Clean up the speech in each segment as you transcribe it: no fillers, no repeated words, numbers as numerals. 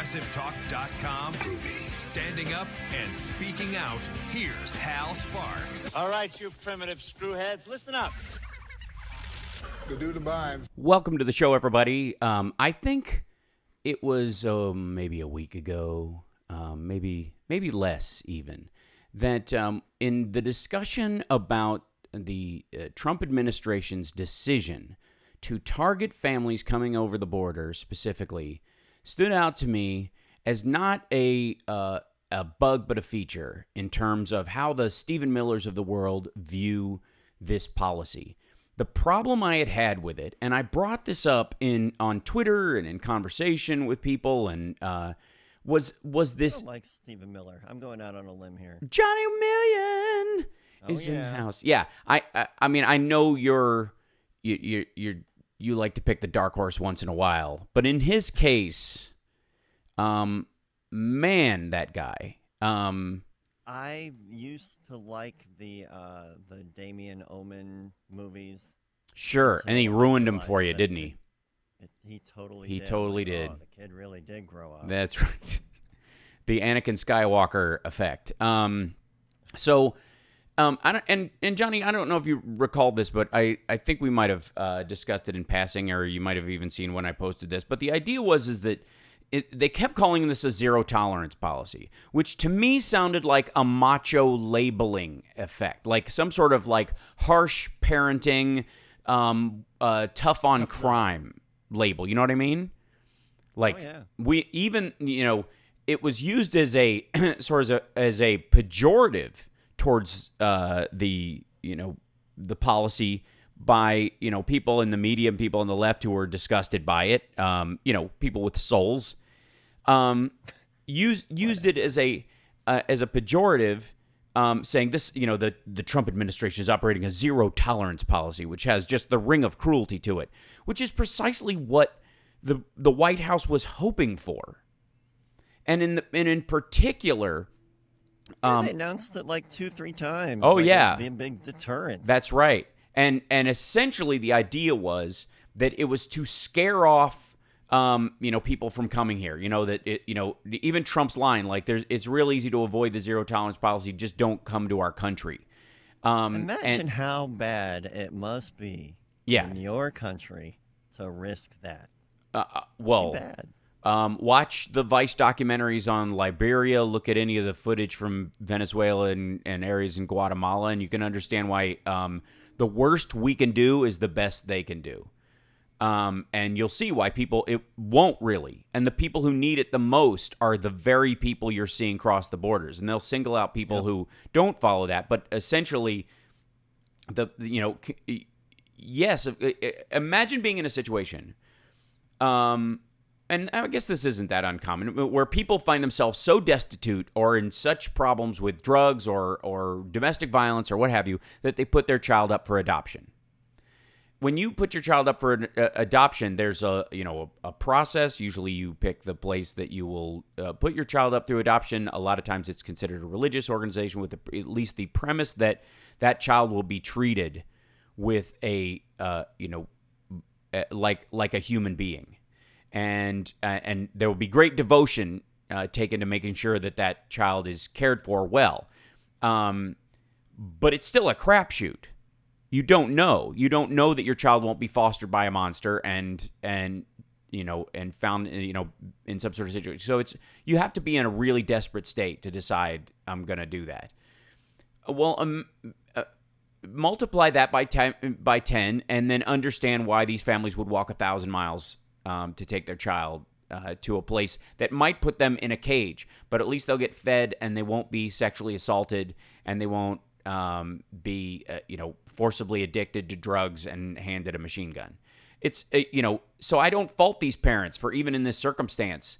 ProgressiveTalk.com. Standing up and speaking out, here's Hal Sparks. All right, you primitive screwheads, listen up. Welcome to the show, everybody. I think it was maybe a week ago, maybe less even, that in the discussion about the Trump administration's decision to target families coming over the border specifically stood out to me as not a bug but a feature in terms of how the Stephen Millers of the world view this policy. The problem I had with it, and I brought this up on Twitter and in conversation with people, and was this. I don't like Stephen Miller. I'm going out on a limb here. Johnny Million is in the house. Yeah, I mean, I know you like to pick the dark horse once in a while, but in his case, man, that guy. I used to like the Damien Omen movies. Sure, and he ruined them for you, didn't he? He totally did. Oh, the kid really did grow up. That's right. The Anakin Skywalker effect. And Johnny, I don't know if you recall this, but I think we might have discussed it in passing, or you might have even seen when I posted this. But the idea is that they kept calling this a zero tolerance policy, which to me sounded like a macho labeling effect, like some sort of like harsh parenting, tough on crime label. You know what I mean? Like we even, it was used as a sort of as a pejorative towards the policy by people in the media and people on the left who were disgusted by it. People with souls used it as a pejorative, saying this. The Trump administration is operating a zero tolerance policy, which has just the ring of cruelty to it, which is precisely what the White House was hoping for, and in particular. They announced it like 2-3 times. Oh, like yeah. It be a big deterrent. That's right. And essentially the idea was that it was to scare off, people from coming here. Even Trump's line, like it's real easy to avoid the zero tolerance policy. Just don't come to our country. Imagine how bad it must be in your country to risk that. Well, bad. Watch the Vice documentaries on Liberia. Look at any of the footage from Venezuela and areas in Guatemala, and you can understand why the worst we can do is the best they can do. And you'll see why it won't really. And the people who need it the most are the very people you're seeing cross the borders. And they'll single out people who don't follow that. But essentially, yes, imagine being in a situation, and I guess this isn't that uncommon, where people find themselves so destitute or in such problems with drugs or domestic violence or what have you that they put their child up for adoption. When you put your child up for adoption, there's a process. Usually you pick the place that you will put your child up through adoption. A lot of times it's considered a religious organization with at least the premise that that child will be treated with like a human being. And there will be great devotion taken to making sure that child is cared for well. But it's still a crapshoot. You don't know. You don't know that your child won't be fostered by a monster and found in some sort of situation. So you have to be in a really desperate state to decide I'm going to do that. Well, multiply that by 10, and then understand why these families would walk 1,000 miles to take their child to a place that might put them in a cage, but at least they'll get fed and they won't be sexually assaulted and they won't be forcibly addicted to drugs and handed a machine gun. It's so I don't fault these parents for, even in this circumstance,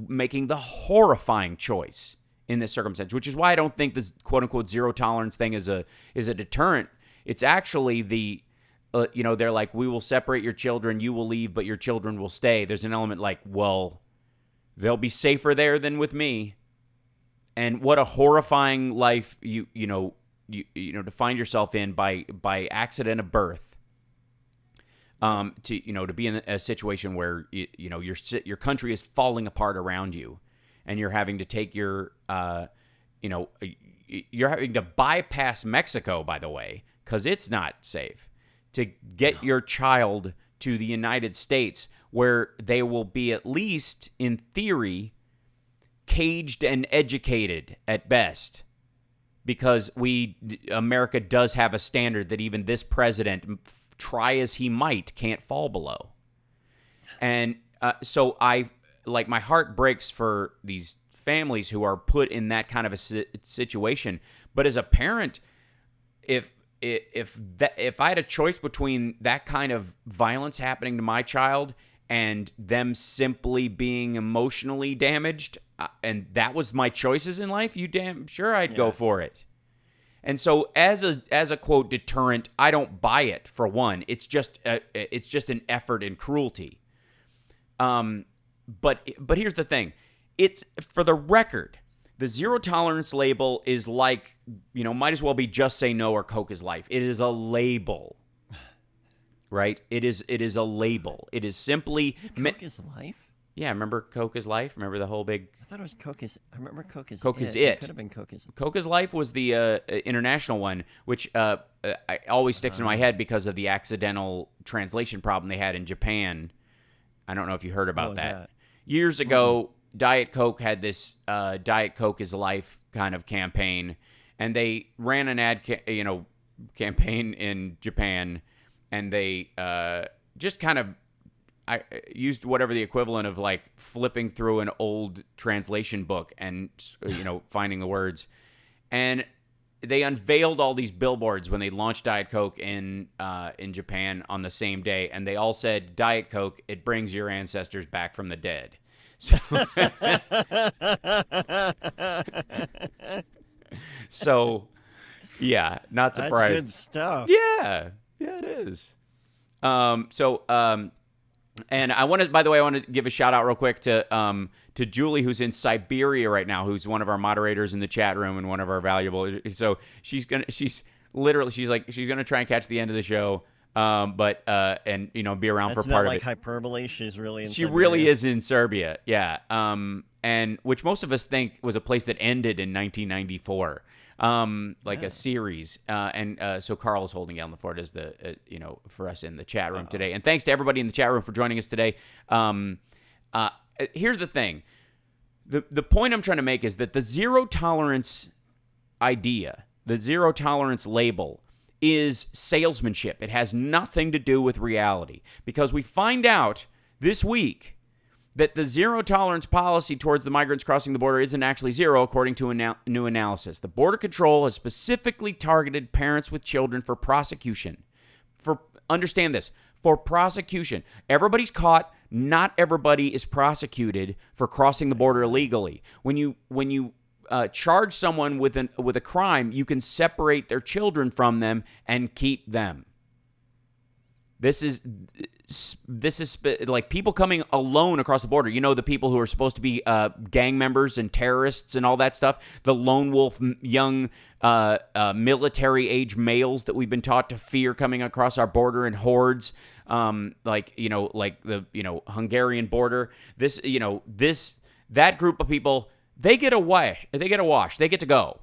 making the horrifying choice in this circumstance, which is why I don't think this quote unquote zero tolerance thing is a deterrent. It's actually the they're like, we will separate your children, you will leave, but your children will stay. There's an element like, well, they'll be safer there than with me. And what a horrifying life you to find yourself in by accident of birth. to be in a situation where your country is falling apart around you, and you're having to take you're having to bypass Mexico, by the way, because it's not safe, to get your child to the United States, where they will be, at least in theory, caged and educated at best, because America does have a standard that even this president, try as he might, can't fall below. And so my heart breaks for these families who are put in that kind of a situation. But as a parent, if I had a choice between that kind of violence happening to my child and them simply being emotionally damaged, and that was my choices in life, you damn sure I'd go for it. And so as a quote deterrent, I don't buy it. For one, it's just an effort in cruelty. But here's the thing. It's, for the record, the zero tolerance label is like, might as well be just say no or Coke is life. It is a label, right? It is a label. It is simply Coke is life. Yeah, remember Coke is life? Remember the whole big... I thought it was Coke is... I remember Coke is Coke is it. It could have been Coke is... Coke is life was the international one, which always sticks in my head because of the accidental translation problem they had in Japan. I don't know if you heard about that. Years ago, Diet Coke had this Diet Coke is life kind of campaign, and they ran an ad campaign in Japan, and they just kind of... I used whatever the equivalent of like flipping through an old translation book and, finding the words. And they unveiled all these billboards when they launched Diet Coke in Japan on the same day. And they all said, Diet Coke, it brings your ancestors back from the dead. So, yeah, not surprised. That's good stuff. Yeah, it is. And I want to give a shout out real quick to Julie, who's in Siberia right now, who's one of our moderators in the chat room and one of our valuable. So she's gonna try and catch the end of the show, but be around for part of it. That's not like hyperbole. She's really in. She Siberia. really is in Serbia, yeah. And which most of us think was a place that ended in 1994. A series. So Carl is holding down the fort as for us in the chat room today. And thanks to everybody in the chat room for joining us today. Here's the thing. The point I'm trying to make is that the zero tolerance idea, the zero tolerance label, is salesmanship. It has nothing to do with reality, because we find out this week that the zero tolerance policy towards the migrants crossing the border isn't actually zero, according to a new analysis. The Border Control has specifically targeted parents with children for prosecution. Understand this, for prosecution. Everybody's caught. Not everybody is prosecuted for crossing the border illegally. When you charge someone with a crime, you can separate their children from them and keep them. This is like people coming alone across the border. The people who are supposed to be gang members and terrorists and all that stuff. The lone wolf, young military-age males that we've been taught to fear coming across our border in hordes, like the Hungarian border. That group of people, they get a wash. They get to go.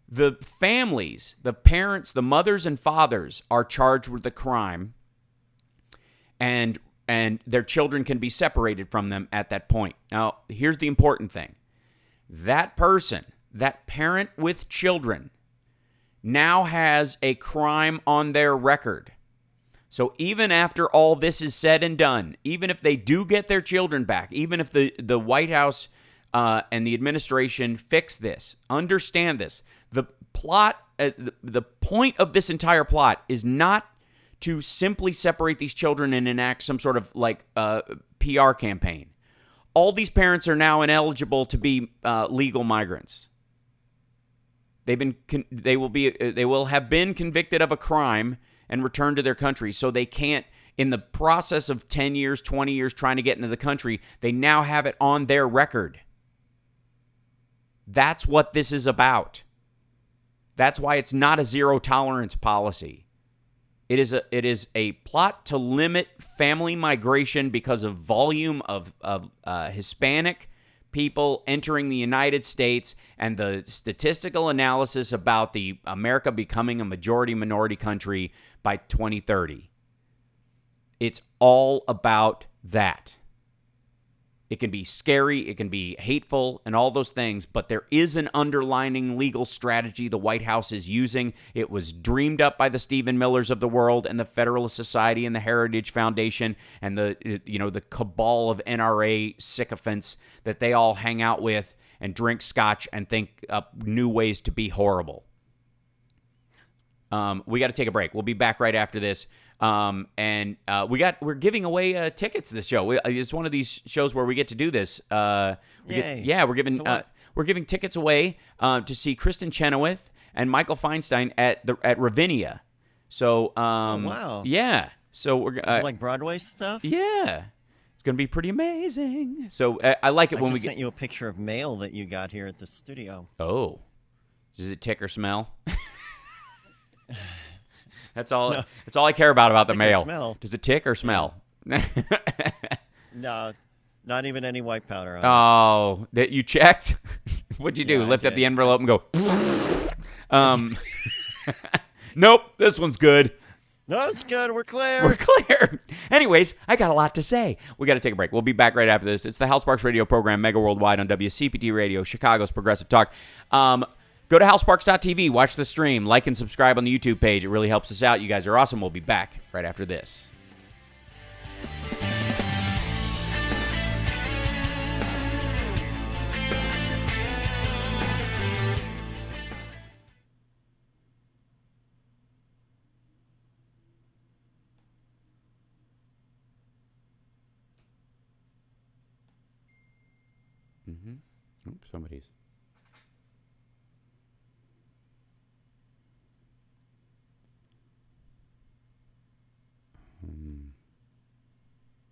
The families, the parents, the mothers and fathers are charged with the crime, and their children can be separated from them at that point. Now, here's the important thing. That person, that parent with children, now has a crime on their record. So even after all this is said and done, even if they do get their children back, even if the White House and the administration fix this, understand this. The plot, the point of this entire plot is not to simply separate these children and enact some sort of PR campaign. All these parents are now ineligible to be legal migrants. They will have been convicted of a crime and returned to their country, so they can't. In the process of 10 years, 20 years trying to get into the country, they now have it on their record. That's what this is about. That's why it's not a zero tolerance policy. It is a plot to limit family migration because of volume of Hispanic people entering the United States and the statistical analysis about the America becoming a majority minority country by 2030. It's all about that. It can be scary, it can be hateful, and all those things, but there is an underlying legal strategy the White House is using. It was dreamed up by the Stephen Millers of the world and the Federalist Society and the Heritage Foundation and the cabal of NRA sycophants that they all hang out with and drink scotch and think up new ways to be horrible. We got to take a break. We'll be back right after this. We're giving away tickets this show. It's one of these shows where we get to do this. We're giving tickets away to see Kristen Chenoweth and Michael Feinstein at Ravinia. So wow. Yeah. So we're like Broadway stuff? Yeah. It's going to be pretty amazing. So I like it when we sent you a picture of mail that you got here at the studio. Oh. Does it tick or smell? That's all. No. That's all I care about the mail. Does it tick or smell? No, not even any white powder on it. Oh, that you checked? What'd you do? Lift up the envelope and go. Nope, this one's good. No, it's good. We're clear. We're clear. Anyways, I got a lot to say. We got to take a break. We'll be back right after this. It's the Hal Sparks radio program, Mega Worldwide on WCPT Radio, Chicago's Progressive Talk. Go to halsparks.tv, watch the stream, like and subscribe on the YouTube page. It really helps us out. You guys are awesome. We'll be back right after this. Oops, somebody's...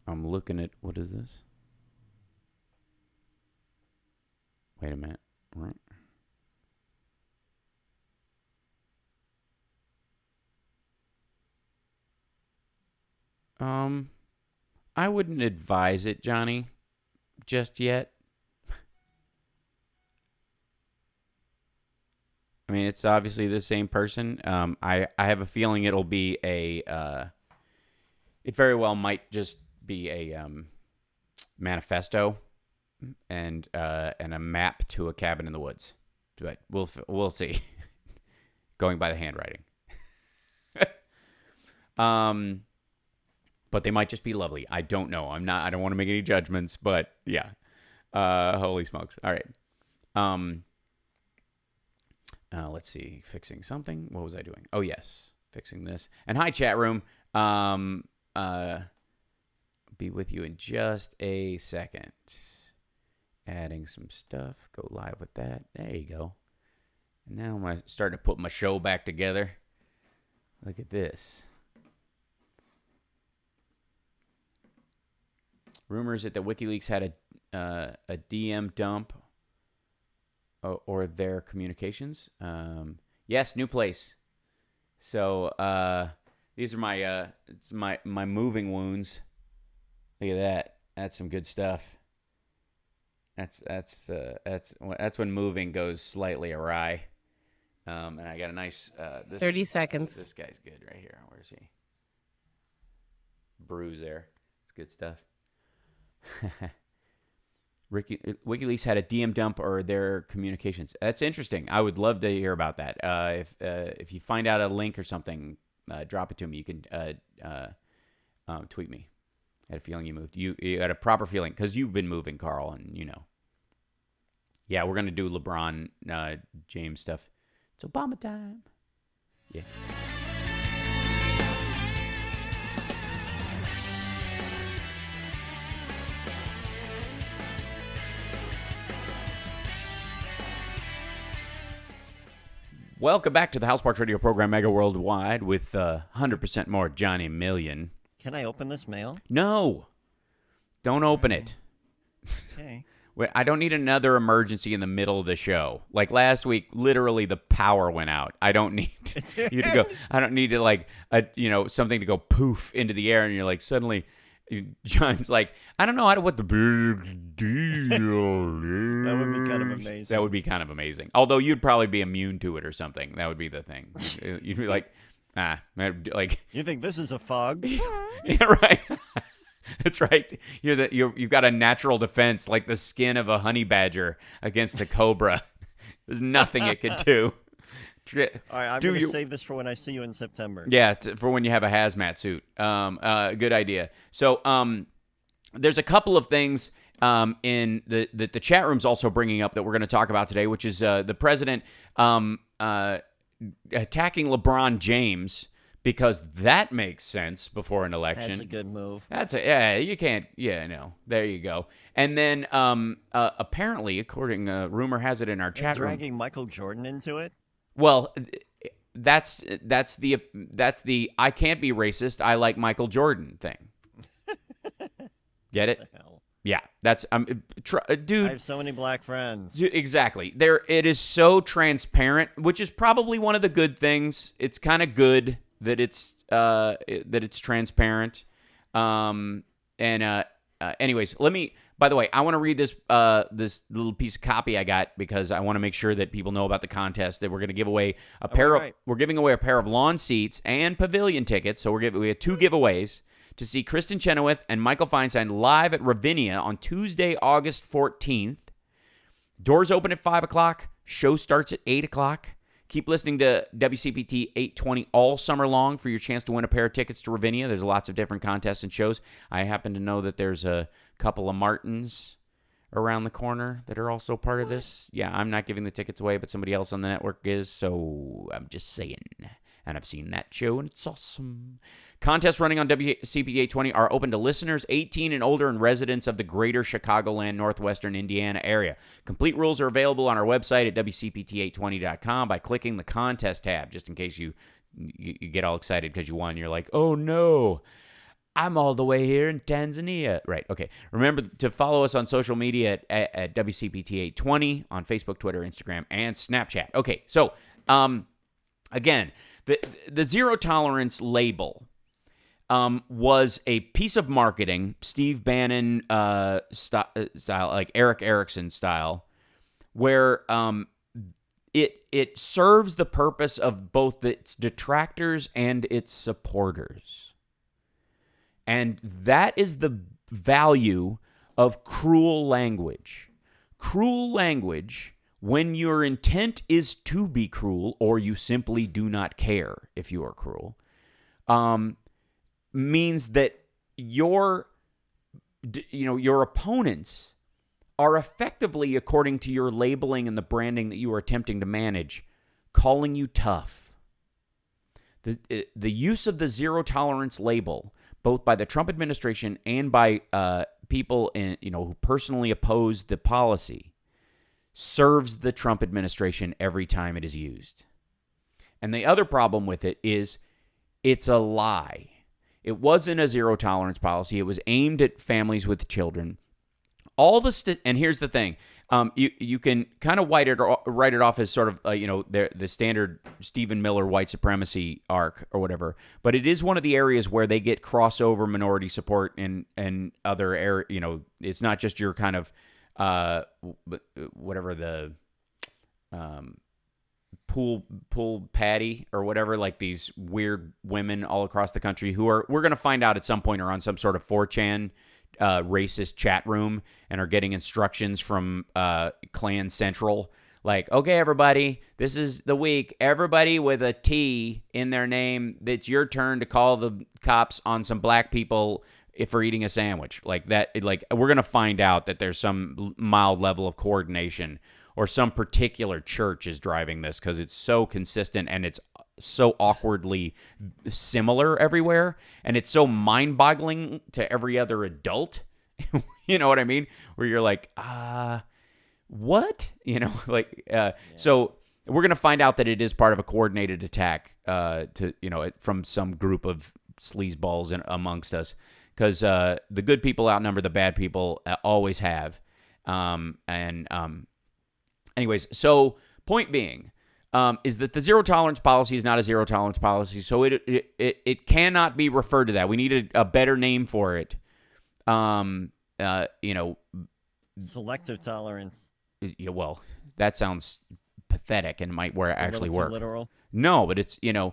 I'm looking at, what is this? Wait a minute. Right. I wouldn't advise it, Johnny, just yet. I mean, it's obviously the same person. I have a feeling it'll be it very well might just be a manifesto and a map to a cabin in the woods, but we'll see. Going by the handwriting, but they might just be lovely. I don't know. I don't want to make any judgments, but yeah. Holy smokes! All right. Let's see. Fixing something. What was I doing? Oh yes, fixing this. And hi, chat room. Be with you in just a second. Adding some stuff. Go live with that. There you go. And now I'm starting to put my show back together. Look at this. Rumors that the WikiLeaks had a DM dump or their communications. Yes, new place. So these are my moving wounds. Look at that. That's some good stuff. That's when moving goes slightly awry. And I got a nice 30 seconds. This guy's good right here. Where is he? Bruise there. It's good stuff. WikiLeaks had a DM dump or their communications. That's interesting. I would love to hear about that. If you find out a link or something, drop it to me. You can tweet me. I had a feeling you moved. You had a proper feeling because you've been moving, Carl, and you know. Yeah, we're gonna do LeBron James stuff. It's Obama time. Yeah. Welcome back to the Hal Sparks Radio program, Mega Worldwide, with 100% more Johnny Million. Can I open this mail? No. Don't open it. Okay. I don't need another emergency in the middle of the show. Like last week, literally the power went out. I don't need you to go. I don't need to like something to go poof into the air, and you're like suddenly. John's like, I don't know what the big deal is. That would be kind of amazing. That would be kind of amazing. Although you'd probably be immune to it or something. That would be the thing. You'd be like, like. You think this is a fog? Yeah, right. That's right. You've got a natural defense like the skin of a honey badger against a cobra. There's nothing it could do. All right, I'm going to save this for when I see you in September. Yeah, for when you have a hazmat suit. Good idea. So there's a couple of things in the chat room's also bringing up that we're going to talk about today, which is the president attacking LeBron James because that makes sense before an election. That's a good move. You can't. Yeah, no. There you go. And then apparently, according rumor has it in our chat room, dragging Michael Jordan into it. Well, that's the I can't be racist. I like Michael Jordan thing. Get it? What the hell? Yeah, that's dude. I have so many black friends. Exactly. It is so transparent, which is probably one of the good things. It's kind of good that it's transparent. Anyways, by the way, I want to read this little piece of copy I got because I want to make sure that people know about the contest that we're going to give away we're giving away a pair of lawn seats and pavilion tickets. So we have 2 giveaways to see Kristen Chenoweth and Michael Feinstein live at Ravinia on Tuesday, August 14th. Doors open at 5 o'clock. Show starts at 8 o'clock. Keep listening to WCPT 820 all summer long for your chance to win a pair of tickets to Ravinia. There's lots of different contests and shows. I happen to know that there's a couple of Martins around the corner that are also part of this. Yeah, I'm not giving the tickets away, but somebody else on the network is, so I'm just saying. And I've seen that show, and it's awesome. Contests running on WCPT 820 are open to listeners 18 and older and residents of the greater Chicagoland, northwestern Indiana area. Complete rules are available on our website at WCPT820.com by clicking the contest tab, just in case you get all excited because you won. You're like, oh, no. I'm all the way here in Tanzania. Right, okay. Remember to follow us on social media at WCPT820 on Facebook, Twitter, Instagram, and Snapchat. Okay, so, again, the zero tolerance label was a piece of marketing, Steve Bannon style, like Eric Erickson style, where it serves the purpose of both its detractors and its supporters. And that is the value of cruel language. Cruel language, when your intent is to be cruel or you simply do not care if you are cruel, means that your opponents are effectively, according to your labeling and the branding that you are attempting to manage, calling you tough. The use of the zero tolerance label, both by the Trump administration and by people who personally oppose the policy, serves the Trump administration every time it is used. And the other problem with it is it's a lie. It wasn't a zero tolerance policy. It was aimed at families with children. And here's the thing. You can kind of write it off as sort of the standard Stephen Miller white supremacy arc or whatever. But it is one of the areas where they get crossover minority support and other area. It's not just your kind of whatever the pool patty or whatever, like these weird women all across the country who we're going to find out at some point are on some sort of 4chan racist chat room and are getting instructions from Klan Central. Like, okay, everybody, this is the week. Everybody with a T in their name, it's your turn to call the cops on some black people for eating a sandwich. Like that, we're going to find out that there's some mild level of coordination or some particular church is driving this because it's so consistent and it's so awkwardly similar everywhere. And it's so mind-boggling to every other adult. You know what I mean? Where you're like, what? So we're going to find out that it is part of a coordinated attack from some group of sleazeballs amongst us. Because the good people outnumber the bad people, always have. Anyways, so point being is that the zero tolerance policy is not a zero tolerance policy, so it cannot be referred to that. We need a better name for it. Selective tolerance. Yeah, well, that sounds pathetic and might actually work. Literal. No, but it's yeah.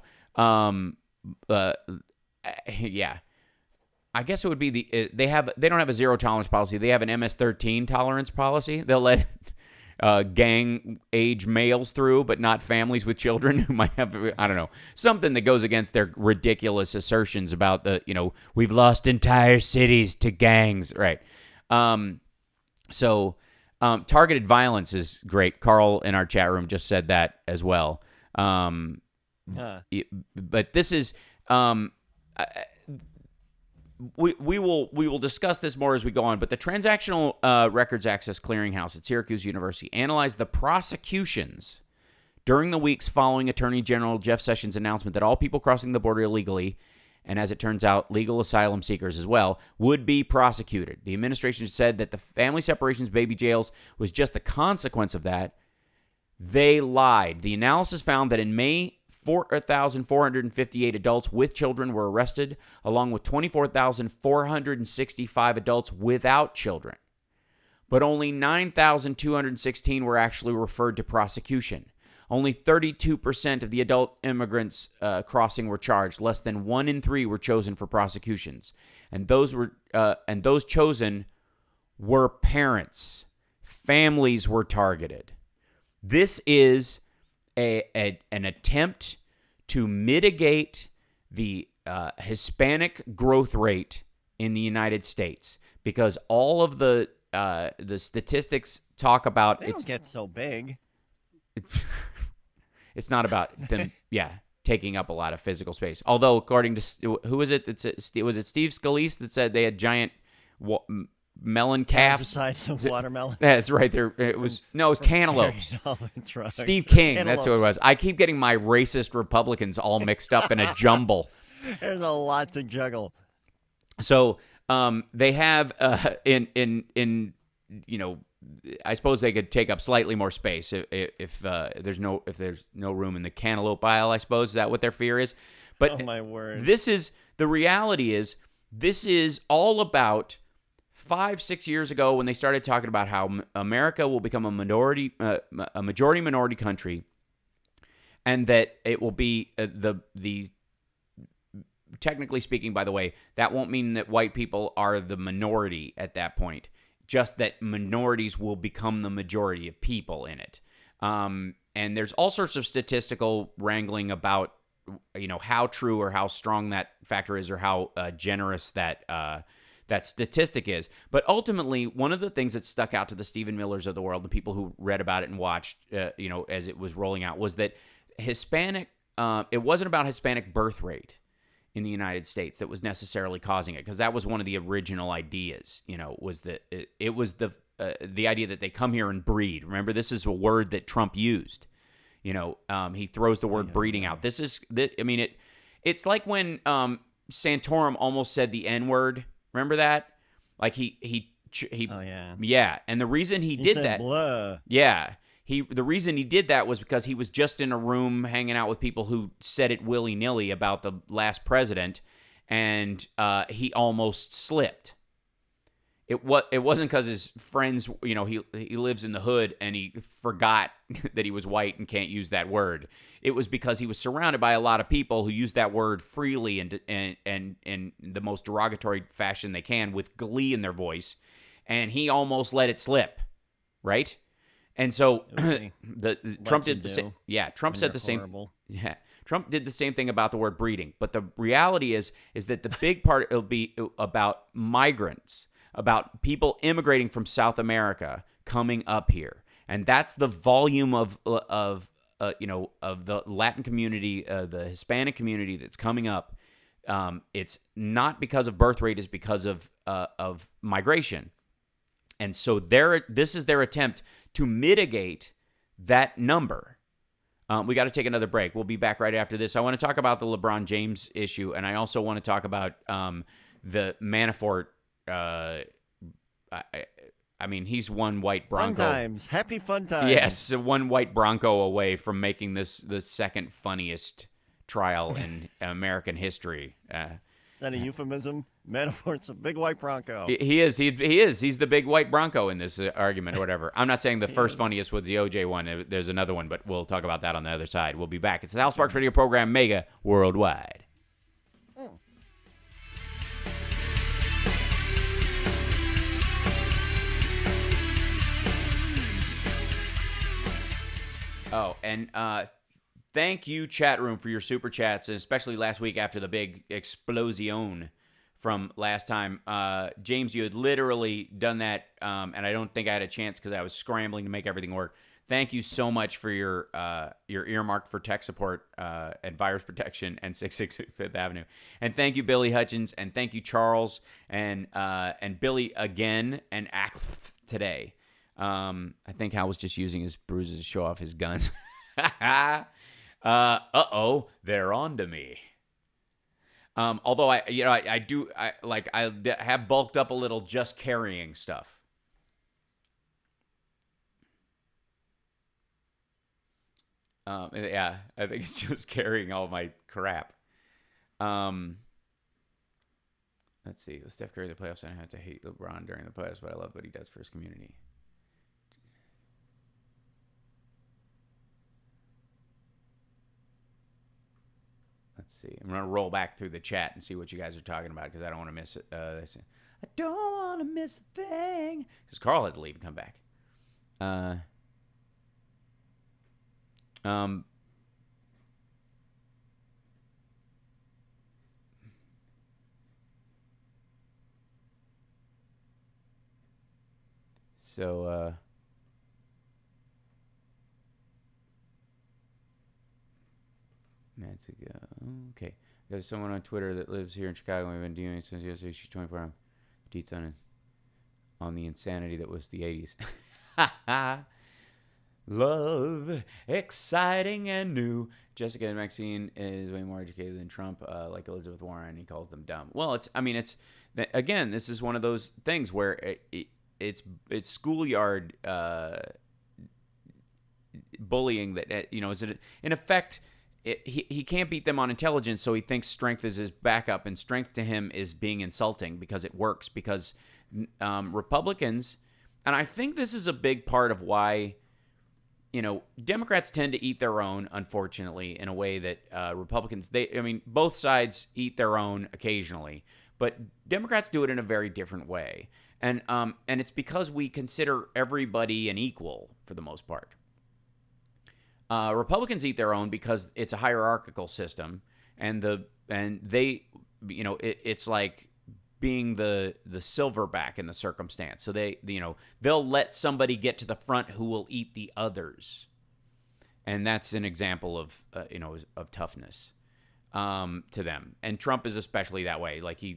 I guess it would be they don't have a zero tolerance policy. They have an MS-13 tolerance policy. They'll let gang age males through, but not families with children who might have, I don't know, something that goes against their ridiculous assertions about we've lost entire cities to gangs, right? So targeted violence is great. Carl in our chat room just said that as well. But this is we will discuss this more as we go on. But the Transactional Records Access Clearinghouse at Syracuse University analyzed the prosecutions during the weeks following Attorney General Jeff Sessions' announcement that all people crossing the border illegally, and as it turns out, legal asylum seekers as well, would be prosecuted. The administration said that the family separations, baby jails, was just the consequence of that. They lied. The analysis found that in May, 4,458 adults with children were arrested, along with 24,465 adults without children. But only 9,216 were actually referred to prosecution. Only 32% of the adult immigrants crossing were charged. Less than 1 in 3 were chosen for prosecutions, and those chosen were parents. Families were targeted. This is an attempt to mitigate the Hispanic growth rate in the United States, because all of the statistics talk about they don't get so big. It's not about them, taking up a lot of physical space. Although, according to who is it? Was it Steve Scalise that said they had giant melon calves? The size of watermelon. That's right. It was cantaloupes. Steve King. Cantaloupes. That's who it was. I keep getting my racist Republicans all mixed up in a jumble. There's a lot to juggle. So they have I suppose they could take up slightly more space if there's no room in the cantaloupe aisle. I suppose is that what their fear is. But oh my word! The reality is this is all about 5-6 years ago when they started talking about how America will become a majority minority country, and that it will be the technically speaking, by the way, that won't mean that white people are the minority at that point. Just that minorities will become the majority of people in it. And there's all sorts of statistical wrangling about, how true or how strong that factor is, or how generous that statistic is. But ultimately, one of the things that stuck out to the Stephen Millers of the world, the people who read about it and watched, as it was rolling out, was that it wasn't about Hispanic birth rate in the United States that was necessarily causing it, because that was one of the original ideas, was that it was the idea that they come here and breed. Remember, this is a word that Trump used. He throws the word breeding out. It's like when Santorum almost said the N-word. Remember that? Like he oh yeah. Yeah, and the reason he did said that, blah. Yeah. The reason he did that was because he was just in a room hanging out with people who said it willy-nilly about the last president, and he almost slipped. It wasn't because his friends, he lives in the hood and he forgot that he was white and can't use that word. It was because he was surrounded by a lot of people who use that word freely and in the most derogatory fashion they can, with glee in their voice, and he almost let it slip, right? And so Trump did the same. Yeah, Trump said the same. Yeah, Trump did the same thing about the word breeding. But the reality is that the big part it'll be about migrants, about people immigrating from South America coming up here, and that's the volume of the Latin community, the Hispanic community that's coming up. It's not because of birth rate; it's because of migration. And so this is their attempt to mitigate that number. We got to take another break. We'll be back right after this. I want to talk about the LeBron James issue, and I also want to talk about the Manafort. I I mean, he's one white Bronco. Fun times. Happy fun times. Yes, one white Bronco away from making this the second funniest trial in American history. Is that a euphemism? Manafort's a big white Bronco. He is. He is. He's the big white Bronco in this argument or whatever. I'm not saying the first funniest was the OJ one. There's another one, but we'll talk about that on the other side. We'll be back. It's the Hal Sparks Radio Program, Mega Worldwide. Oh, and thank you, chat room, for your super chats, and especially last week after the big explosion from last time. James, you had literally done that, and I don't think I had a chance because I was scrambling to make everything work. Thank you so much for your earmarked for tech support and virus protection and 666 Fifth Avenue. And thank you, Billy Hutchins, and thank you, Charles, and Billy again, and Act today. I think Hal was just using his bruises to show off his guns. They're on to me. Although I have bulked up a little just carrying stuff. I think it's just carrying all my crap. Let's see. Steph Curry in the playoffs, and I had to hate LeBron during the playoffs, but I love what he does for his community. Let's see. I'm going to roll back through the chat and see what you guys are talking about because I don't want to miss it. I don't want to miss a thing. Because Carl had to leave and come back. That's a go. Okay. There's someone on Twitter that lives here in Chicago. We've been doing it since yesterday. She's 24 hours. Deets on the insanity that was the 80s. Love, exciting and new. Jessica and Maxine is way more educated than Trump, like Elizabeth Warren. He calls them dumb. Well, again, this is one of those things where it's schoolyard bullying that is in effect. He can't beat them on intelligence, so he thinks strength is his backup, and strength to him is being insulting because it works. Because Republicans, and I think this is a big part of why, Democrats tend to eat their own, unfortunately, in a way that Republicans, both sides eat their own occasionally, but Democrats do it in a very different way. And it's because we consider everybody an equal for the most part. Republicans eat their own because it's a hierarchical system, and it's like being the silverback in the circumstance. So they'll let somebody get to the front who will eat the others, and that's an example of toughness to them. And Trump is especially that way. Like he's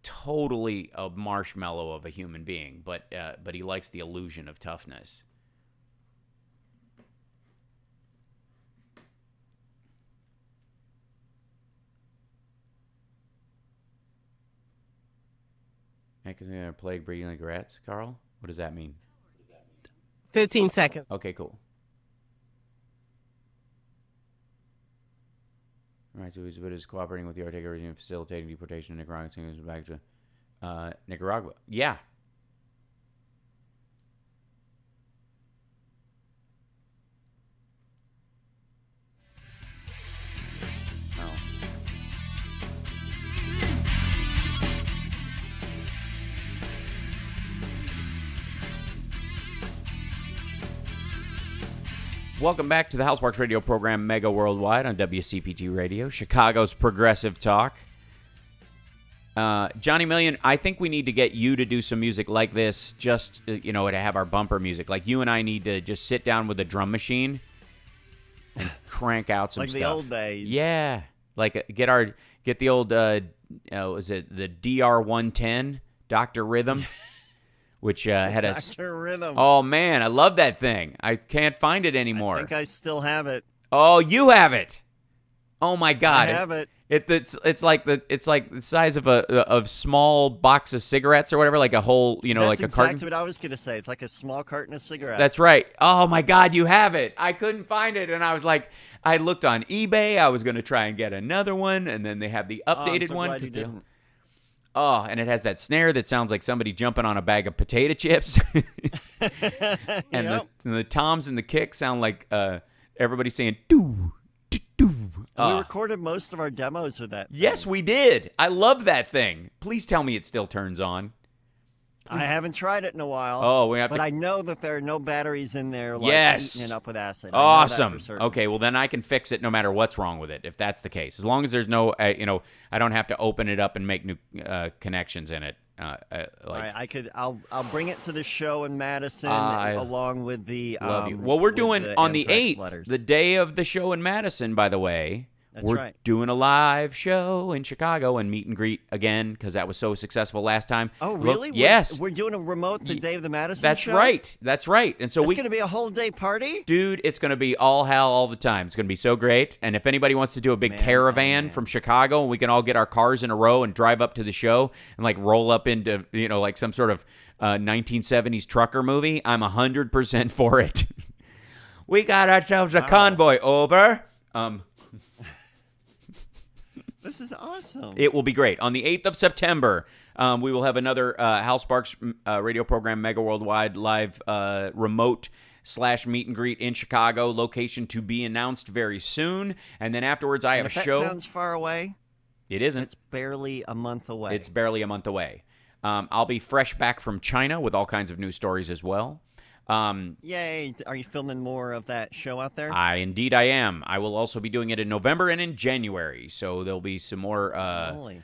totally a marshmallow of a human being, but he likes the illusion of toughness. Because they're going to plague breeding like rats, Carl? What does that mean? 15 seconds. Okay, cool. All right, so he's cooperating with the Ortega regime, facilitating deportation of Nicaraguans, sending them back to Nicaragua. Yeah. Welcome back to the Hal Sparks Radio Program, Mega Worldwide on WCPT Radio, Chicago's progressive talk. Johnny Million, I think we need to get you to do some music like this, just, to have our bumper music. Like, you and I need to just sit down with a drum machine and crank out some like stuff. Like the old days. Yeah. Like, get the old, was it the DR110, Dr. Rhythm? Which had a Dr. Rhythm. Oh man, I love that thing. I can't find it anymore. I think I still have it. Oh, you have it. Oh my God! I have it. It's like the size of a small box of cigarettes or whatever, like a whole like a carton. That's exactly what I was gonna say. It's like a small carton of cigarettes. That's right. Oh my God, you have it! I couldn't find it, and I was like, I looked on eBay. I was gonna try and get another one, and then they have the updated I'm so one. Glad you didn't. Oh, and it has that snare that sounds like somebody jumping on a bag of potato chips, and the toms and the kicks sound like everybody saying doo. We recorded most of our demos with that thing. Yes, we did. I love that thing. Please tell me it still turns on. I haven't tried it in a while. Oh, we have but to. I know that there are no batteries in there. Like, Yes. Eating it up with acid. Awesome. Okay, well then I can fix it no matter what's wrong with it. If that's the case, as long as there's no, I don't have to open it up and make new connections in it. All right, I'll bring it to the show in Madison along with the. Love you. Well, we're doing on the 8th, the day of the show in Madison. By the way, we're doing a live show in Chicago and meet and greet again because that was so successful last time. Oh, really? Yes. We're doing a remote the day of the Madison show? That's right. And so it's going to be a whole day party? Dude, it's going to be all hell all the time. It's going to be so great. And if anybody wants to do a big caravan from Chicago and we can all get our cars in a row and drive up to the show and like roll up into, like some sort of 1970s trucker movie, I'm 100% for it. We got ourselves a convoy over. This is awesome. It will be great. On the 8th of September, we will have another Hal Sparks radio program, Mega Worldwide, live remote / meet and greet in Chicago. Location to be announced very soon. And then afterwards, I have a show. That sounds far away. It isn't. It's barely a month away. It's barely a month away. I'll be fresh back from China with all kinds of new stories as well. Yay. Are you filming more of that show out there? Indeed I am. I will also be doing it in November and in January. So there'll be some more,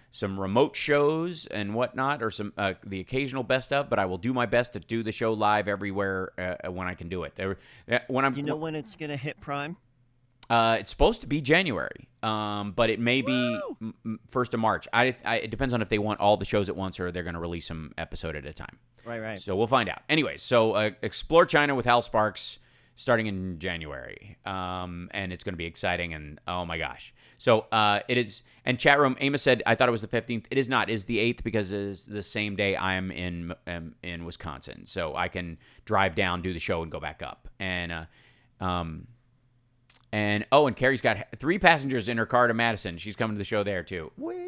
some remote shows and whatnot, or some the occasional best of. But I will do my best to do the show live everywhere when I can do it. When when it's gonna hit Prime? It's supposed to be January, but it may be 1st of March. It depends on if they want all the shows at once or they're going to release them episode at a time. Right. So we'll find out. Anyways, so Explore China with Hal Sparks starting in January, and it's going to be exciting, and oh my gosh. So it is, and chat room, Amos said, I thought it was the 15th. It is not. It is the 8th because it is the same day I am in Wisconsin. So I can drive down, do the show, and go back up. And Carrie's got 3 passengers in her car to Madison. She's coming to the show there, too. Woo.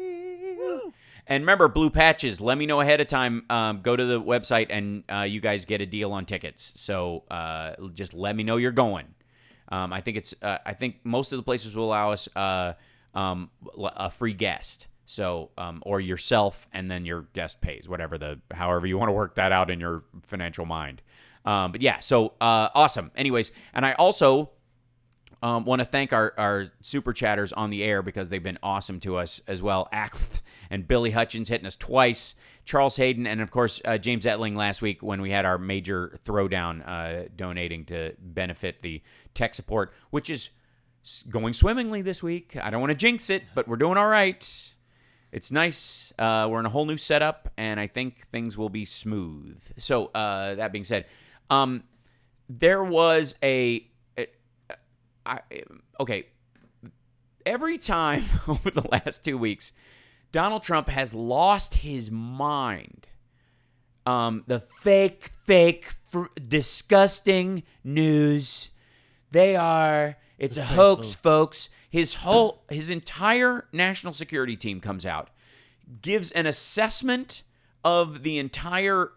And remember, Blue Patches, let me know ahead of time. Go to the website, and you guys get a deal on tickets. So just let me know you're going. I think most of the places will allow us a free guest. So, or yourself, and then your guest pays, however you want to work that out in your financial mind. But yeah, so awesome. Anyways, and I also... want to thank our super chatters on the air because they've been awesome to us as well. Akhth and Billy Hutchins hitting us twice. Charles Hayden and, of course, James Etling last week when we had our major throwdown donating to benefit the tech support, which is going swimmingly this week. I don't want to jinx it, but we're doing all right. It's nice. We're in a whole new setup, and I think things will be smooth. So that being said, there was every time over the last 2 weeks, Donald Trump has lost his mind. The fake, disgusting news. It's a hoax, folks. His entire national security team comes out, gives an assessment of the entire,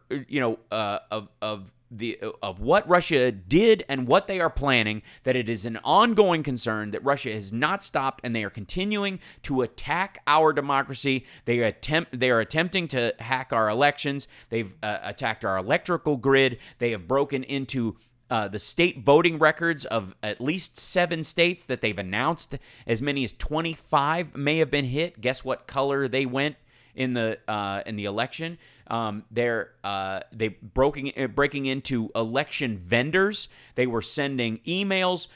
of what Russia did and what they are planning, that it is an ongoing concern, that Russia has not stopped and they are continuing to attack our democracy. They are attempting to hack our elections. They've attacked our electrical grid. They have broken into the state voting records of at least 7 states that they've announced. As many as 25 may have been hit. Guess what color they went in the election? They breaking into election vendors. They were sending emails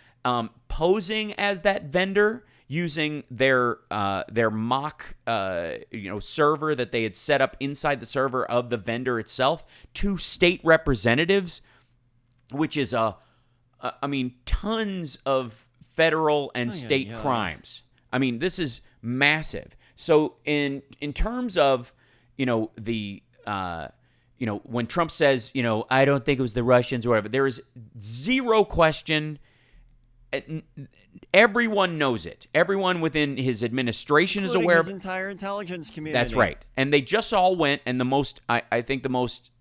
posing as that vendor, using their mock server that they had set up inside the server of the vendor itself to state representatives, which is tons of federal and state crimes. I mean, this is massive. So in terms of, the when Trump says, I don't think it was the Russians or whatever, there is zero question. Everyone knows it. Everyone within his administration including is aware his of it. entire intelligence community. That's right. And they just all went, and I think the most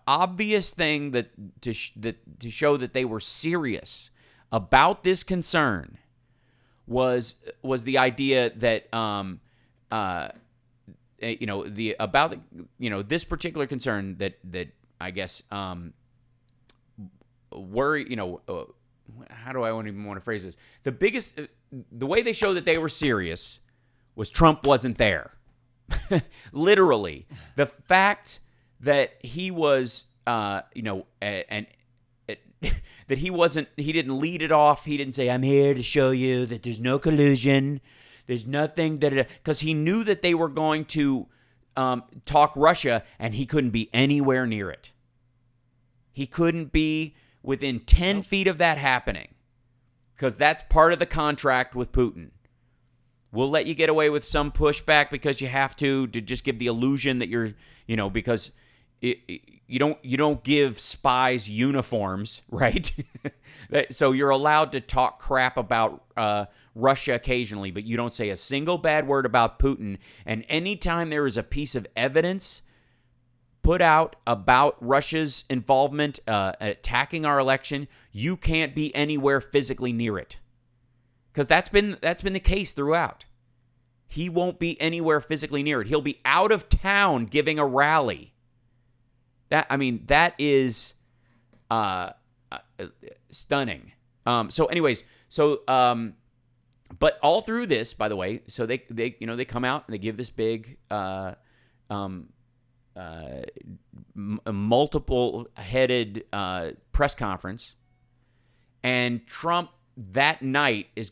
obvious thing that to show that they were serious about this concern was the idea that this particular concern that I guess worry, how do I even want to phrase this? The way they showed that they were serious was Trump wasn't there. Literally, the fact that he was, that he didn't lead it off. He didn't say, "I'm here to show you that there's no collusion. There's nothing," because he knew that they were going to talk Russia, and he couldn't be anywhere near it. He couldn't be within 10 feet of that happening, because that's part of the contract with Putin. We'll let you get away with some pushback because you have to just give the illusion that you're, because you don't give spies uniforms, right? So you're allowed to talk crap about Russia occasionally, but you don't say a single bad word about Putin. And anytime there is a piece of evidence put out about Russia's involvement attacking our election, you can't be anywhere physically near it, because that's been the case throughout. He won't be anywhere physically near it. He'll be out of town giving a rally. That is stunning. But all through this, by the way, so they come out and they give this big multiple-headed press conference, and Trump that night is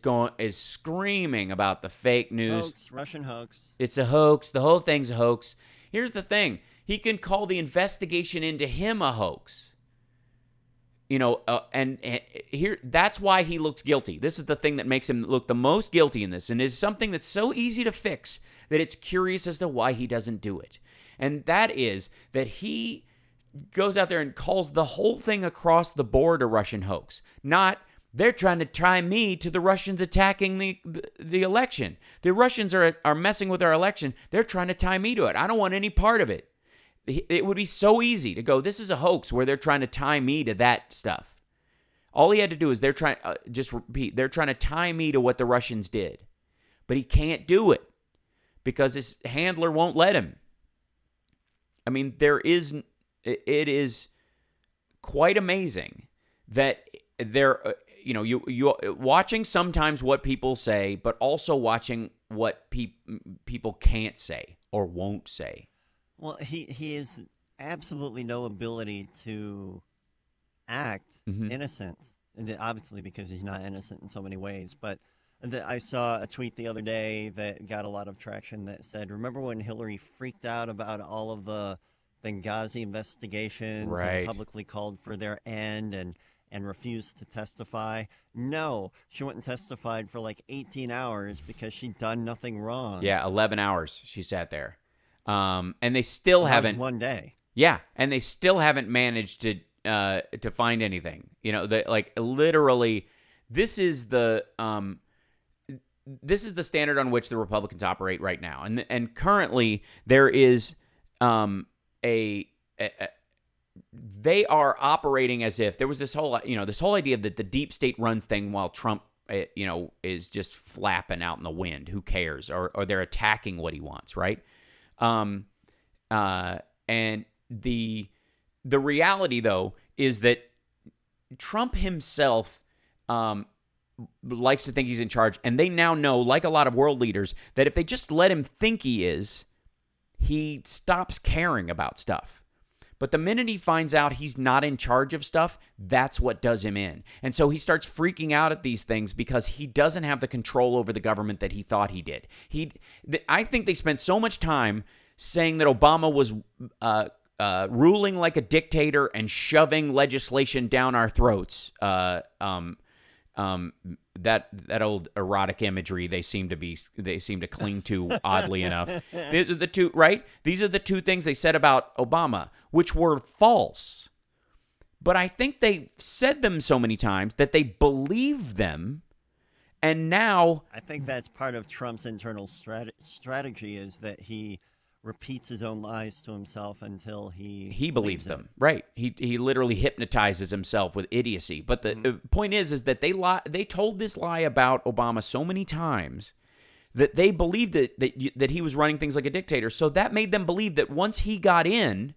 screaming about the fake news. Hoax, Russian hoax. It's a hoax. The whole thing's a hoax. Here's the thing. He can call the investigation into him a hoax. And here, that's why he looks guilty. This is the thing that makes him look the most guilty in this, and is something that's so easy to fix that it's curious as to why he doesn't do it. And that is that he goes out there and calls the whole thing across the board a Russian hoax. Not, they're trying to tie me to the Russians attacking the election. The Russians are messing with our election. They're trying to tie me to it. I don't want any part of it. It would be so easy to go, this is a hoax where they're trying to tie me to that stuff. All he had to do is they're trying to tie me to what the Russians did. But he can't do it because his handler won't let him. I mean, it is quite amazing that they're, you watching sometimes what people say, but also watching what people can't say or won't say. Well, he has absolutely no ability to act innocent, and obviously because he's not innocent in so many ways. But I saw a tweet the other day that got a lot of traction that said, "Remember when Hillary freaked out about all of the Benghazi investigations right, and publicly called for their end and refused to testify?" No, she went and testified for like 18 hours because she'd done nothing wrong. Yeah, 11 hours she sat there. And they still haven't. One day. Yeah, and they still haven't managed to find anything. Literally, this is the standard on which the Republicans operate right now, and currently there is they are operating as if there was this whole idea that the deep state runs thing while Trump is just flapping out in the wind. Who cares? Or they're attacking what he wants, right? And the reality, though, is that Trump himself likes to think he's in charge, and they now know, like a lot of world leaders, that if they just let him think he stops caring about stuff. But the minute he finds out he's not in charge of stuff, that's what does him in. And so he starts freaking out at these things because he doesn't have the control over the government that he thought he did. I think they spent so much time saying that Obama was ruling like a dictator and shoving legislation down our throats that old erotic imagery they seem to cling to oddly enough. These are the two, right? These are the two things they said about Obama, which were false. But I think they said them so many times that they believe them, and now I think that's part of Trump's internal strategy is that he repeats his own lies to himself until he believes them. Right. He literally hypnotizes himself with idiocy. But the point is that they told this lie about Obama so many times that they believed that he was running things like a dictator. So that made them believe that once he got in,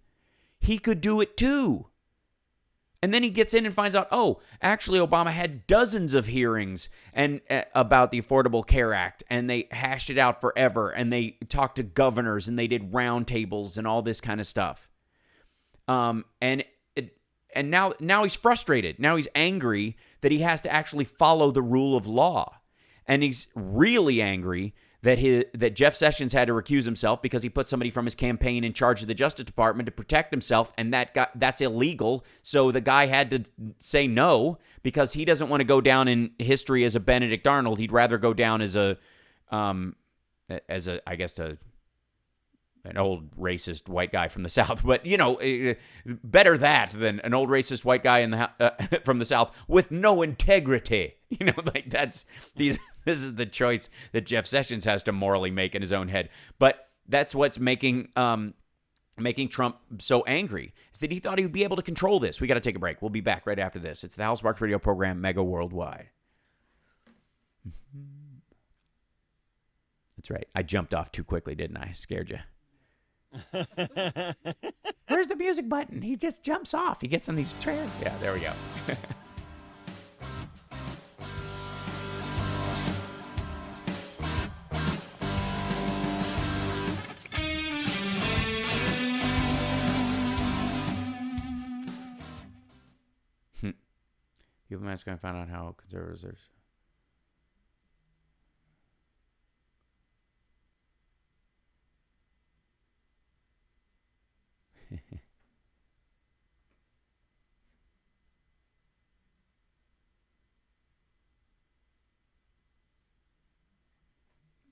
he could do it too. And then he gets in and finds out, oh, actually Obama had dozens of hearings and about the Affordable Care Act, and they hashed it out forever, and they talked to governors, and they did roundtables and all this kind of stuff. And now he's frustrated. Now he's angry that he has to actually follow the rule of law, and he's really angry that Jeff Sessions had to recuse himself because he put somebody from his campaign in charge of the Justice Department to protect himself, and that's illegal. So the guy had to say no because he doesn't want to go down in history as a Benedict Arnold. He'd rather go down as an old racist white guy from the South. But, better that than an old racist white guy from the South with no integrity. This is the choice that Jeff Sessions has to morally make in his own head. But that's what's making Trump so angry, is that he thought he would be able to control this. We got to take a break. We'll be back right after this. It's the Hal Sparks radio program, Mega Worldwide. That's right. I jumped off too quickly, didn't I? Scared you. Where's the music button? He just jumps off. He gets on these chairs. Yeah, there we go. People are going to find out how conservatives are.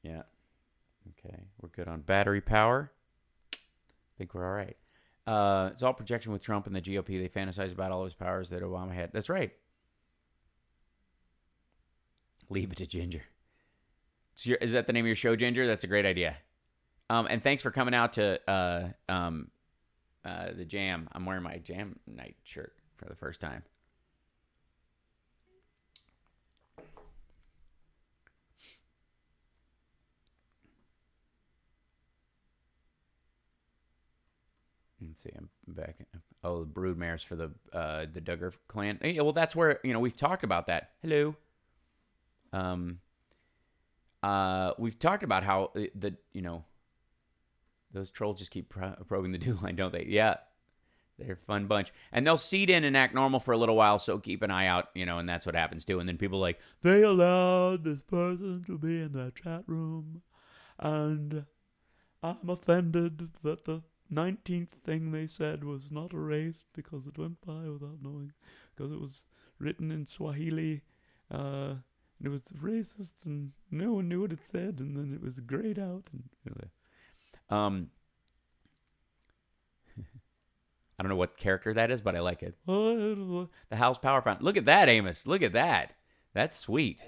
Yeah. Okay. We're good on battery power. I think we're all right. It's all projection with Trump and the GOP. They fantasize about all those powers that Obama had. That's right. Leave it to Ginger. Is that the name of your show, Ginger? That's a great idea. And thanks for coming out to the Jam. I'm wearing my Jam Night shirt for the first time. Let's see, I'm back. Oh, the broodmares for the Duggar clan. Yeah, well, that's where, we've talked about that. Hello. We've talked about how those trolls just keep probing the dew line, don't they? Yeah, they're a fun bunch, and they'll seed in and act normal for a little while. So keep an eye out, and that's what happens too. And then people are like, they allowed this person to be in the chat room, and I'm offended that the 19th thing they said was not erased because it went by without knowing, because it was written in Swahili. It was racist, and no one knew what it said, and then it was grayed out. And I don't know what character that is, but I like it. The House Power Fountain. Look at that, Amos. Look at that. That's sweet.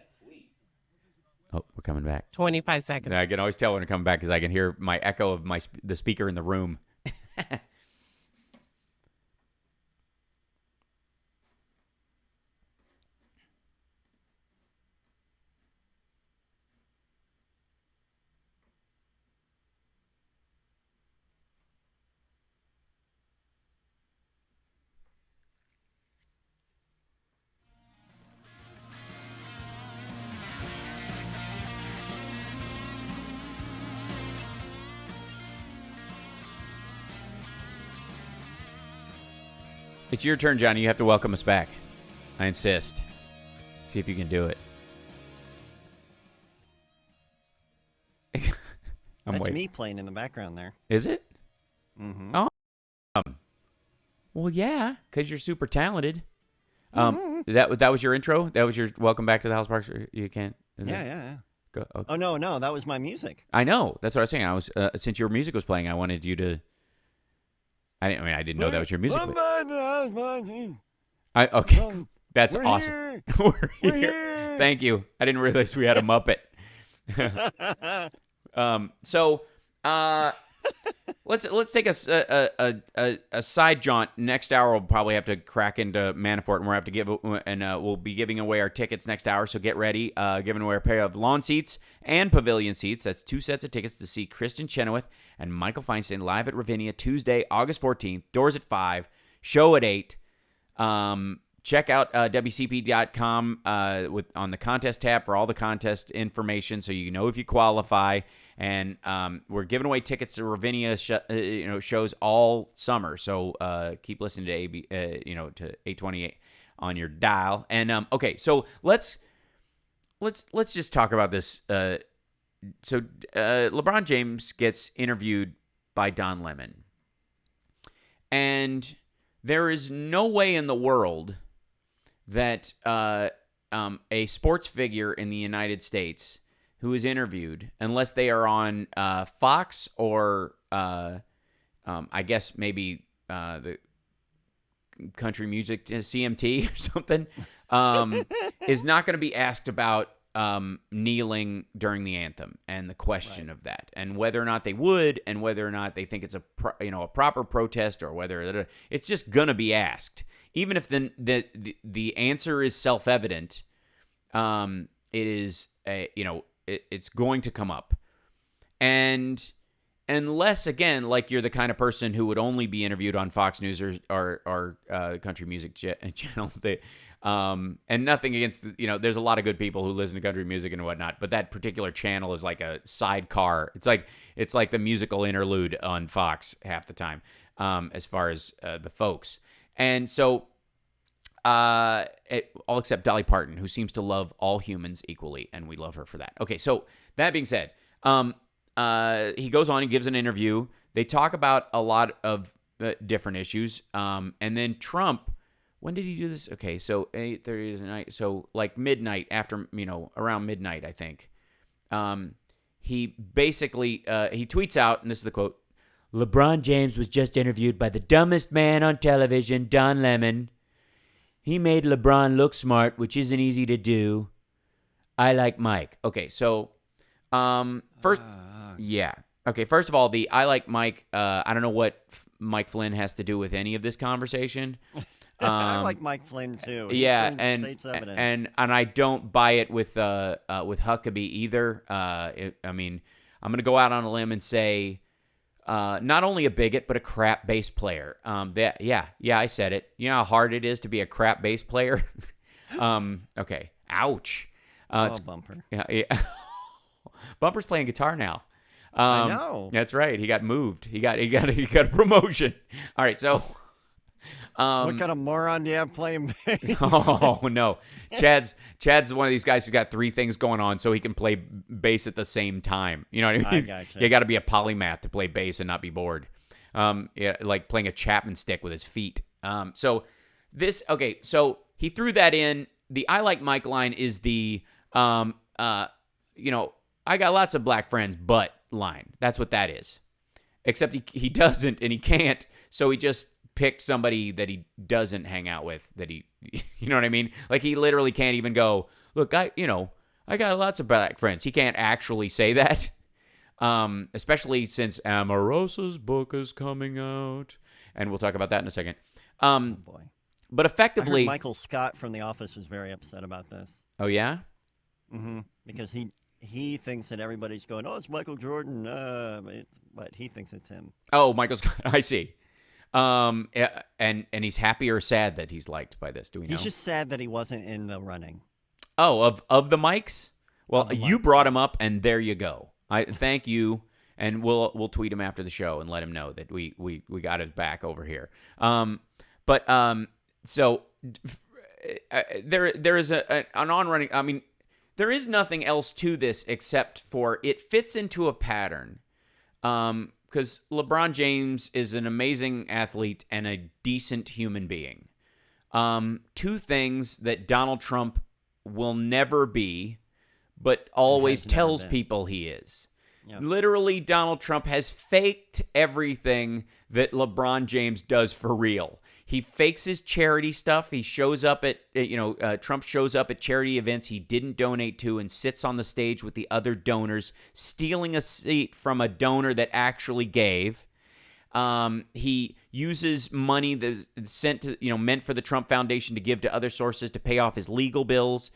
Oh, we're coming back. 25 seconds. I can always tell when we're coming back because I can hear my echo of the speaker in the room. It's your turn, Johnny. You have to welcome us back. I insist. See if you can do it. That's waiting. Me playing in the background there. Is it? Mm-hmm. Oh. Well, yeah, because you're super talented. That was your intro. That was your welcome back to the House Parks. You can't. Yeah. Go, okay. Oh no, that was my music. I know. That's what I was saying. I was since your music was playing, I wanted you to. I didn't know that was your music. Okay, that's awesome. We're here. Thank you. I didn't realize we had a Muppet. Let's take a side jaunt. Next hour we'll probably have to crack into Manafort, and we'll be giving away our tickets next hour. So get ready. Giving away a pair of lawn seats and pavilion seats. That's 2 sets of tickets to see Kristen Chenoweth and Michael Feinstein live at Ravinia Tuesday, August 14th. Doors at 5. Show at 8. Check out WCPT.com on the contest tab for all the contest information, so you know if you qualify. And we're giving away tickets to Ravinia shows all summer. So keep listening to to 828 on your dial. And okay, so let's just talk about this. So LeBron James gets interviewed by Don Lemon, and there is no way in the world that a sports figure in the United States who is interviewed, unless they are on Fox or I guess maybe the country music CMT or something, is not going to be asked about kneeling during the anthem and the question of that, and whether or not they would, and whether or not they think it's a proper protest, or whether it's just going to be asked. Even if the answer is self-evident, it is it's going to come up. And unless, again, like you're the kind of person who would only be interviewed on Fox News or country music channel, and nothing against there's a lot of good people who listen to country music and whatnot, but that particular channel is like a sidecar. It's like the musical interlude on Fox half the time, as far as the folks. And so, all except Dolly Parton, who seems to love all humans equally, and we love her for that. Okay, so that being said, he goes on and gives an interview. They talk about a lot of different issues, and then Trump. When did he do this? Okay, so 8:30 tonight. So like midnight, after around midnight, I think. He basically he tweets out, and this is the quote: LeBron James was just interviewed by the dumbest man on television, Don Lemon. He made LeBron look smart, which isn't easy to do. I like Mike. Okay, so first, yeah. Okay, first of all, the I like Mike, I don't know what Mike Flynn has to do with any of this conversation. I like Mike Flynn too. Yeah, and I don't buy it with Huckabee either. I'm going to go out on a limb and say not only a bigot, but a crap bass player. I said it. You know how hard it is to be a crap bass player? Okay. Ouch. Bumper. Yeah. Bumper's playing guitar now. I know. That's right. He got moved. He got a promotion. All right. So, what kind of moron do you have playing bass? Oh no, Chad's one of these guys who's got 3 things going on, so he can play bass at the same time. You know what I mean? I gotcha. You got to be a polymath to play bass and not be bored. Like playing a Chapman stick with his feet. So he threw that in. The I like Mike line is the I got lots of black friends, but line. That's what that is. Except he doesn't and he can't, so he just picked somebody that he doesn't hang out with, that he, you know what I mean? Like he literally can't even go, look, I got lots of black friends. He can't actually say that. Especially since Omarosa's book is coming out, and we'll talk about that in a second. Oh boy. But effectively, I heard Michael Scott from The Office was very upset about this. Oh yeah? Mm-hmm. Because he thinks that everybody's going, oh, it's Michael Jordan, but he thinks it's him. Oh, Michael Scott. I see. And he's happy or sad that he's liked by this? Do we know? He's just sad that he wasn't in the running. Oh, of the mics? Well, you brought him up, and there you go. I thank you, and we'll tweet him after the show and let him know that we got his back over here. So there is an on-running. I mean, there is nothing else to this except for it fits into a pattern. Because LeBron James is an amazing athlete and a decent human being. Two things that Donald Trump will never be, but always tells people he is. Yep. Literally, Donald Trump has faked everything that LeBron James does for real. He fakes his charity stuff. He shows up at, Trump shows up at charity events he didn't donate to and sits on the stage with the other donors, stealing a seat from a donor that actually gave. He uses money that's sent to, meant for the Trump Foundation to give to other sources to pay off his legal bills.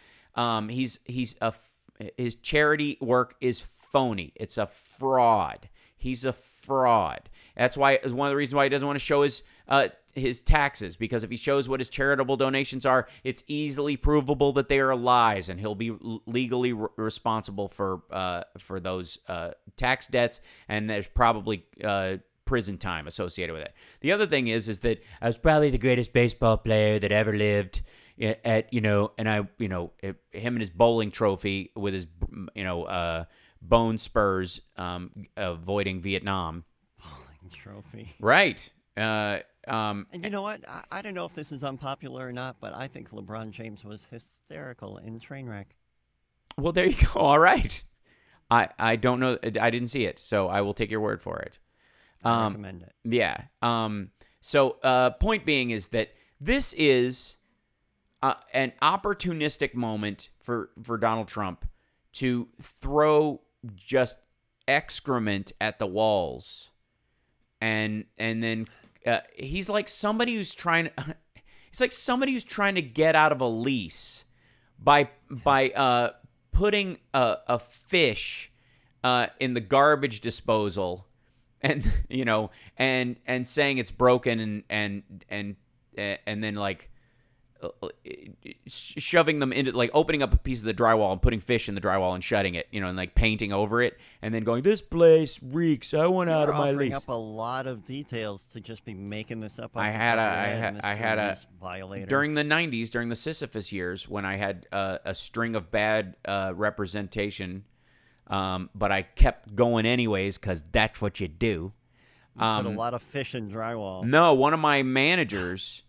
His charity work is phony. It's a fraud. He's a fraud. That's why is one of the reasons why he doesn't want to show his taxes, because if he shows what his charitable donations are, it's easily provable that they are lies, and he'll be legally responsible for those tax debts, and there's probably prison time associated with it. The other thing is that I was probably the greatest baseball player that ever lived. Him and his bowling trophy with his bone spurs, avoiding Vietnam. Bowling trophy. Right. And you know what? I don't know if this is unpopular or not, but I think LeBron James was hysterical in Trainwreck. Well, there you go. All right. I don't know. I didn't see it, so I will take your word for it. I recommend it. Yeah. So point being is that this is an opportunistic moment for Donald Trump to throw just excrement at the walls, and then he's like somebody who's trying to get out of a lease by putting a fish in the garbage disposal, and and saying it's broken, and then like shoving them into, like, opening up a piece of the drywall and putting fish in the drywall and shutting it, and like painting over it, and then going, "This place reeks. I want out of my lease." Up a lot of details to just be making this up. I had a violator during the 90s, during the Sisyphus years, when I had a string of bad representation, but I kept going anyways because that's what you do. Put a lot of fish in drywall. No, one of my managers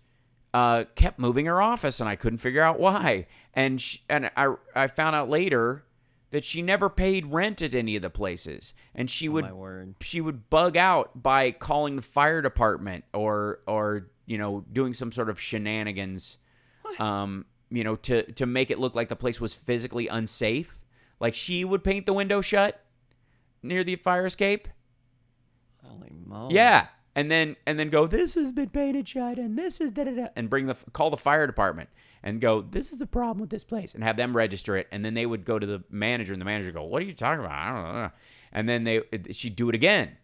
kept moving her office, and I couldn't figure out why. And I found out later that she never paid rent at any of the places, and she would bug out by calling the fire department or doing some sort of shenanigans, to make it look like the place was physically unsafe. Like, she would paint the window shut near the fire escape. Holy moly! Yeah. And then go, "This has been painted shut, and this is da-da-da," and call the fire department and go, "This is the problem with this place," and have them register it. And then they would go to the manager, and the manager would go, "What are you talking about? I don't know." And then she'd do it again.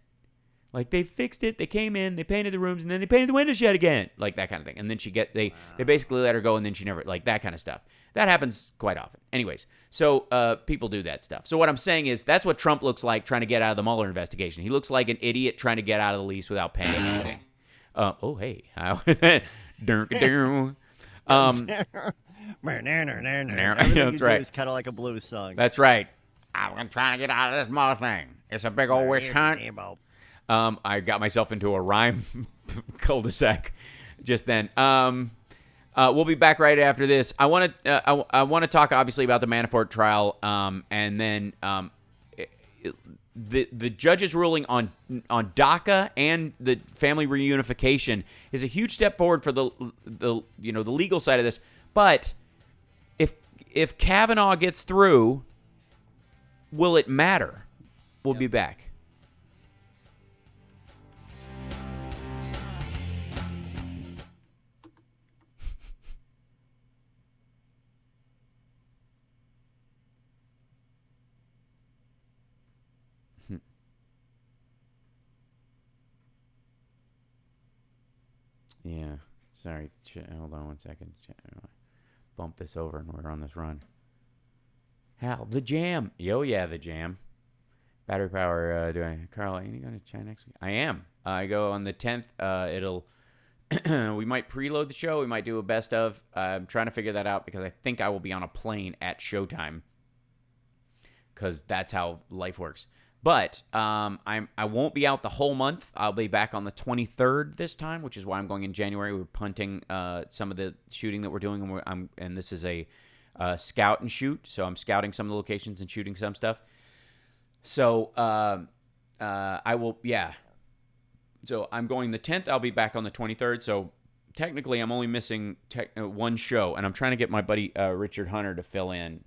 Like, they fixed it, they came in, they painted the rooms, and then they painted the windows shut again. Like, that kind of thing. And then they basically let her go, and then she never, like, that kind of stuff. That happens quite often. Anyways, so people do that stuff. So what I'm saying is that's what Trump looks like trying to get out of the Mueller investigation. He looks like an idiot trying to get out of the lease without paying anything. Oh, hey. Everything That's right. It's kind of like a blues song. That's right. I'm trying to get out of this Mueller thing. It's a big old wish hunt. I got myself into a rhyme cul-de-sac just then. We'll be back right after this. I want to talk obviously about the Manafort trial, and then the judge's ruling on DACA and the family reunification is a huge step forward for the legal side of this. But if Kavanaugh gets through, will it matter? We'll be back. Yeah, sorry. Hold on one second. Bump this over, and we're on this run. Hal, the jam. Yo, yeah, the jam. Battery power. Carl, are you going to China next week? I am. I go on the 10th. We might preload the show. We might do a best of. I'm trying to figure that out because I think I will be on a plane at showtime, because that's how life works. But I won't be out the whole month. I'll be back on the 23rd this time, which is why I'm going in January. We're punting some of the shooting that we're doing, and this is a scout and shoot. So I'm scouting some of the locations and shooting some stuff. So I will, yeah. So I'm going the 10th. I'll be back on the 23rd. So technically, I'm only missing one show, and I'm trying to get my buddy Richard Hunter to fill in.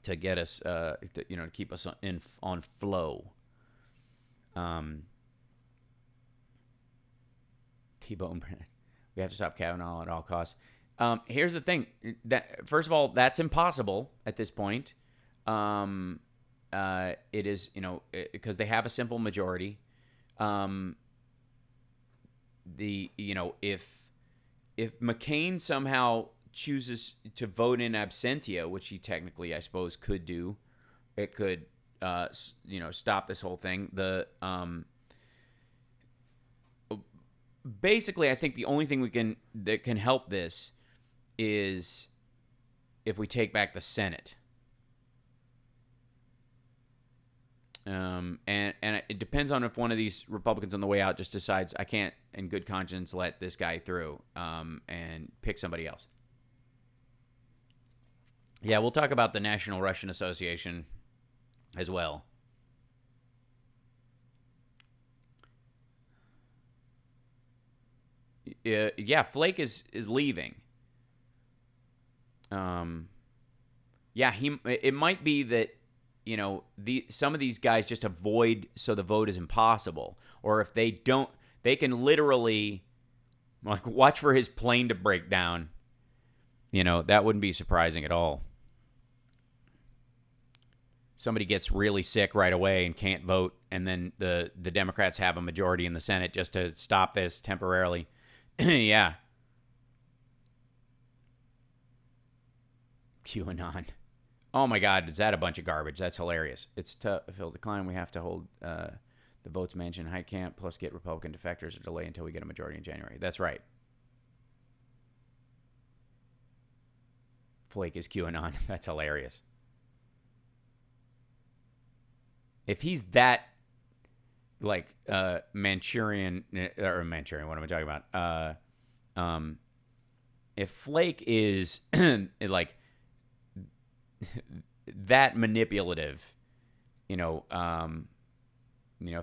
To get us, to keep us on flow. T-Bone, we have to stop Kavanaugh at all costs. Here's the thing: that first of all, that's impossible at this point. It is, because they have a simple majority. If McCain somehow chooses to vote in absentia, which he technically, I suppose, could do, it could, stop this whole thing. Basically, I think the only thing that can help this is if we take back the Senate. And it depends on if one of these Republicans on the way out just decides I can't, in good conscience, let this guy through, and pick somebody else. Yeah, we'll talk about the National Russian Association as well. Yeah, Flake is leaving. It might be that, some of these guys just avoid so the vote is impossible. Or if they don't, they can literally, watch for his plane to break down. That wouldn't be surprising at all. Somebody gets really sick right away and can't vote, and then the Democrats have a majority in the Senate just to stop this temporarily. Yeah. QAnon. Oh my God, is that a bunch of garbage? That's hilarious. It's tough. If it'll decline, we have to hold the votes mentioned high camp plus get Republican defectors or delay until we get a majority in January. That's right. Flake is QAnon. That's hilarious. If he's that, Manchurian, what am I talking about? If Flake is, that manipulative, if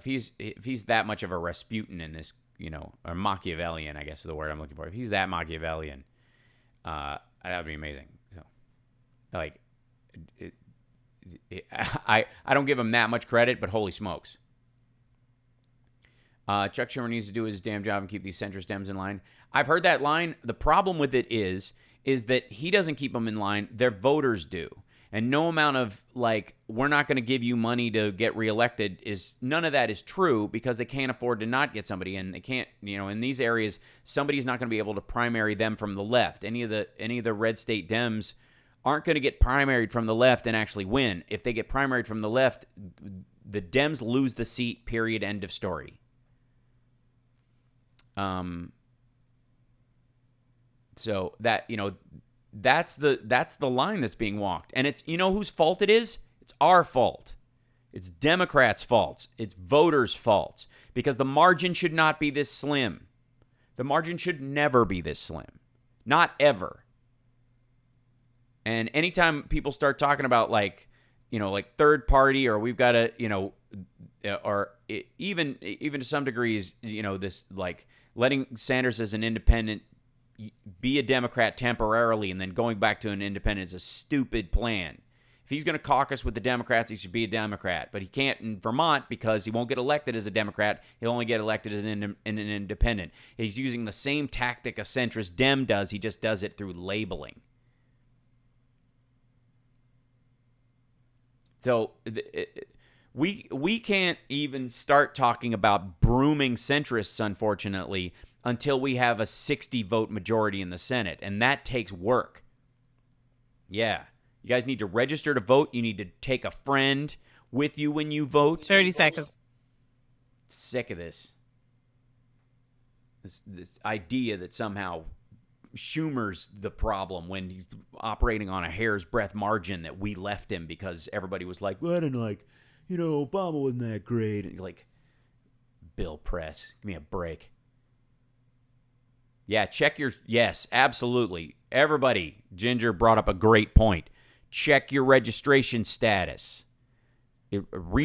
he's that much of a Rasputin in this, or Machiavellian, I guess is the word I'm looking for. If he's that Machiavellian, that would be amazing. So, I don't give him that much credit, but holy smokes. Chuck Schumer needs to do his damn job and keep these centrist Dems in line. I've heard that line. The problem with it is that he doesn't keep them in line. Their voters do. And no amount of, we're not going to give you money to get reelected none of that is true because they can't afford to not get somebody. And they can't, in these areas, somebody's not going to be able to primary them from the left. Any of the red state Dems aren't going to get primaried from the left and actually win. If they get primaried from the left, the Dems lose the seat, period, end of story. So that, that's the line that's being walked. And it's, whose fault it is? It's our fault. It's Democrats' fault. It's voters' fault. Because the margin should not be this slim. The margin should never be this slim. Not ever. And anytime people start talking about third party, or we've got to, or even to some degrees, this letting Sanders as an independent be a Democrat temporarily and then going back to an independent is a stupid plan. If he's going to caucus with the Democrats, he should be a Democrat. But he can't in Vermont because he won't get elected as a Democrat. He'll only get elected as an independent. He's using the same tactic a centrist Dem does. He just does it through labeling. So we can't even start talking about brooming centrists, unfortunately, until we have a 60-vote majority in the Senate, and that takes work. Yeah. You guys need to register to vote. You need to take a friend with you when you vote. 30 seconds. Sick of this. This idea that somehow Schumer's the problem when he's operating on a hair's breadth margin that we left him because everybody was like, well, I didn't like, Obama wasn't that great. And you're like, Bill Press, give me a break. Yeah, yes, absolutely. Everybody, Ginger brought up a great point. Check your registration status. You're listening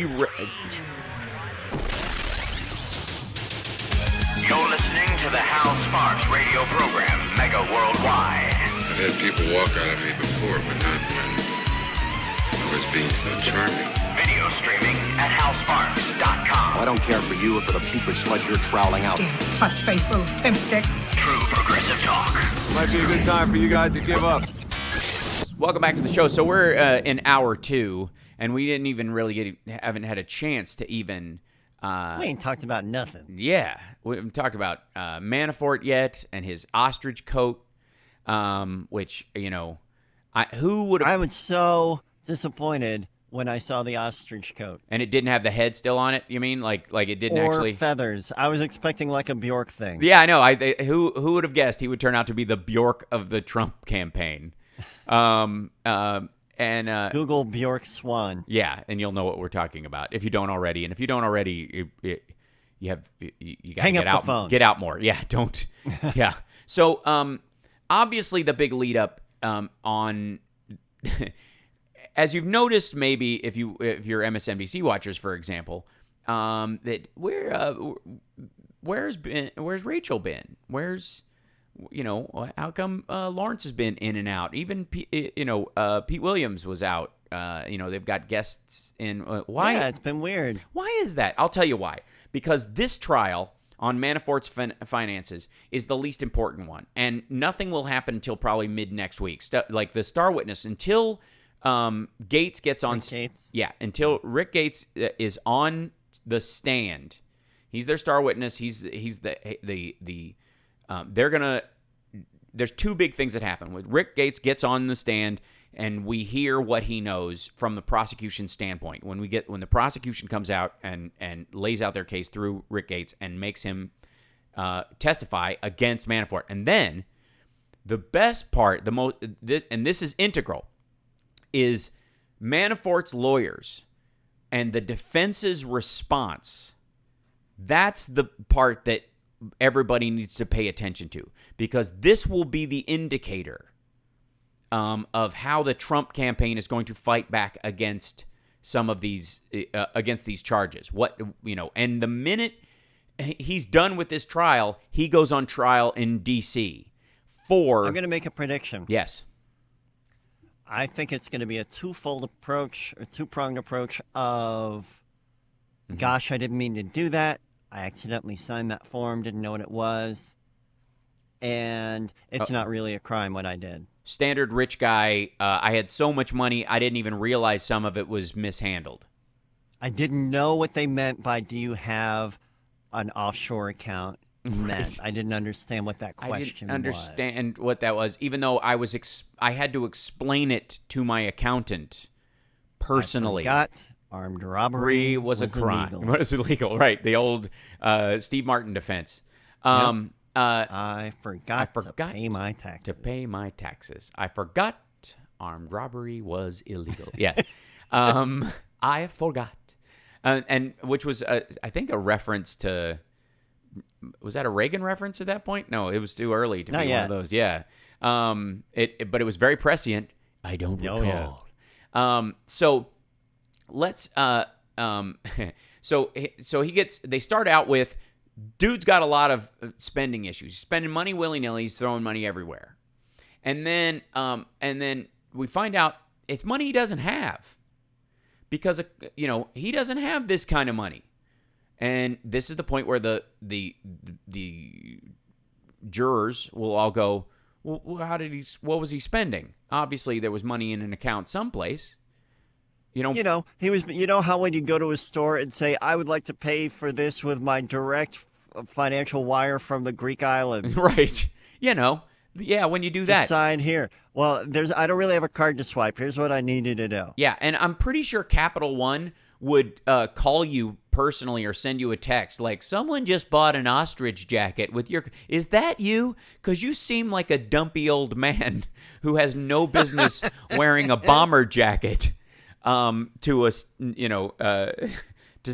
to the Hal Sparks radio program, Mega Worldwide. I've had people walk out of me before, but not when I was being so charming. Video streaming at halsparks.com. I don't care for you or for the putrid sludge you're troweling out. Damn puss-faced little pimpstick. True progressive talk. Might be a good time for you guys to give up. Welcome back to the show. So we're in hour 2, and we didn't even really haven't had a chance to even... we ain't talked about nothing. Yeah. We haven't talked about Manafort yet and his ostrich coat, which, who would have... I was so disappointed when I saw the ostrich coat. And it didn't have the head still on it, you mean? Like it didn't actually... Or feathers. I was expecting like a Bjork thing. Yeah, I know. Who would have guessed he would turn out to be the Bjork of the Trump campaign? And Google Bjork Swan. Yeah, and you'll know what we're talking about if you don't already. And if you don't already, you got to get out. Phone. Get out more. Yeah, don't. Yeah. So obviously the big lead up on, as you've noticed, maybe if you're MSNBC watchers, for example, that where's Rachel been? How come Lawrence has been in and out? Even Pete Williams was out. They've got guests in. Why? Yeah, it's been weird. Why is that? I'll tell you why. Because this trial on Manafort's finances is the least important one, and nothing will happen until probably mid next week. Like the star witness until Gates gets on. Rick Gates? Yeah, until Rick Gates is on the stand. He's their star witness. He's the there's two big things that happen. When Rick Gates gets on the stand and we hear what he knows from the prosecution standpoint. When the prosecution comes out and lays out their case through Rick Gates and makes him testify against Manafort. And then the best part, and this is integral, is Manafort's lawyers and the defense's response. That's the part that everybody needs to pay attention to, because this will be the indicator of how the Trump campaign is going to fight back against some of these charges. And the minute he's done with this trial, he goes on trial in D.C. I'm going to make a prediction. Yes. I think it's going to be a two-pronged approach of, gosh, I didn't mean to do that. I accidentally signed that form, didn't know what it was. And it's not really a crime what I did. Standard rich guy. I had so much money, I didn't even realize some of it was mishandled. I didn't know what they meant by, do you have an offshore account? Meant. I didn't understand what that question was. I didn't understand what that was, even though I had to explain it to my accountant personally. I forgot armed robbery was a crime. Illegal. It was illegal, right? The old Steve Martin defense. I forgot to pay my taxes. I forgot armed robbery was illegal. Yeah. I forgot. And which was, I think, a reference to... Was that a Reagan reference at that point? No, it was too early to be one of those. Yeah. But it was very prescient. I don't recall. Yeah. So let's they start out with, dude's got a lot of spending issues. He's spending money willy-nilly, he's throwing money everywhere. And then we find out it's money he doesn't have. Because he doesn't have this kind of money. And this is the point where the jurors will all go, well, what was he spending? Obviously, there was money in an account someplace. He was. How when you go to a store and say, I would like to pay for this with my direct financial wire from the Greek islands. Right. Yeah, when you do that. Sign here. Well, I don't really have a card to swipe. Here's what I needed to know. Yeah, and I'm pretty sure Capital One would call you personally or send you a text like, someone just bought an ostrich jacket with your, is that you? Because you seem like a dumpy old man who has no business wearing a bomber jacket to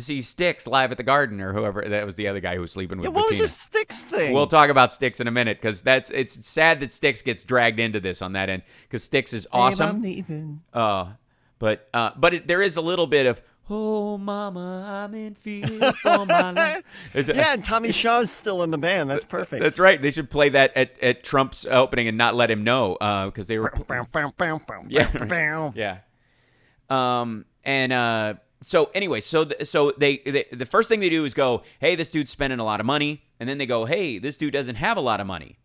see Styx live at the Garden, or whoever. That was the other guy who was sleeping with what was Bettina. this Styx thing? We'll talk about Styx in a minute, because it's sad that Styx gets dragged into this on that end, because Styx is awesome. I'm leaving. But there is a little bit of, oh, mama, I'm in fear for my life. Yeah, and Tommy Shaw's still in the band. That's perfect. That's right. They should play that at Trump's opening and not let him know, because they were. Yeah. So anyway, so they the first thing they do is go, hey, this dude's spending a lot of money, and then they go, hey, this dude doesn't have a lot of money.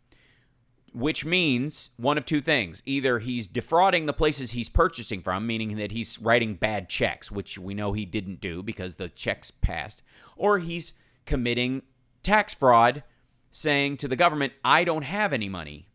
Which means one of two things. Either he's defrauding the places he's purchasing from, meaning that he's writing bad checks, which we know he didn't do because the checks passed, or he's committing tax fraud, saying to the government, I don't have any money.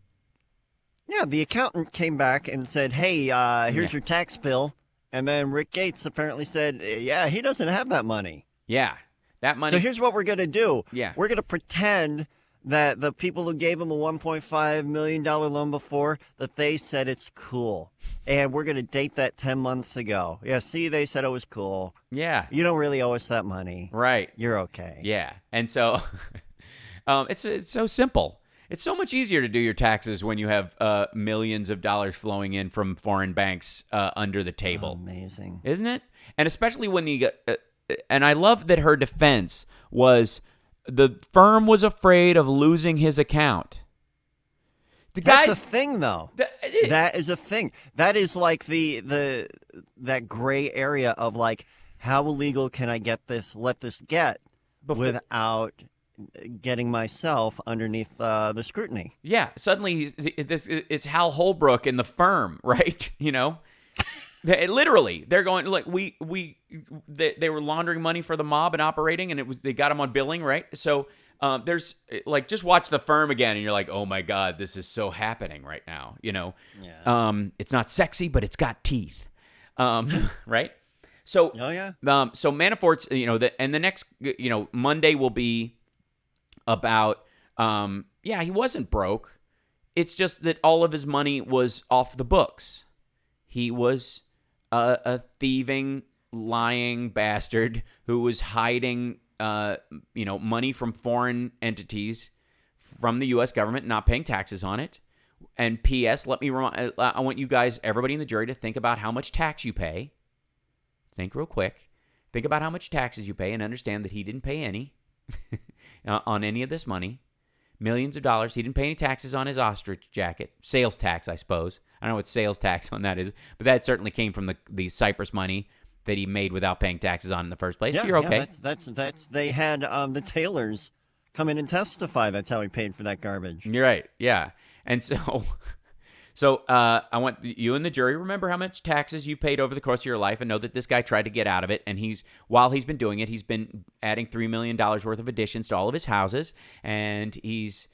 Yeah, the accountant came back and said, hey, here's your tax bill. And then Rick Gates apparently said, yeah, he doesn't have that money. Yeah, that money. So here's what we're going to do. Yeah. We're going to pretend that the people who gave him a $1.5 million loan before, that they said it's cool. And we're going to date that 10 months ago. Yeah, see, they said it was cool. Yeah. You don't really owe us that money. Right. You're okay. Yeah. And so it's so simple. It's so much easier to do your taxes when you have millions of dollars flowing in from foreign banks under the table. Amazing. Isn't it? And especially when and I love that her defense was, the firm was afraid of losing his account. That's a thing, though. That is a thing. That is like that gray area of like, how illegal can I let this get without getting myself underneath the scrutiny? Yeah, suddenly it's Hal Holbrook in the firm, right? You know. Literally, they're going like they were laundering money for the mob and operating, and they got them on billing, right? So there's like, just watch The Firm again, and you're like, oh my god, this is so happening right now, you know? Yeah. It's not sexy, but it's got teeth, right? So so Manafort's, and the next Monday will be about he wasn't broke, it's just that all of his money was off the books. He was a thieving, lying bastard who was hiding, money from foreign entities from the U.S. government, not paying taxes on it. And P.S., I want you guys, everybody in the jury, to think about how much tax you pay. Think real quick. Think about how much taxes you pay and understand that he didn't pay any on any of this money. Millions of dollars. He didn't pay any taxes on his ostrich jacket. Sales tax, I suppose. I don't know what sales tax on that is, but that certainly came from the Cyprus money that he made without paying taxes on in the first place. You're okay. That's they had the Taylors come in and testify. That's how he paid for that garbage. You're right. Yeah. And so I want you and the jury, remember how much taxes you paid over the course of your life, and know that this guy tried to get out of it. And while he's been doing it, he's been adding $3 million worth of additions to all of his houses. And he's,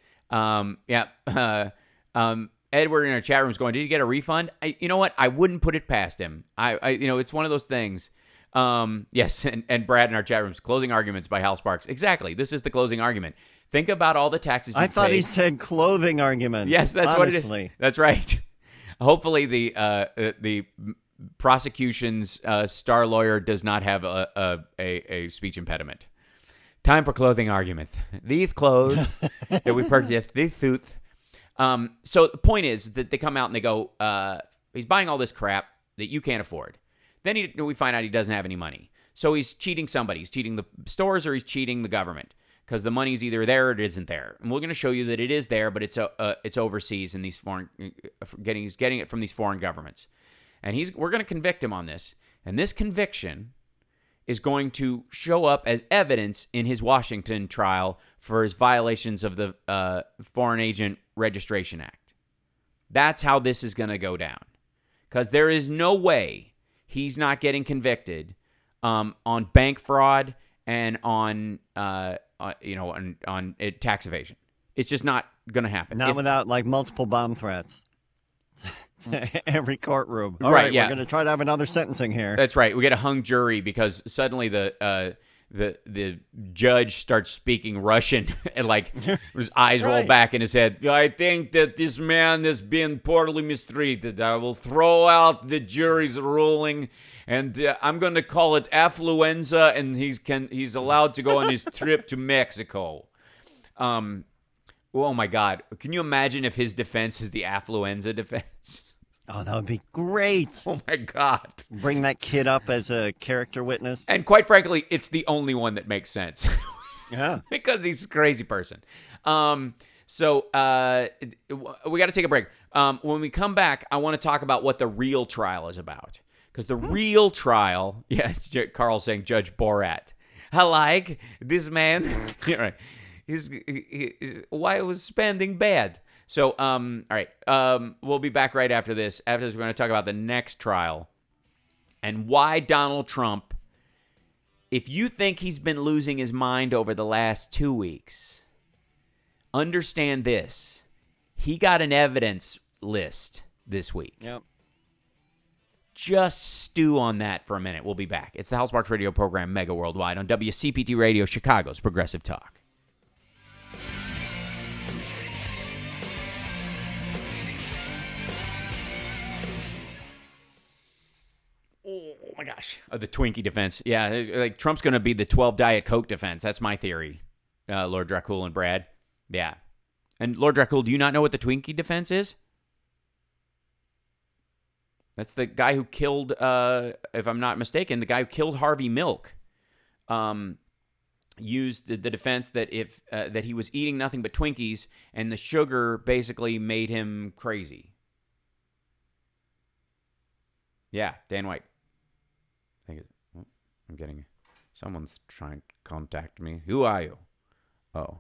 Edward in our chat room is going, did you get a refund? You know what? I wouldn't put it past him. It's one of those things. Yes. And Brad in our chat room's closing arguments by Hal Sparks. Exactly. This is the closing argument. Think about all the taxes you paid. I thought he said clothing argument. Yes, that's honestly what it is. That's right. Hopefully the prosecution's star lawyer does not have a speech impediment. Time for clothing argument. These clothes that we purchased, these suits. So the point is that they come out and they go, he's buying all this crap that you can't afford. Then we find out he doesn't have any money. So he's cheating somebody. He's cheating the stores, or he's cheating the government, because the money's either there or it isn't there. And we're going to show you that it is there, but it's overseas in these he's getting it from these foreign governments. And we're going to convict him on this. And this conviction is going to show up as evidence in his Washington trial for his violations of the Foreign Agent Registration Act. That's how this is going to go down. Because there is no way he's not getting convicted on bank fraud and on tax evasion. It's just not going to happen. Not without like multiple bomb threats. Every courtroom. All right, yeah. We're going to try to have another sentencing here. That's right. We get a hung jury because suddenly the the judge starts speaking Russian and like his eyes roll Right. back in his head. I think that this man has been poorly mistreated. I will throw out the jury's ruling, and I'm going to call it affluenza, and he's allowed to go on his trip to Mexico. Oh my God! Can you imagine if his defense is the affluenza defense? Oh, that would be great. Oh my God! Bring that kid up as a character witness. And quite frankly, it's the only one that makes sense. Yeah. Because he's a crazy person. So we got to take a break. When we come back, I want to talk about what the real trial is about. Because the real trial, Carl's saying Judge Borat. I like this man. You're right. Why it was spending bad. So, all right, we'll be back right after this. After this, we're going to talk about the next trial and why Donald Trump, if you think he's been losing his mind over the last 2 weeks, understand this. He got an evidence list this week. Yep. Just stew on that for a minute. We'll be back. It's the Hal Sparks radio program, Mega Worldwide, on WCPT Radio, Chicago's Progressive Talk. Oh my gosh. The Twinkie defense. Yeah, like Trump's going to be the 12 Diet Coke defense. That's my theory, Lord Dracul and Brad. Yeah. And Lord Dracul, do you not know what the Twinkie defense is? That's the guy who killed, if I'm not mistaken, the guy who killed Harvey Milk. Used the defense that if that he was eating nothing but Twinkies and the sugar basically made him crazy. Yeah, Dan White. I'm getting someone's trying to contact me. Who are you? Oh.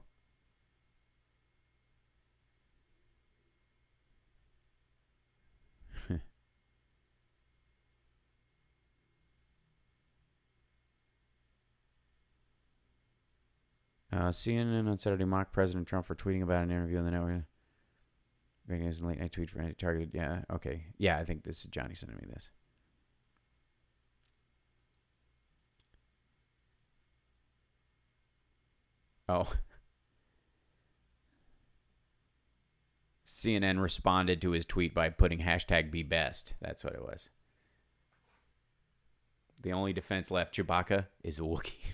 CNN on Saturday mocked President Trump for tweeting about an interview on the network. Making his late night tweet for targeted. Yeah, okay. Yeah, I think this is Johnny sending me this. Oh. CNN responded to his tweet by putting hashtag be best. That's what it was. The only defense left, Chewbacca, is a Wookiee.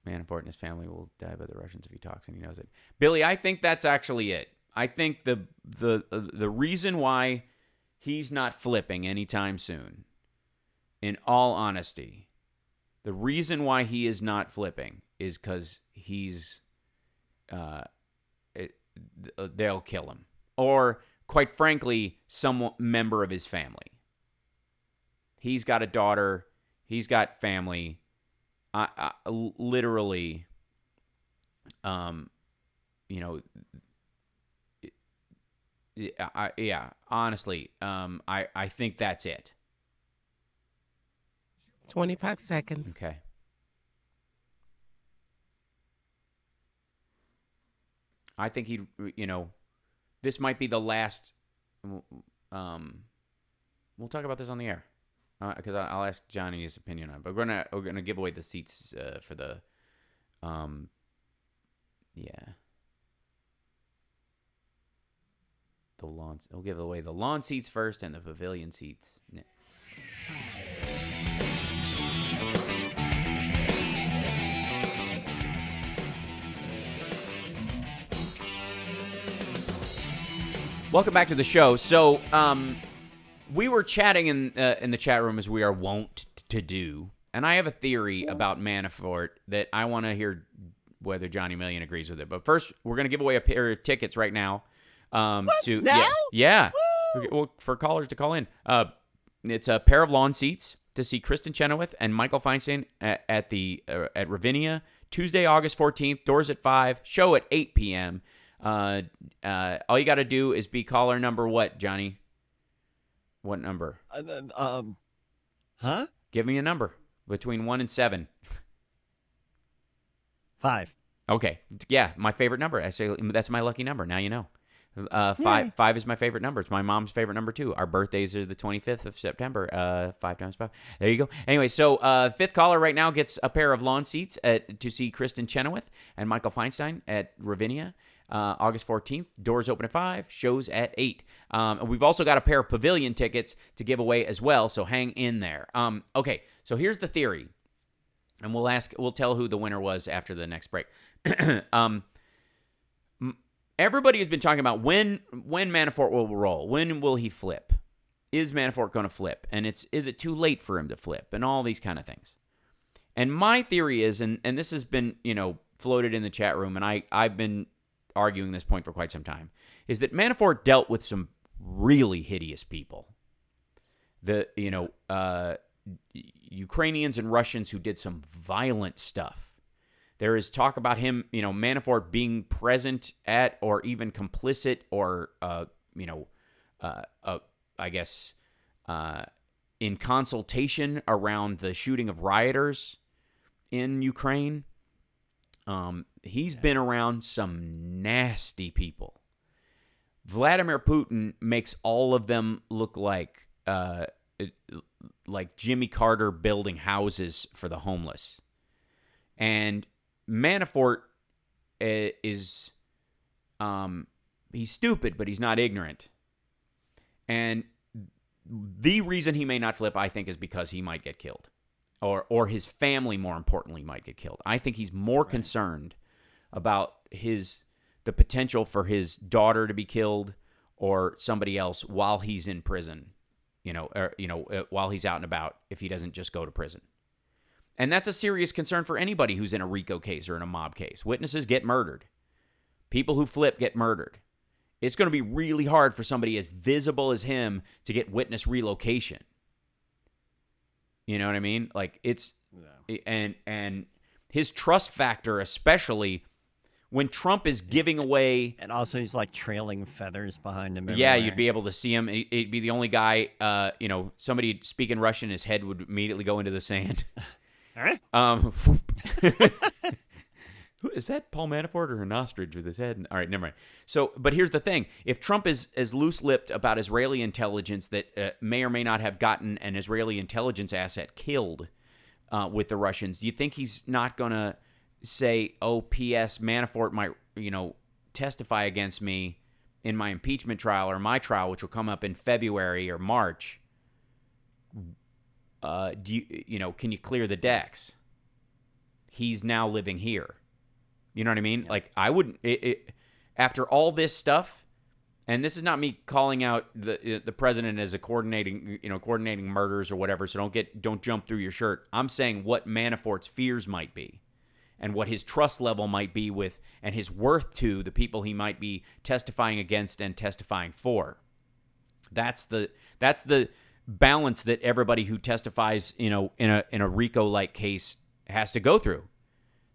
Manafort and his family will die by the Russians if he talks, and he knows it. Billy, I think that's actually it. I think the reason why he's not flipping anytime soon, in all honesty, the reason why he is not flipping is because they'll kill him. Or, quite frankly, some member of his family. He's got a daughter. He's got family. I literally, honestly, I think that's it. 25 seconds. Okay. I think this might be the last. We'll talk about this on the air. Because I'll ask Johnny his opinion on it. But we're gonna give away the seats for the, the lawns. We'll give away the lawn seats first and the pavilion seats next. Welcome back to the show. So, we were chatting in the chat room as we are wont to do, and I have a theory about Manafort that I want to hear whether Johnny Million agrees with it. But first, we're going to give away a pair of tickets right now. Now? Yeah. Well, for callers to call in. It's a pair of lawn seats to see Kristen Chenoweth and Michael Feinstein at Ravinia, Tuesday, August 14th. Doors at 5. Show at 8 p.m. All you got to do is be caller number what, Johnny? What number? Huh? Give me a number between 1 and 7. 5. Okay. Yeah, my favorite number. Actually, that's my lucky number. Now you know. Five is my favorite number. It's my mom's favorite number too. Our birthdays are the 25th of September. 5 times 5. There you go. Anyway, so fifth caller right now gets a pair of lawn seats to see Kristen Chenoweth and Michael Feinstein at Ravinia. August 14th. Doors open at 5. Shows at 8. And we've also got a pair of pavilion tickets to give away as well, so hang in there. Okay, so here's the theory. And we'll tell who the winner was after the next break. Everybody has been talking about when Manafort will roll. When will he flip? Is Manafort going to flip? And is it too late for him to flip? And all these kind of things. And my theory is, and this has been, floated in the chat room, and I've been arguing this point for quite some time, is that Manafort dealt with some really hideous people. Ukrainians and Russians who did some violent stuff. There is talk about him, Manafort being present at or even complicit or, I guess, in consultation around the shooting of rioters in Ukraine. He's been around some nasty people. Vladimir Putin makes all of them look like Jimmy Carter building houses for the homeless. And Manafort is, he's stupid, but he's not ignorant. And the reason he may not flip, I think, is because he might get killed. Or his family, more importantly, might get killed. I think he's more concerned about the potential for his daughter to be killed or somebody else while he's in prison, while he's out and about, if he doesn't just go to prison. And that's a serious concern for anybody who's in a RICO case or in a mob case. Witnesses get murdered. People who flip get murdered. It's going to be really hard for somebody as visible as him to get witness relocation. You know what I mean? Like and his trust factor, especially when Trump is giving away, and also he's like trailing feathers behind him. Yeah, everywhere. you'd be able to see him. He'd be the only guy. Somebody speaking Russian, his head would immediately go into the sand. Is that Paul Manafort or an ostrich with his head? All right, never mind. So, but here's the thing. If Trump is as loose-lipped about Israeli intelligence that may or may not have gotten an Israeli intelligence asset killed with the Russians, do you think he's not going to say, oh, P.S., Manafort might, testify against me in my impeachment trial or my trial, which will come up in February or March? Can you clear the decks? He's now living here. You know what I mean? Yeah. Like, I wouldn't, after all this stuff, and this is not me calling out the president as a coordinating murders or whatever, so don't jump through your shirt. I'm saying what Manafort's fears might be and what his trust level might be with and his worth to the people he might be testifying against and testifying for. That's the balance that everybody who testifies, in a RICO-like case has to go through.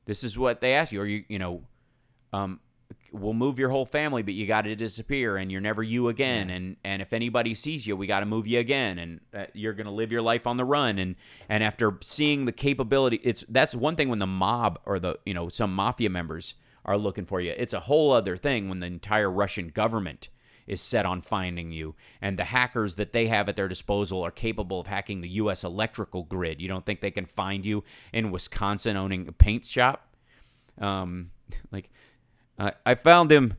This is what they ask you. Or we'll move your whole family, but you got to disappear, and you're never you again. Yeah. And if anybody sees you, we got to move you again, and you're going to live your life on the run. And after seeing the capability, that's one thing when the mob or some mafia members are looking for you. It's a whole other thing when the entire Russian government is set on finding you, and the hackers that they have at their disposal are capable of hacking the U.S. electrical grid. You don't think they can find you in Wisconsin owning a paint shop? I found him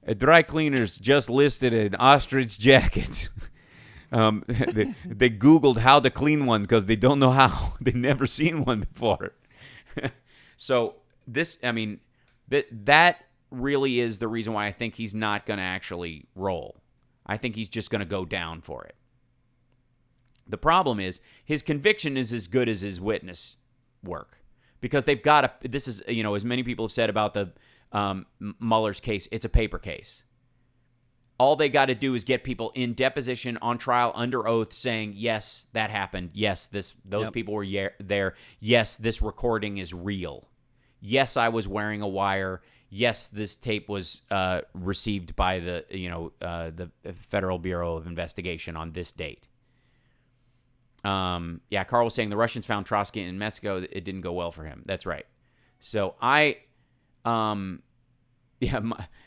at dry cleaners just listed an ostrich jacket. They Googled how to clean one because they don't know how. They've never seen one before. So that really is the reason why I think he's not going to actually roll. I think he's just going to go down for it. The problem is his conviction is as good as his witness work because they've got to. This is as many people have said about the Mueller's case. It's a paper case. All they got to do is get people in deposition, on trial, under oath, saying yes, that happened. Yes, those people were there. Yes, this recording is real. Yes, I was wearing a wire. Yes, this tape was received by the Federal Bureau of Investigation on this date. Carl was saying the Russians found Trotsky in Mexico. It didn't go well for him. That's right. So Yeah,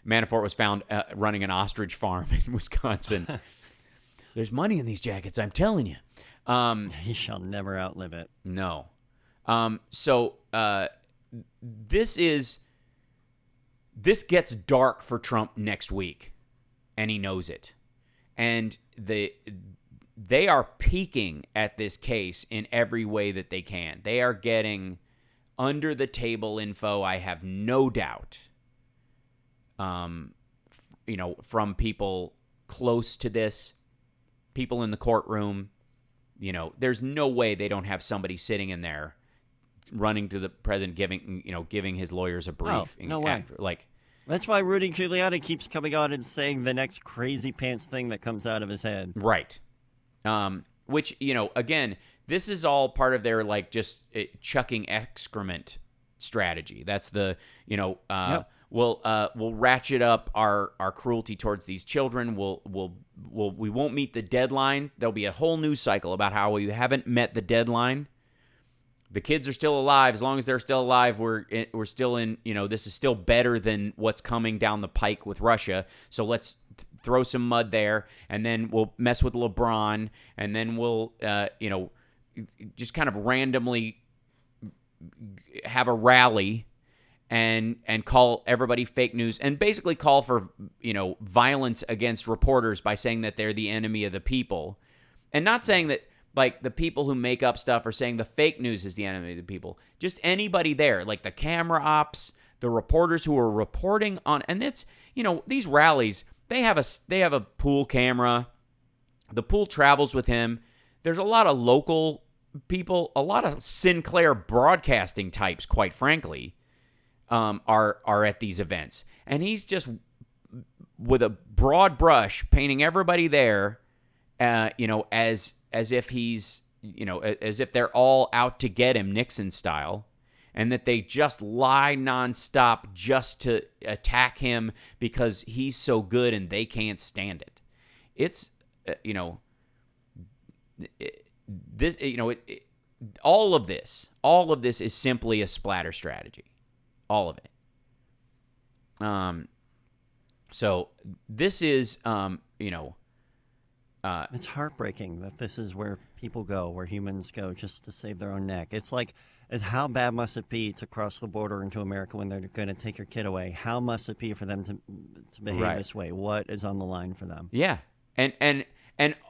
Manafort was found running an ostrich farm in Wisconsin. There's money in these jackets, I'm telling you. He shall never outlive it. No. So this gets dark for Trump next week, and he knows it. And they are peeking at this case in every way that they can. They are getting under the table info, I have no doubt. From people close to this, people in the courtroom, there's no way they don't have somebody sitting in there running to the president, giving his lawyers a brief. No way. That's why Rudy Giuliani keeps coming on and saying the next crazy pants thing that comes out of his head. Right. Which, again, this is all part of their, just chucking excrement strategy. That's the, Yep. We'll ratchet up our cruelty towards these children. We won't meet the deadline. There'll be a whole news cycle about how we haven't met the deadline. The kids are still alive. As long as they're still alive, we're still in. This is still better than what's coming down the pike with Russia. So let's throw some mud there, and then we'll mess with LeBron, and then we'll just kind of randomly have a rally. And call everybody fake news and basically call for, violence against reporters by saying that they're the enemy of the people. And not saying that, the people who make up stuff are saying the fake news is the enemy of the people. Just anybody there, the camera ops, the reporters who are reporting on. And it's, these rallies, they have a pool camera. The pool travels with him. There's a lot of local people, a lot of Sinclair broadcasting types, quite frankly. Are at these events, and he's just with a broad brush painting everybody there, as if he's as if they're all out to get him Nixon style, and that they just lie nonstop just to attack him because he's so good and they can't stand it. It's all of this is simply a splatter strategy. All of it. So this is, it's heartbreaking that this is where people go, where humans go just to save their own neck. It's how bad must it be to cross the border into America when they're going to take your kid away? How must it be for them to behave this way? What is on the line for them? Yeah. And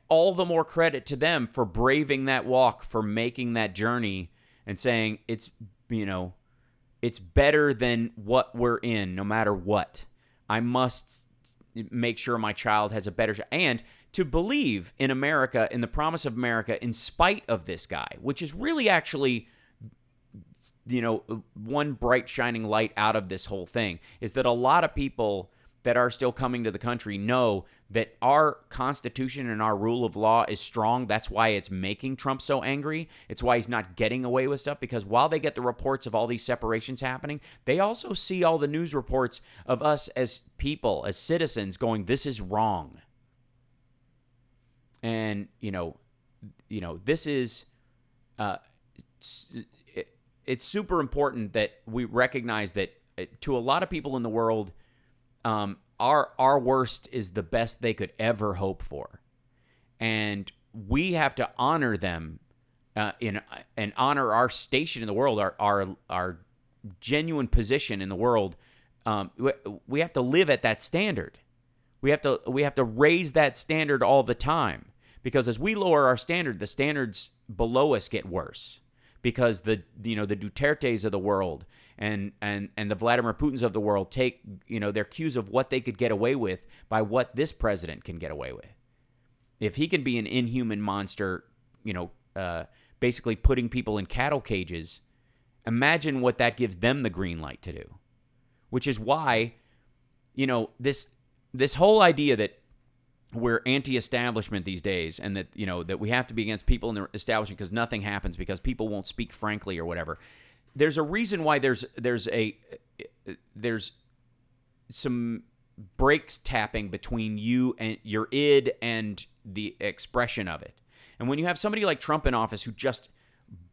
all the more credit to them for braving that walk, for making that journey and saying it's better than what we're in, no matter what. I must make sure my child has a better shot. And to believe in America, in the promise of America, in spite of this guy, which is really actually, one bright shining light out of this whole thing, is that a lot of people that are still coming to the country know that our Constitution and our rule of law is strong. That's why it's making Trump so angry. It's why he's not getting away with stuff, because while they get the reports of all these separations happening, they also see all the news reports of us as people, as citizens, going, this is wrong. And, this is, it's super important that we recognize that to a lot of people in the world, our worst is the best they could ever hope for, and we have to honor them, and honor our station in the world, our genuine position in the world. We have to live at that standard. We have to raise that standard all the time, because as we lower our standard, the standards below us get worse. Because the Dutertes of the world and the Vladimir Putins of the world take their cues of what they could get away with by what this president can get away with. If he can be an inhuman monster, basically putting people in cattle cages, imagine what that gives them the green light to do. Which is why, this whole idea that we're anti-establishment these days, and that that we have to be against people in the establishment because nothing happens, because people won't speak frankly or whatever. There's a reason why there's some brakes tapping between you and your id and the expression of it. And when you have somebody like Trump in office who just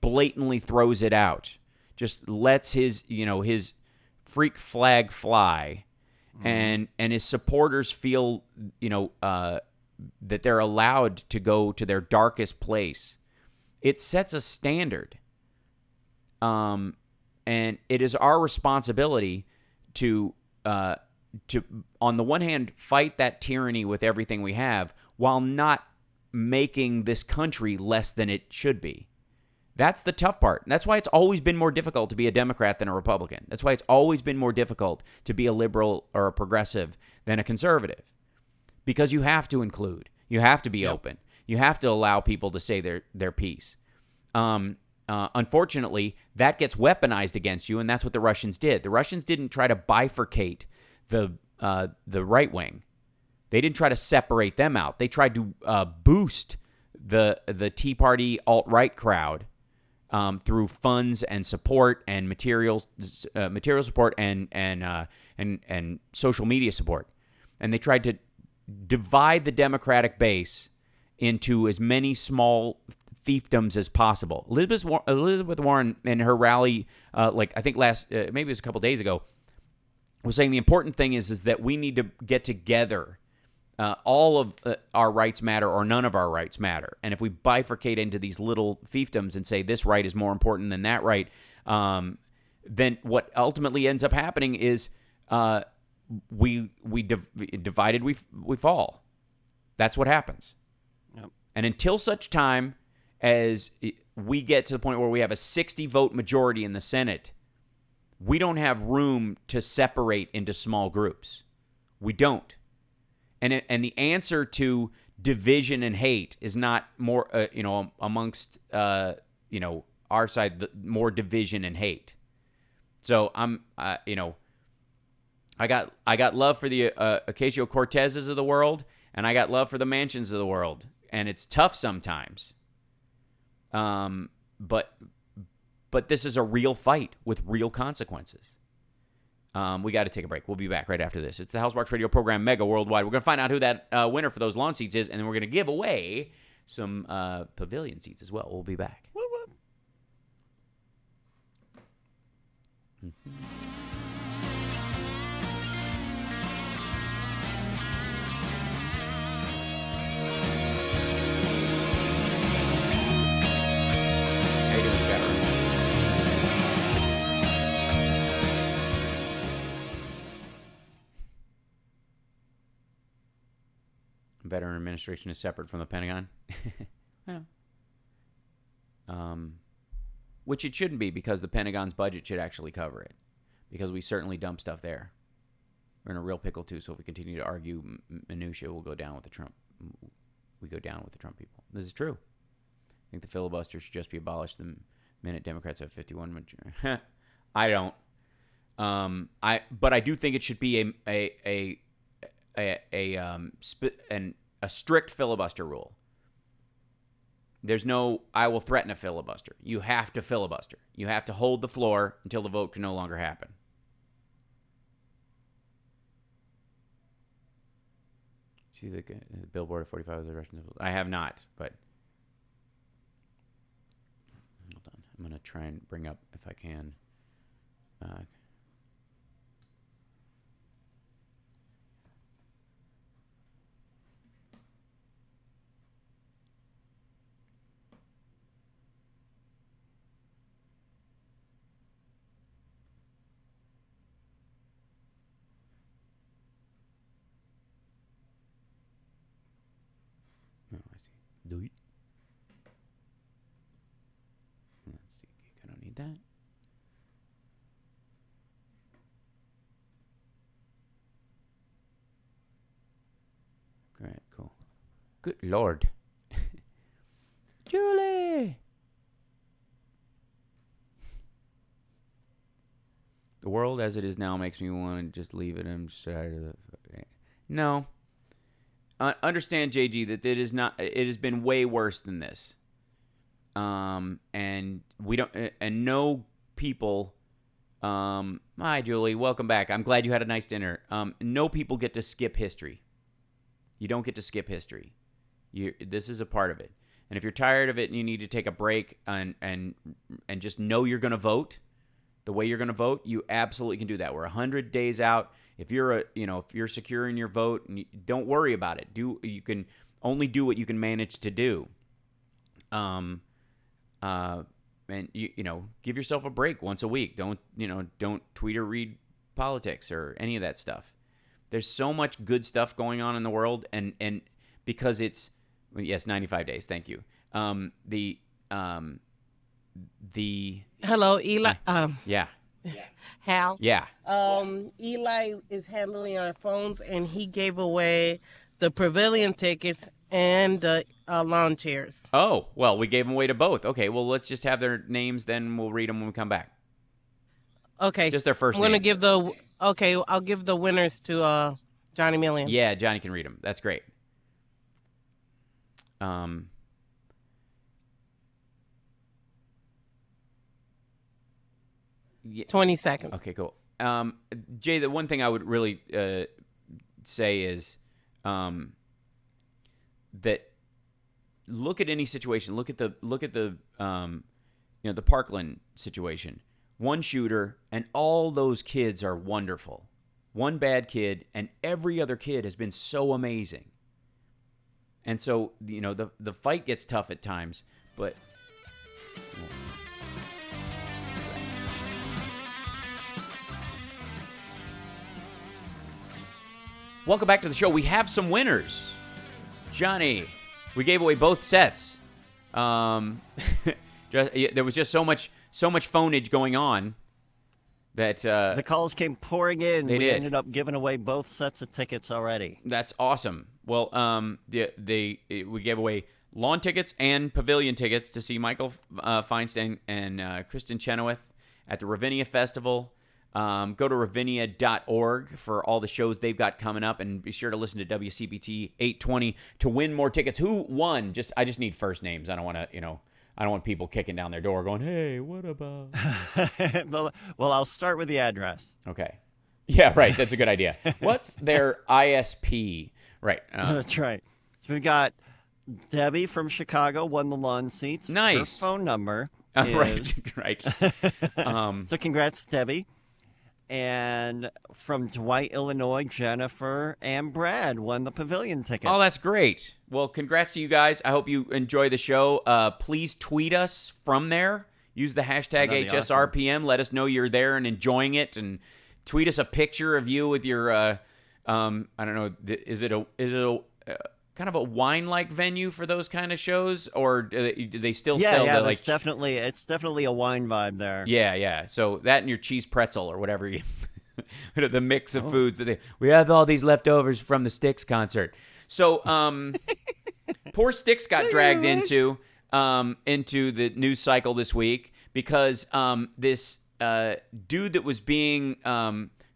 blatantly throws it out, just lets his freak flag fly, and his supporters feel, that they're allowed to go to their darkest place, it sets a standard. And it is our responsibility to on the one hand, fight that tyranny with everything we have, while not making this country less than it should be. That's the tough part. That's why it's always been more difficult to be a Democrat than a Republican. That's why it's always been more difficult to be a liberal or a progressive than a conservative. Because you have to include. You have to be open. You have to allow people to say their piece. Unfortunately, that gets weaponized against you, and that's what the Russians did. The Russians didn't try to bifurcate the right wing. They didn't try to separate them out. They tried to boost the Tea Party alt-right crowd through funds and support and material support and social media support, and they tried to divide the Democratic base into as many small fiefdoms as possible. Elizabeth Warren in her rally, I think maybe it was a couple days ago, was saying the important thing is that we need to get together. All of our rights matter or none of our rights matter. And if we bifurcate into these little fiefdoms and say this right is more important than that right, then what ultimately ends up happening is divided we fall. That's what happens. Yep. And until such time as we get to the point where we have a 60-vote majority in the Senate, we don't have room to separate into small groups. We don't. And the answer to division and hate is not more, amongst, our side, more division and hate. So I got love for the Ocasio-Cortezes of the world, and I got love for the Manchins of the world, and it's tough sometimes. But this is a real fight with real consequences. We got to take a break. We'll be back right after this. It's the Hal Sparks Radio program, Mega Worldwide. We're going to find out who that winner for those lawn seats is, and then we're going to give away some pavilion seats as well. We'll be back. Whoop, whoop. How you doing, chat room? Veteran administration is separate from the Pentagon. Well, which it shouldn't be, because the Pentagon's budget should actually cover it, because we certainly dump stuff there. We're in a real pickle too. So if we continue to argue minutia, we'll go down with the Trump. We go down with the Trump people. This is true. I think the filibuster should just be abolished the minute Democrats have 51 majority. I don't. But I do think it should be a strict filibuster rule. There's no, I will threaten a filibuster. You have to filibuster. You have to hold the floor until the vote can no longer happen. See the billboard of 45 of the Russians? I have not, but hold on. I'm going to try and bring up, if I can. Do it. Let's see. I don't need that. Great, cool. Good Lord. Julie! The world as it is now makes me want to just leave it and No. Understand, JG, that it is not. It has been way worse than this, and we don't. And no people. Hi, Julie. Welcome back. I'm glad you had a nice dinner. No people get to skip history. You don't get to skip history. This is a part of it. And if you're tired of it and you need to take a break and just know you're going to vote, the way you're going to vote, you absolutely can do that. We're 100 days out. if you're secure in your vote, don't worry about it. You can only do what you can manage to do. And give yourself a break once a week. Don't tweet or read politics or any of that stuff. There's so much good stuff going on in the world, and because it's 95 days. Thank you. The Hello, Eli. Yeah. Hal. Yeah. Eli is handling our phones, and he gave away the pavilion tickets and the lawn chairs. Oh, well, we gave them away to both. Okay, well, let's just have their names, then we'll read them when we come back. Okay. Just their first I'm gonna names. give I'll give the winners to Johnny Million. Yeah, Johnny can read them. That's great. 20 seconds. Okay, cool. Jay, the one thing I would really say is that look at any situation. Look at the the Parkland situation. One shooter, and all those kids are wonderful. One bad kid, and every other kid has been so amazing. And so, the fight gets tough at times, but... Welcome back to the show. We have some winners. Johnny, we gave away both sets. There was just so much phonage going on that the calls came pouring in. We ended up giving away both sets of tickets already. That's awesome. Well, we gave away lawn tickets and pavilion tickets to see Michael Feinstein and Kristen Chenoweth at the Ravinia Festival. Go to ravinia.org for all the shows they've got coming up, and be sure to listen to WCPT 820 to win more tickets. Who won? I just need first names. I don't want to, I don't want people kicking down their door going, "Hey, what about?" Well, I'll start with the address. Okay. Yeah, right. That's a good idea. What's their ISP? Right. That's right. So we've got Debbie from Chicago won the lawn seats. Nice. Her phone number is... Right. So congrats, Debbie. And from Dwight, Illinois, Jennifer and Brad won the pavilion ticket. Oh, that's great. Well, congrats to you guys. I hope you enjoy the show. Please tweet us from there. Use the hashtag HSRPM. Awesome. Let us know you're there and enjoying it. And tweet us a picture of you with your, I don't know, is it a kind of a wine-like venue for those kind of shows, or do they still it's definitely a wine vibe there. Yeah. So that and your cheese pretzel or whatever you, the mix of foods that we have all these leftovers from the Styx concert. So poor Styx got dragged into the news cycle this week because this dude that was being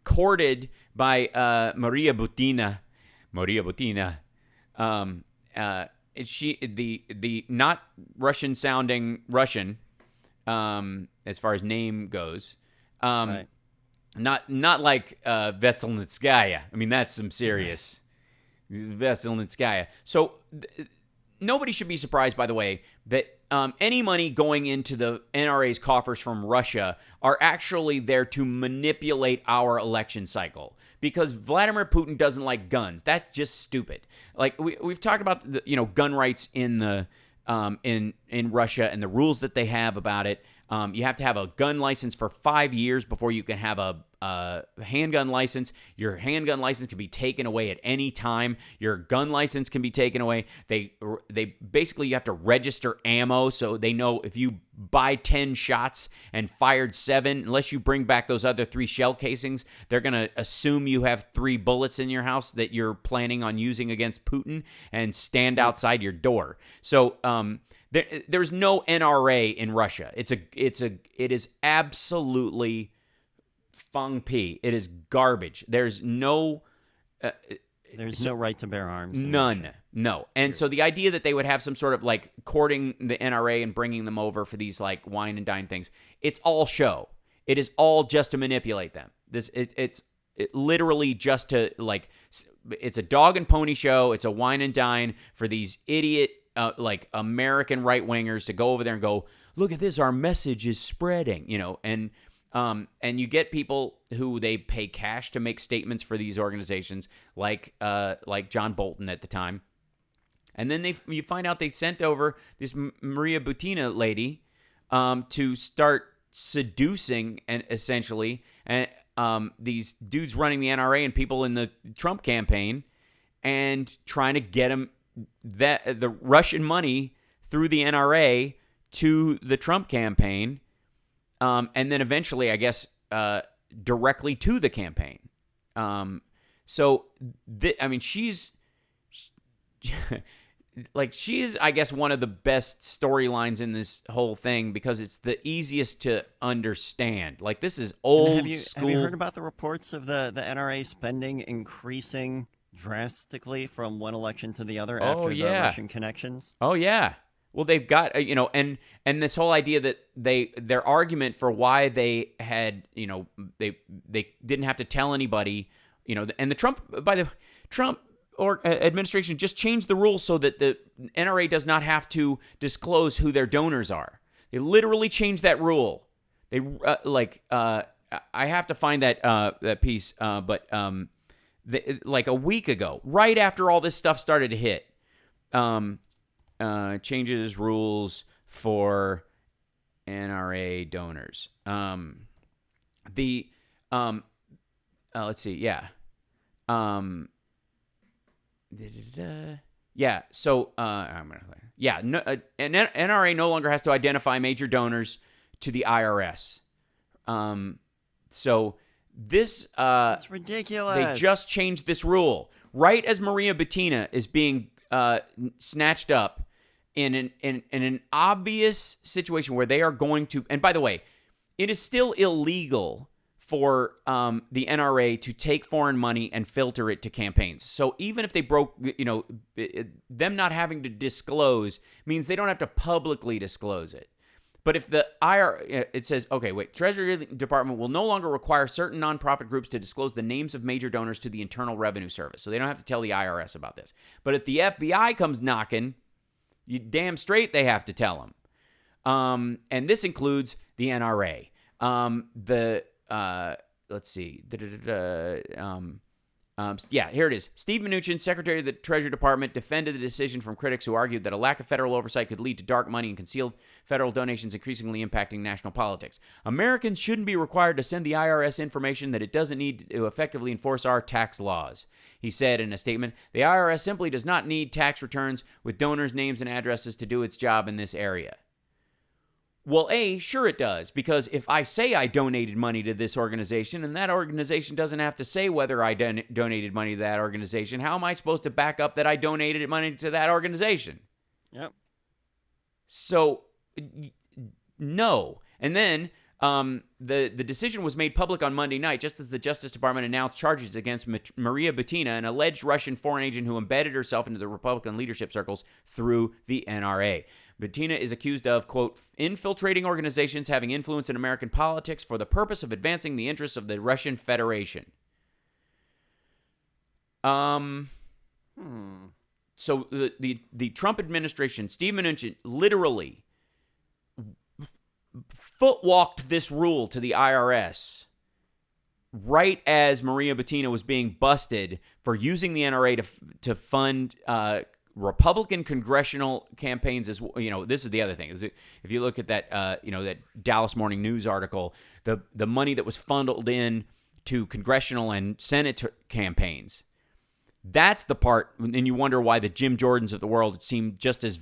courted by Maria Butina. She the not Russian sounding Russian, as far as name goes, right. not like Vetselnitskaya. I mean, that's some serious Vetselnitskaya. So nobody should be surprised, by the way, that any money going into the NRA's coffers from Russia are actually there to manipulate our election cycle. Because Vladimir Putin doesn't like guns. That's just stupid. Like we've talked about gun rights in the in Russia and the rules that they have about it. You have to have a gun license for 5 years before you can have a handgun license. Your handgun license can be taken away at any time. Your gun license can be taken away. They basically, you have to register ammo so they know if you buy 10 shots and fired 7, unless you bring back those other 3 shell casings, they're going to assume you have 3 bullets in your house that you're planning on using against Putin and stand outside your door. So there's no NRA in Russia. It is absolutely fang pi. It is garbage. There's no no right to bear arms. None. No. And so the idea that they would have some sort of like courting the NRA and bringing them over for these like wine and dine things, it's all show. It is all just to manipulate them. It's literally just to like, it's a dog and pony show. It's a wine and dine for these idiot like American right wingers to go over there and go, look at this, our message is spreading, and And you get people who they pay cash to make statements for these organizations, like John Bolton at the time. And then you find out they sent over this Maria Butina lady to start seducing and essentially these dudes running the NRA and people in the Trump campaign, and trying to get them the Russian money through the NRA to the Trump campaign, and then eventually, I guess, directly to the campaign. She's she is, I guess, one of the best storylines in this whole thing because it's the easiest to understand. Like, this is old school. Have you heard about the reports of the NRA spending increasing drastically from one election to the other after the Russian connections? Oh, yeah. Well, they've got, and this whole idea that their argument for why they had, they didn't have to tell anybody, and the Trump administration just changed the rules so that the NRA does not have to disclose who their donors are. They literally changed that rule. They I have to find that piece, but like a week ago, right after all this stuff started to hit, changes rules for NRA donors. Let's see, yeah. Yeah, so NRA no longer has to identify major donors to the IRS. So this that's ridiculous. They just changed this rule right as Maria Butina is being snatched up in an obvious situation where they are going to. And by the way, it is still illegal for the NRA to take foreign money and filter it to campaigns. So even if they broke, them not having to disclose means they don't have to publicly disclose it. But if the it says, Treasury Department will no longer require certain nonprofit groups to disclose the names of major donors to the Internal Revenue Service. So they don't have to tell the IRS about this. But if the FBI comes knocking, you damn straight they have to tell them. And this includes the NRA. Let's see. Here it is. Steve Mnuchin, Secretary of the Treasury Department, defended the decision from critics who argued that a lack of federal oversight could lead to dark money and concealed federal donations increasingly impacting national politics. Americans shouldn't be required to send the IRS information that it doesn't need to effectively enforce our tax laws. He said in a statement, the IRS simply does not need tax returns with donors' names and addresses to do its job in this area. Well, sure it does, because if I say I donated money to this organization and that organization doesn't have to say whether I donated money to that organization, how am I supposed to back up that I donated money to that organization? Yep. So, no. And then the decision was made public on Monday night, just as the Justice Department announced charges against Maria Butina, an alleged Russian foreign agent who embedded herself into the Republican leadership circles through the NRA. Butina is accused of, quote, infiltrating organizations having influence in American politics for the purpose of advancing the interests of the Russian Federation. So the Trump administration, Steve Mnuchin, literally footwalked this rule to the IRS right as Maria Butina was being busted for using the NRA to fund Republican congressional campaigns. As this is the other thing. Is if you look at that that Dallas Morning News article, the money that was funneled in to congressional and Senate campaigns, that's the part, and you wonder why the Jim Jordans of the world seem just as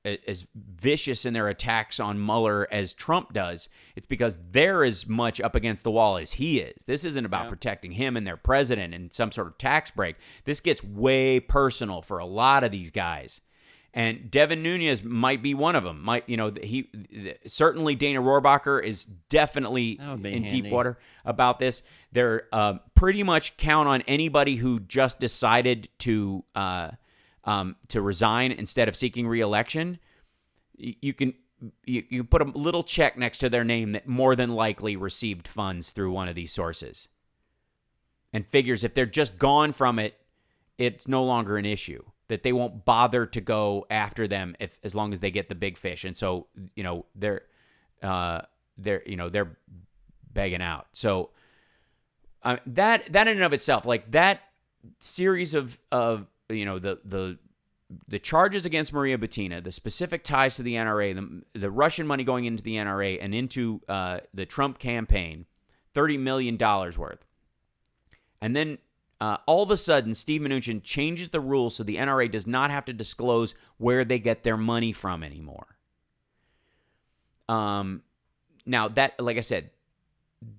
as vicious in their attacks on Mueller as Trump does. It's because they're as much up against the wall as he is. This isn't about protecting him and their president and some sort of tax break. This gets way personal for a lot of these guys. And Devin Nunes might be one of them. Certainly Dana Rohrabacher is definitely in deep water about this. They're pretty much count on anybody who just decided to resign instead of seeking re-election. You can put a little check next to their name that more than likely received funds through one of these sources, and figures if they're just gone from it, it's no longer an issue, that they won't bother to go after them as long as they get the big fish. And so they're they're begging out. So that in and of itself, like that series of the charges against Maria Butina, the specific ties to the NRA, the Russian money going into the NRA and into the Trump campaign, $30 million worth. And then all of a sudden, Steve Mnuchin changes the rules so the NRA does not have to disclose where they get their money from anymore. Now, that, like I said,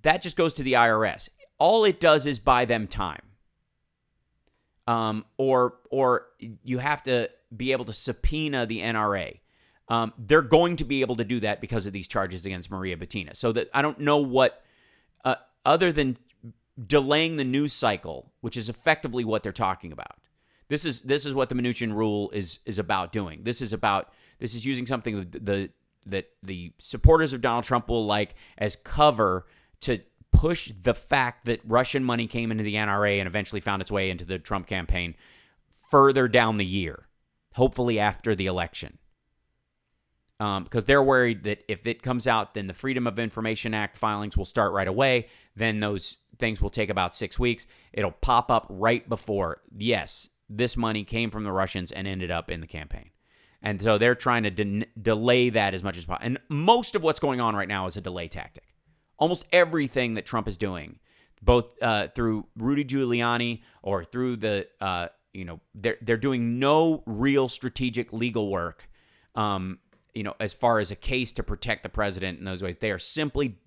that just goes to the IRS. All it does is buy them time. Or you have to be able to subpoena the NRA. They're going to be able to do that because of these charges against Maria Butina. So that I don't know what, other than delaying the news cycle, which is effectively what they're talking about. This is what the Mnuchin rule is about doing. This is using something that the supporters of Donald Trump will like as cover to push the fact that Russian money came into the NRA and eventually found its way into the Trump campaign further down the year, hopefully after the election. Because they're worried that if it comes out, then the Freedom of Information Act filings will start right away. Then those things will take about 6 weeks. It'll pop up right before, yes, this money came from the Russians and ended up in the campaign. And so they're trying to delay that as much as possible. And most of what's going on right now is a delay tactic. Almost everything that Trump is doing, both through Rudy Giuliani or through the, they're doing no real strategic legal work, as far as a case to protect the president in those ways. They are simply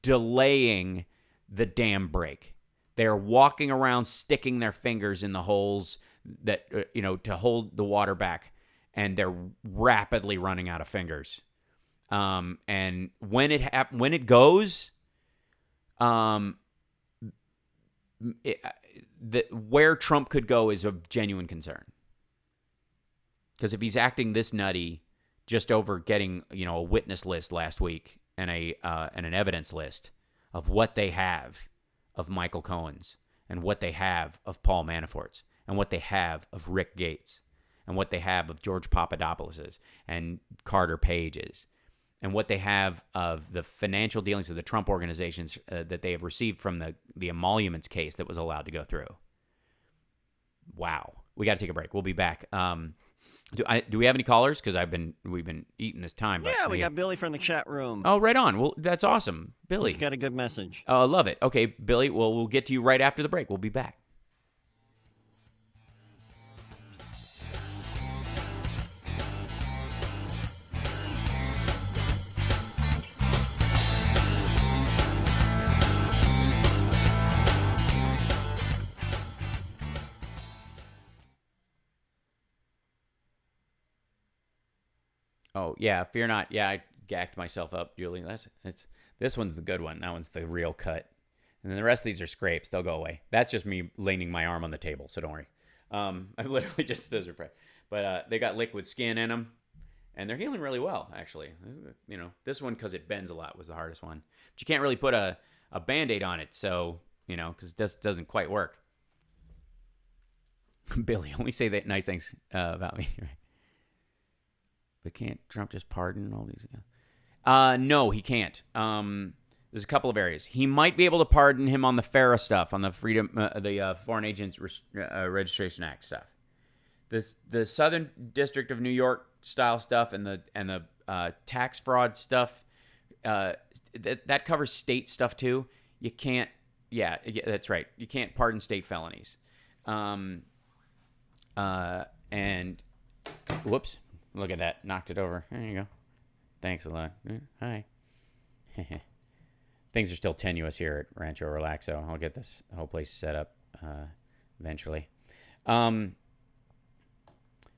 delaying the dam break. They are walking around sticking their fingers in the holes that, to hold the water back, and they're rapidly running out of fingers. And when it goes, where Trump could go is a genuine concern. Because if he's acting this nutty just over getting, a witness list last week and an evidence list of what they have of Michael Cohen's and what they have of Paul Manafort's and what they have of Rick Gates and what they have of George Papadopoulos's and Carter Page's and what they have of the financial dealings of the Trump organizations that they have received from the emoluments case that was allowed to go through. Wow. We got to take a break. We'll be back. Do we have any callers? Because we've been eating this time. But yeah, we got Billy from the chat room. Oh, right on. Well, that's awesome. Billy. He's got a good message. Oh, I love it. Okay, Billy, well, we'll get to you right after the break. We'll be back. Oh, yeah, fear not. Yeah, I gacked myself up, Julie. This one's the good one. That one's the real cut. And then the rest of these are scrapes. They'll go away. That's just me leaning my arm on the table, so don't worry. I literally just, those are fresh. But they got liquid skin in them, and they're healing really well, actually. This one, because it bends a lot, was the hardest one. But you can't really put a Band-Aid on it, so, because it just doesn't quite work. Billy, only say that nice things about me, right? But can't Trump just pardon all these? No, he can't. There's a couple of areas. He might be able to pardon him on the FARA stuff, on the Foreign Agents Registration Act stuff. The Southern District of New York style stuff and the tax fraud stuff, that covers state stuff too. You can't. Yeah, that's right. You can't pardon state felonies. And whoops. Look at that. Knocked it over. There you go. Thanks a lot. Hi. Things are still tenuous here at Rancho Relaxo. I'll get this whole place set up eventually.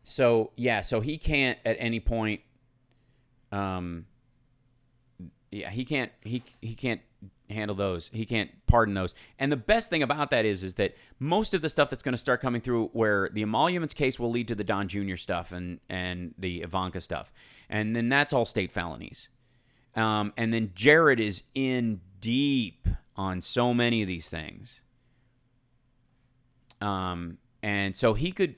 So he can't at any point. He can't handle those. He can't pardon those. And the best thing about that is that most of the stuff that's going to start coming through, where the emoluments case will lead to the Don Jr. stuff and the Ivanka stuff, and then that's all state felonies. And then Jared is in deep on so many of these things. And so he could,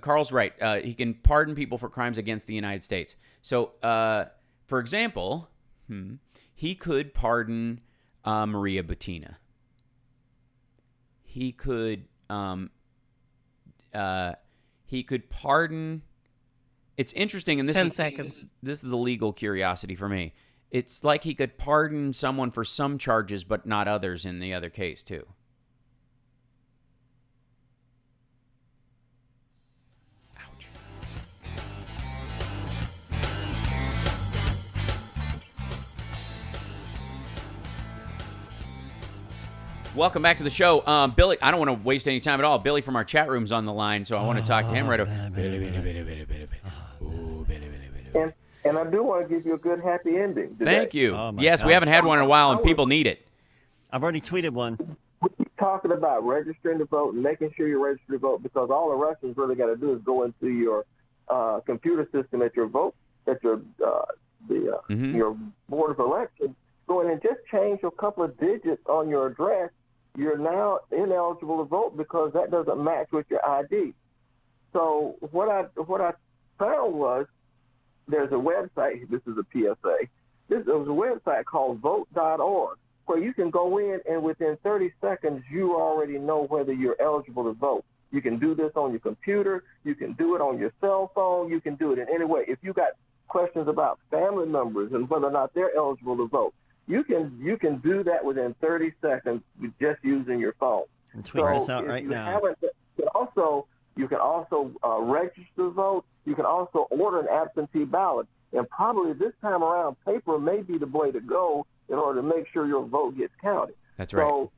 Carl's right. He can pardon people for crimes against the United States. So, for example, He could pardon Maria Butina. He could pardon. It's interesting, and 10 seconds. This is the legal curiosity for me. It's like he could pardon someone for some charges, but not others in the other case too. Ouch. Welcome back to the show. Billy, I don't want to waste any time at all. Billy from our chat room's on the line, so I want to talk to him right away. And I do want to give you a good happy ending today. Thank you. Yes, we haven't had one in a while, and people need it. I've already tweeted one. We keep talking about registering to vote and making sure you're registered to vote, because all the Russians really got to do is go into your computer system at your your board of elections, go in and just change a couple of digits on your address. You're now ineligible to vote because that doesn't match with your ID. So what I found was, there's a website, this is a PSA, there's a website called vote.org where you can go in and within 30 seconds you already know whether you're eligible to vote. You can do this on your computer, you can do it on your cell phone, you can do it in any way. If you got questions about family members and whether or not they're eligible to vote, you can do that within 30 seconds just using your phone. And tweet this out right now. You can also register to vote. You can also order an absentee ballot. And probably this time around, paper may be the way to go in order to make sure your vote gets counted. That's right. So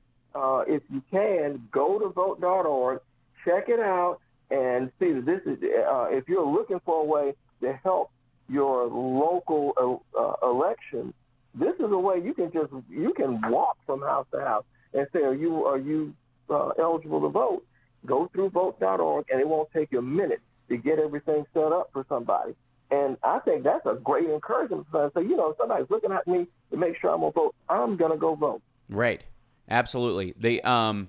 if you can, go to vote.org, check it out, and see that this is, if you're looking for a way to help your local election, this is a way you can walk from house to house and say, are you eligible to vote? Go through vote.org, and it won't take you a minute to get everything set up for somebody. And I think that's a great encouragement for us. So, somebody's looking at me to make sure I'm going to vote. I'm going to go vote. Right. Absolutely. And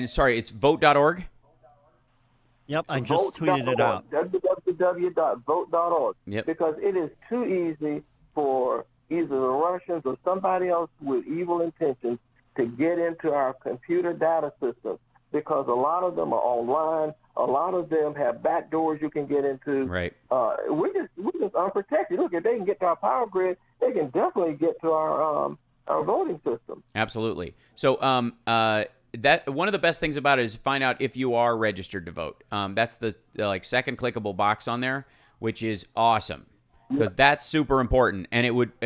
sorry, it's vote.org? Yep, I just tweeted it out. www.vote.org. Yep. Because it is too easy for either the Russians or somebody else with evil intentions to get into our computer data system, because a lot of them are online. A lot of them have back doors you can get into. Right. We're just unprotected. Look, if they can get to our power grid, they can definitely get to our voting system. Absolutely. So that one of the best things about it is find out if you are registered to vote. That's the second clickable box on there, which is awesome. Because that's super important. And it would,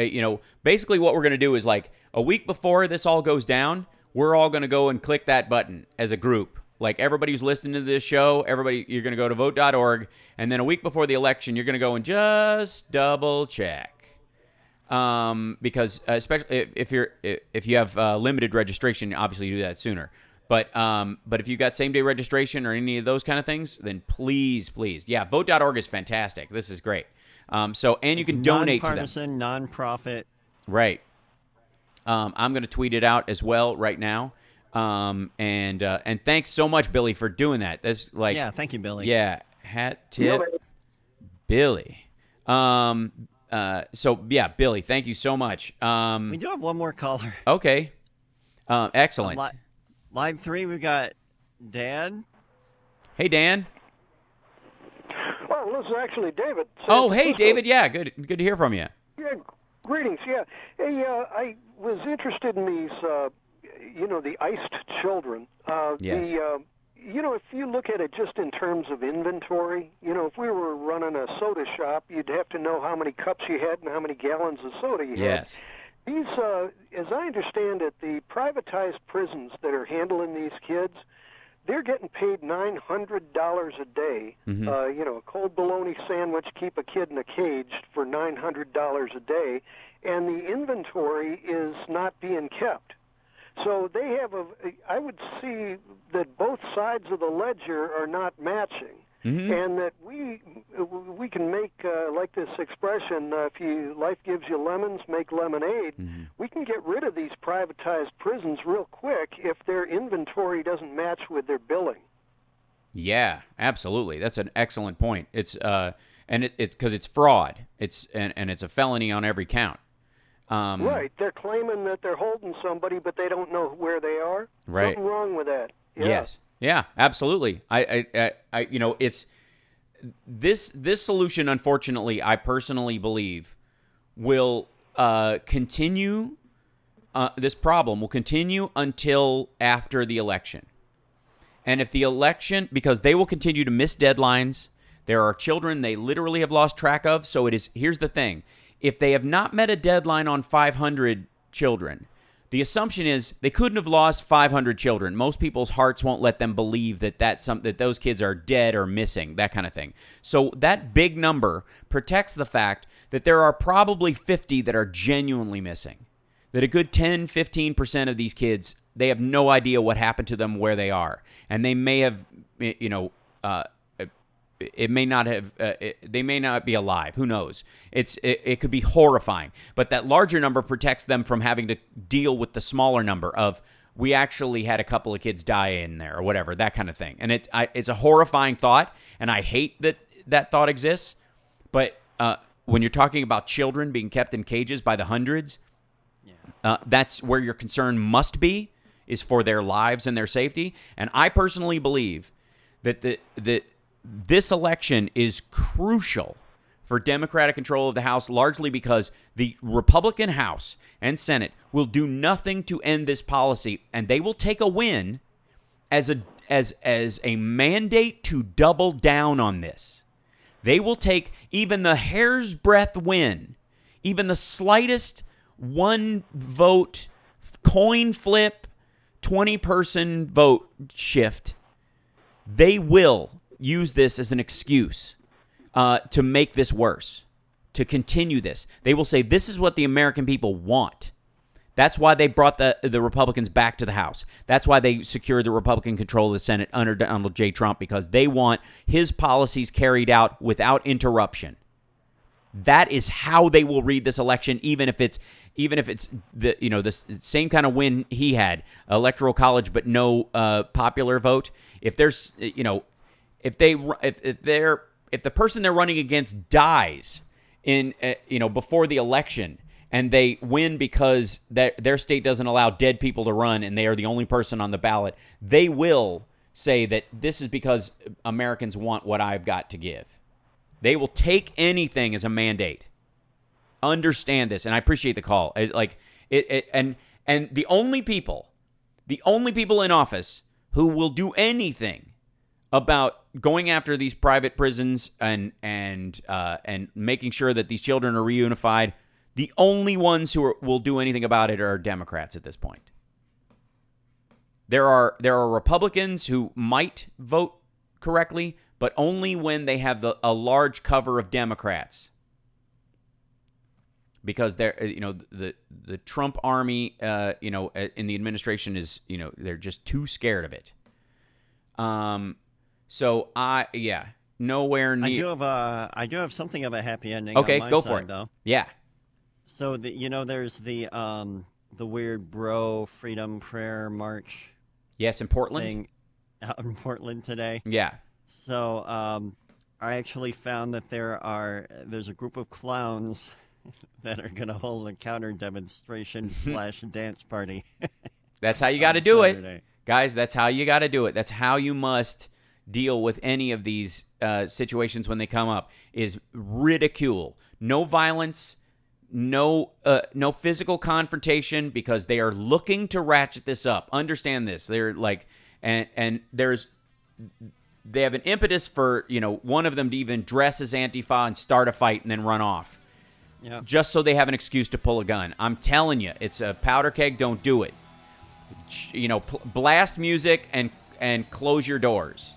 basically what we're going to do is like a week before this all goes down, we're all going to go and click that button as a group. Like everybody who's listening to this show, you're going to go to vote.org. And then a week before the election, you're going to go and just double check. Because especially if you have limited registration, obviously you do that sooner. But if you got same day registration or any of those kind of things, then please. Yeah, vote.org is fantastic. This is great. And you can donate to them. Nonpartisan, nonprofit. Right. I'm going to tweet it out as well right now. And thanks so much, Billy, for doing that. That's thank you, Billy. Yeah, hat tip, Billy. Billy, thank you so much. We do have one more caller. Okay. Excellent. Line 3, we've got Dan. Hey, Dan. Oh, this is actually David. Oh, hey, David. Yeah, good to hear from you. Yeah, greetings. Yeah. Hey, I was interested in these, the iced children. Yes. If you look at it just in terms of inventory, if we were running a soda shop, you'd have to know how many cups you had and how many gallons of soda you had. Yes. These, as I understand it, the privatized prisons that are handling these kids, they're getting paid $900 a day. Mm-hmm. A cold bologna sandwich, keep a kid in a cage for $900 a day, and the inventory is not being kept. So they have I would see that both sides of the ledger are not matching. Mm-hmm. And that we can make, like this expression, if life gives you lemons, make lemonade. Mm-hmm. We can get rid of these privatized prisons real quick if their inventory doesn't match with their billing. Yeah, absolutely. That's an excellent point. It's and it's because it's fraud. And it's a felony on every count. Right. They're claiming that they're holding somebody, but they don't know where they are. Right. Nothing wrong with that. Yeah. Yes. Yeah. Absolutely. It's this solution. Unfortunately, I personally believe will continue. This problem will continue until after the election. And if the election, because they will continue to miss deadlines, there are children they literally have lost track of. So here's the thing. If they have not met a deadline on 500 children, the assumption is they couldn't have lost 500 children. Most people's hearts won't let them believe that that those kids are dead or missing, that kind of thing. So that big number protects the fact that there are probably 50 that are genuinely missing. That a good 10, 15% of these kids, they have no idea what happened to them, where they are. And they may have, it may not have, they may not be alive. Who knows? It could be horrifying. But that larger number protects them from having to deal with the smaller number of, we actually had a couple of kids die in there or whatever, that kind of thing. And it's a horrifying thought, and I hate that thought exists. But when you're talking about children being kept in cages by the hundreds, that's where your concern must be, is for their lives and their safety. And I personally believe that this election is crucial for Democratic control of the House, largely because the Republican House and Senate will do nothing to end this policy, and they will take a win as a mandate to double down on this. They will take even the hair's breadth win, even the slightest one vote, coin flip, 20-person vote shift. They will use this as an excuse to make this worse, to continue this. They will say, this is what the American people want. That's why they brought the Republicans back to the House. That's why they secured the Republican control of the Senate under Donald J. Trump, because they want his policies carried out without interruption. That is how they will read this election, even if it's the same kind of win he had, electoral college, but no popular vote. If there's if the person they're running against dies in before the election, and they win because their state doesn't allow dead people to run, and they are the only person on the ballot, they will say that this is because Americans want what I've got to give. They will take anything as a mandate. Understand this, and I appreciate the call. And the only people in office who will do anything about going after these private prisons and making sure that these children are reunified, the only ones who will do anything about it are Democrats at this point. There are Republicans who might vote correctly, but only when they have a large cover of Democrats. Because the Trump army, in the administration is, they're just too scared of it. So nowhere near. I do have something of a happy ending. Okay, on my go side, for it. Though. Yeah. So there's the weird bro freedom prayer march. Yes, in Portland. Thing out in Portland today. Yeah. So I actually found that there's a group of clowns that are going to hold a counter demonstration / dance party. That's how you got to do it. Guys, that's how you got to do it. That's how you must deal with any of these situations when they come up, is ridicule. No violence, no physical confrontation, because they are looking to ratchet this up. Understand this. They're like, and they have an impetus for, one of them to even dress as Antifa and start a fight and then run off. Yeah. Just so they have an excuse to pull a gun. I'm telling you, it's a powder keg. Don't do it. Blast music and close your doors.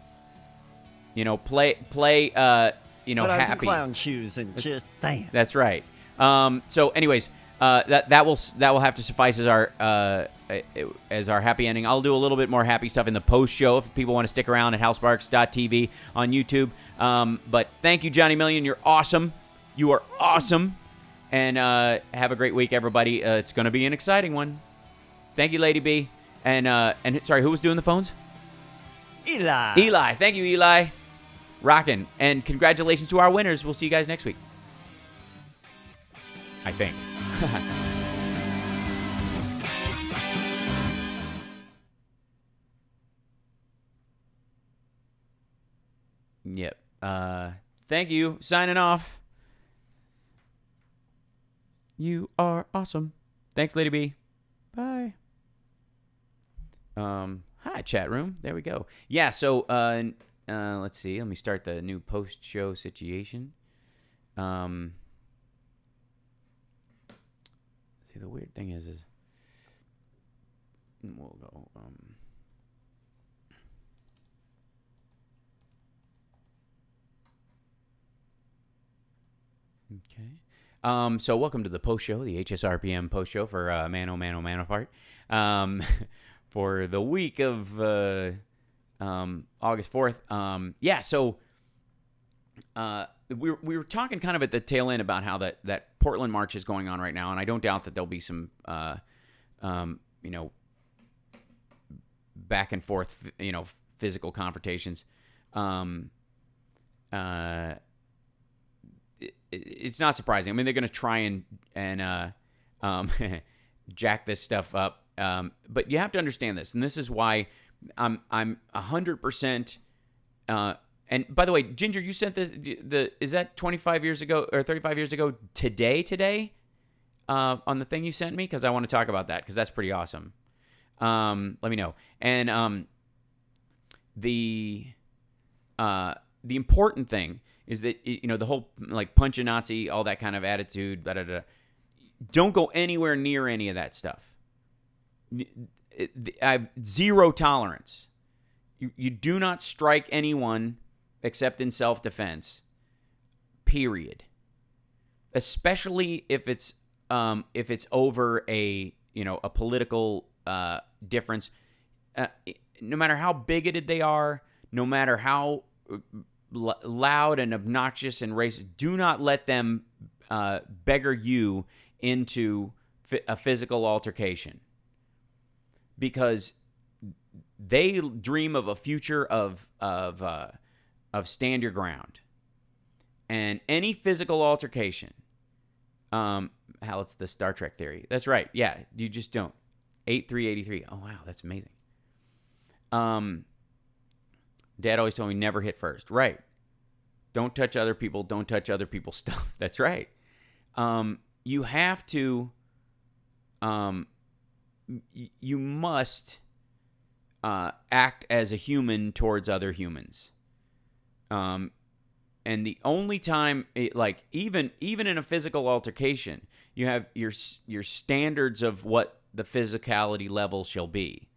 Play. Put on some happy clown shoes and just dance. That's right. So, anyways, that will have to suffice as our happy ending. I'll do a little bit more happy stuff in the post show if people want to stick around at halsparks.tv on YouTube. But thank you, Johnny Million. You're awesome. You are awesome. And have a great week, everybody. It's going to be an exciting one. Thank you, Lady B. And sorry, who was doing the phones? Eli. Eli. Thank you, Eli. rocking. And congratulations to our winners. We'll see you guys next week. I think. Yep. Thank you. Signing off. You are awesome. Thanks, Lady B. Bye. Hi, chat room. There we go. Yeah, so let's see. Let me start the new post-show situation. See, the weird thing is we'll go. Okay. So welcome to the post show, the HSRPM post show for Manafort. For the week of August 4th. Yeah, so we were talking kind of at the tail end about how that Portland march is going on right now, and I don't doubt that there'll be some back and forth, physical confrontations. It's not surprising. I mean, they're going to try and jack this stuff up. But you have to understand this, and this is why I'm 100%. And by the way, Ginger, you sent this. Is that 25 years ago or 35 years ago today? On the thing you sent me, because I want to talk about that because that's pretty awesome. Let me know. And the important thing is that, the whole like punch a Nazi, all that kind of attitude, don't go anywhere near any of that stuff. I have zero tolerance. You do not strike anyone except in self-defense, period. Especially if it's over a political difference. No matter how bigoted they are, no matter how loud and obnoxious and racist, do not let them beggar you into a physical altercation, because they dream of a future of stand your ground, and any physical altercation. Hal, it's the Star Trek theory. That's right. Yeah, you just don't. 8383. Oh wow, that's amazing. Dad always told me never hit first. Right. Don't touch other people. Don't touch other people's stuff. That's right. You have to. You must act as a human towards other humans. And the only time, even in a physical altercation, you have your standards of what the physicality level shall be.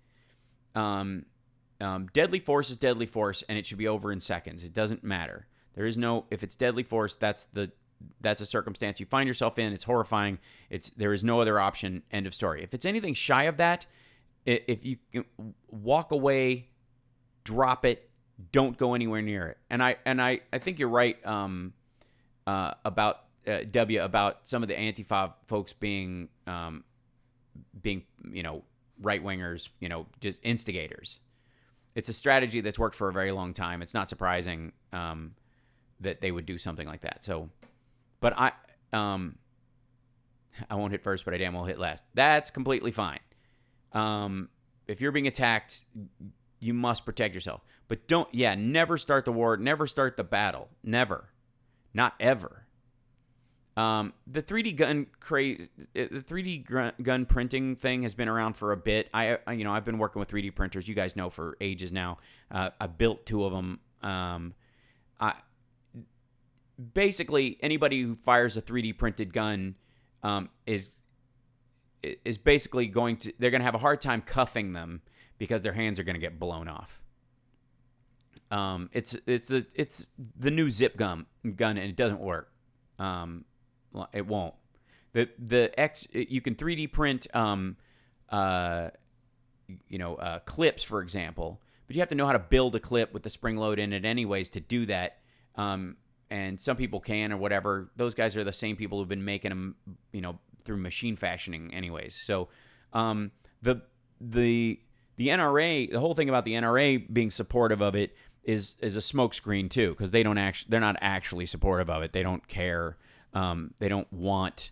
Deadly force is deadly force, and it should be over in seconds. It doesn't matter. There is no, if it's deadly force, that's a circumstance you find yourself in. It's horrifying. There is no other option. End of story. If it's anything shy of that, if you can walk away, drop it, don't go anywhere near it. And I think you're right about about some of the Antifa folks being right wingers, just instigators. It's a strategy that's worked for a very long time. It's not surprising that they would do something like that. So, but I won't hit first, but I damn well hit last. That's completely fine. If you're being attacked, you must protect yourself. But never start the war. Never start the battle. Never. Not ever. The 3D gun the 3D gun printing thing has been around for a bit. I've been working with 3D printers. You guys know for ages now. I built 2 of them. Basically anybody who fires a 3D printed gun is basically they're going to have a hard time cuffing them because their hands are going to get blown off. It's the new zip gun and it doesn't work. It won't. You can 3D print clips, for example, but you have to know how to build a clip with the spring load in it anyways to do that. And some people can or whatever. Those guys are the same people who've been making them, through machine fashioning anyways. So the NRA, the whole thing about the NRA being supportive of it is a smokescreen too, because they're not actually supportive of it. They don't care. They don't want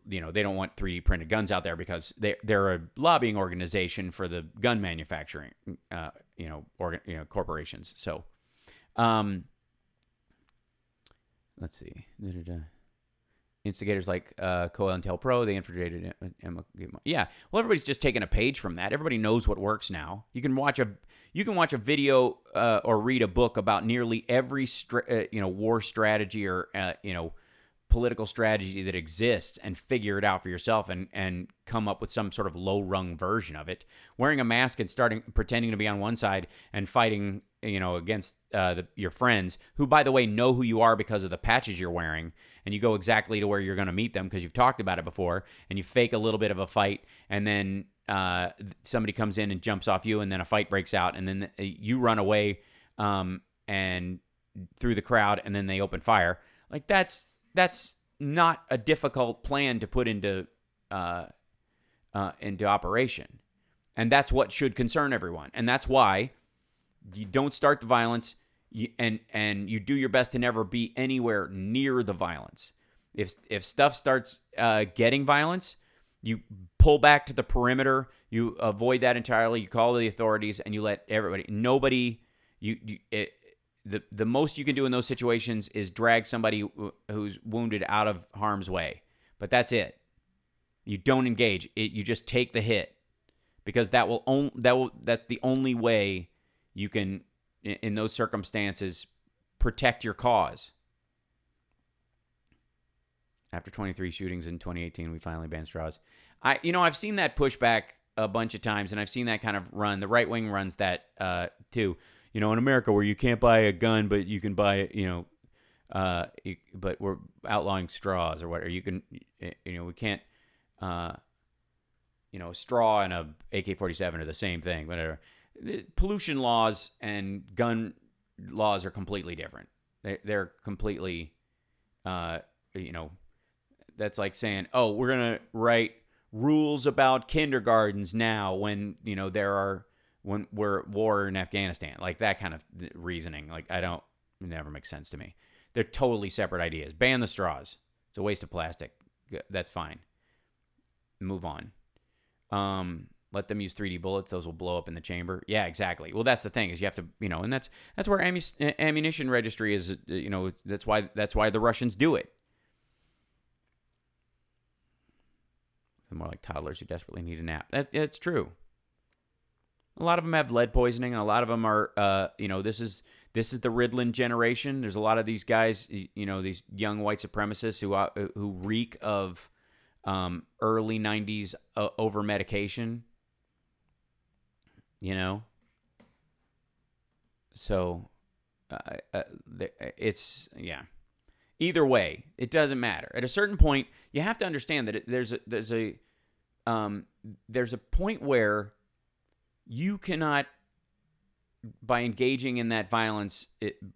they don't want 3D printed guns out there because they're a lobbying organization for the gun manufacturing, corporations. So, let's see. Instigators like COINTELPRO, they infiltrated. Yeah, well, everybody's just taking a page from that. Everybody knows what works now. You can watch a video or read a book about nearly every war strategy or political strategy that exists and figure it out for yourself and come up with some sort of low-rung version of it. Wearing a mask and pretending to be on one side and fighting, against your friends, who, by the way, know who you are because of the patches you're wearing, and you go exactly to where you're going to meet them because you've talked about it before, and you fake a little bit of a fight, and then somebody comes in and jumps off you, and then a fight breaks out, and then you run away and through the crowd, and then they open fire. Like, that's not a difficult plan to put into operation. And that's what should concern everyone. And that's why you don't start the violence, and you do your best to never be anywhere near the violence. If stuff starts getting violence, you pull back to the perimeter, you avoid that entirely, you call the authorities, and you let everybody, the most you can do in those situations is drag somebody who's wounded out of harm's way. But that's it. You don't engage. You just take the hit, because that's the only way you can, in those circumstances, protect your cause. After 23 shootings in 2018, we finally banned straws. I've seen that pushback a bunch of times, and I've seen that kind of run. The right wing runs that too. In America, where you can't buy a gun, but you can buy, but we're outlawing straws or whatever. You can, we can't, straw and a AK-47 are the same thing. Whatever. Pollution laws and gun laws are completely different. They're completely, that's like saying, oh, we're gonna write rules about kindergartens now when when we're at war in Afghanistan. Like, that kind of reasoning. Like, it never makes sense to me. They're totally separate ideas. Ban the straws. It's a waste of plastic. That's fine. Move on. Let them use 3D bullets. Those will blow up in the chamber. Yeah, exactly. Well, that's the thing, is you have to, and that's where ammunition registry is, that's why the Russians do it. They're more like toddlers who desperately need a nap. That's true. A lot of them have lead poisoning, and a lot of them are, this is the Ritalin generation. There's a lot of these guys, these young white supremacists who reek of early 90s over medication. So it's, yeah. Either way, it doesn't matter. At a certain point, you have to understand that there's a point where you cannot, by engaging in that violence,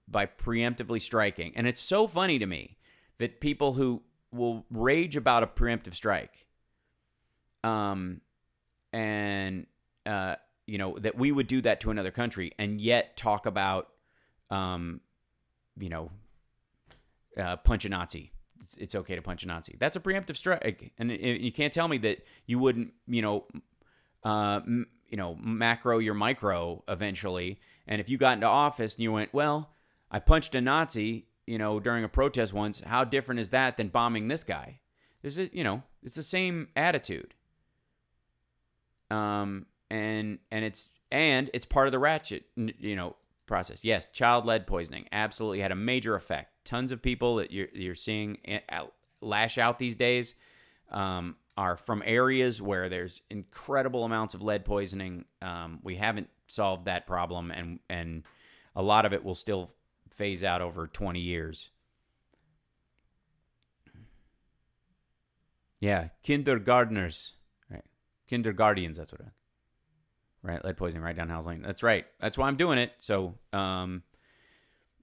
by preemptively striking. And it's so funny to me that people who will rage about a preemptive strike, that we would do that to another country, and yet talk about, punch a Nazi. It's okay to punch a Nazi. That's a preemptive strike, and you can't tell me that you wouldn't, macro your micro eventually. And if you got into office and you went, well, I punched a Nazi, during a protest once, how different is that than bombing this guy? It's the same attitude. And it's part of the ratchet, process. Yes, child lead poisoning absolutely had a major effect. Tons of people that you're seeing lash out these days are from areas where there's incredible amounts of lead poisoning. We haven't solved that problem, and a lot of it will still phase out over 20 years. Yeah, kindergartners, right? Kinderguardians, that's what it is. Right, lead poisoning right down Howell's Lane. That's right. That's why I'm doing it. So when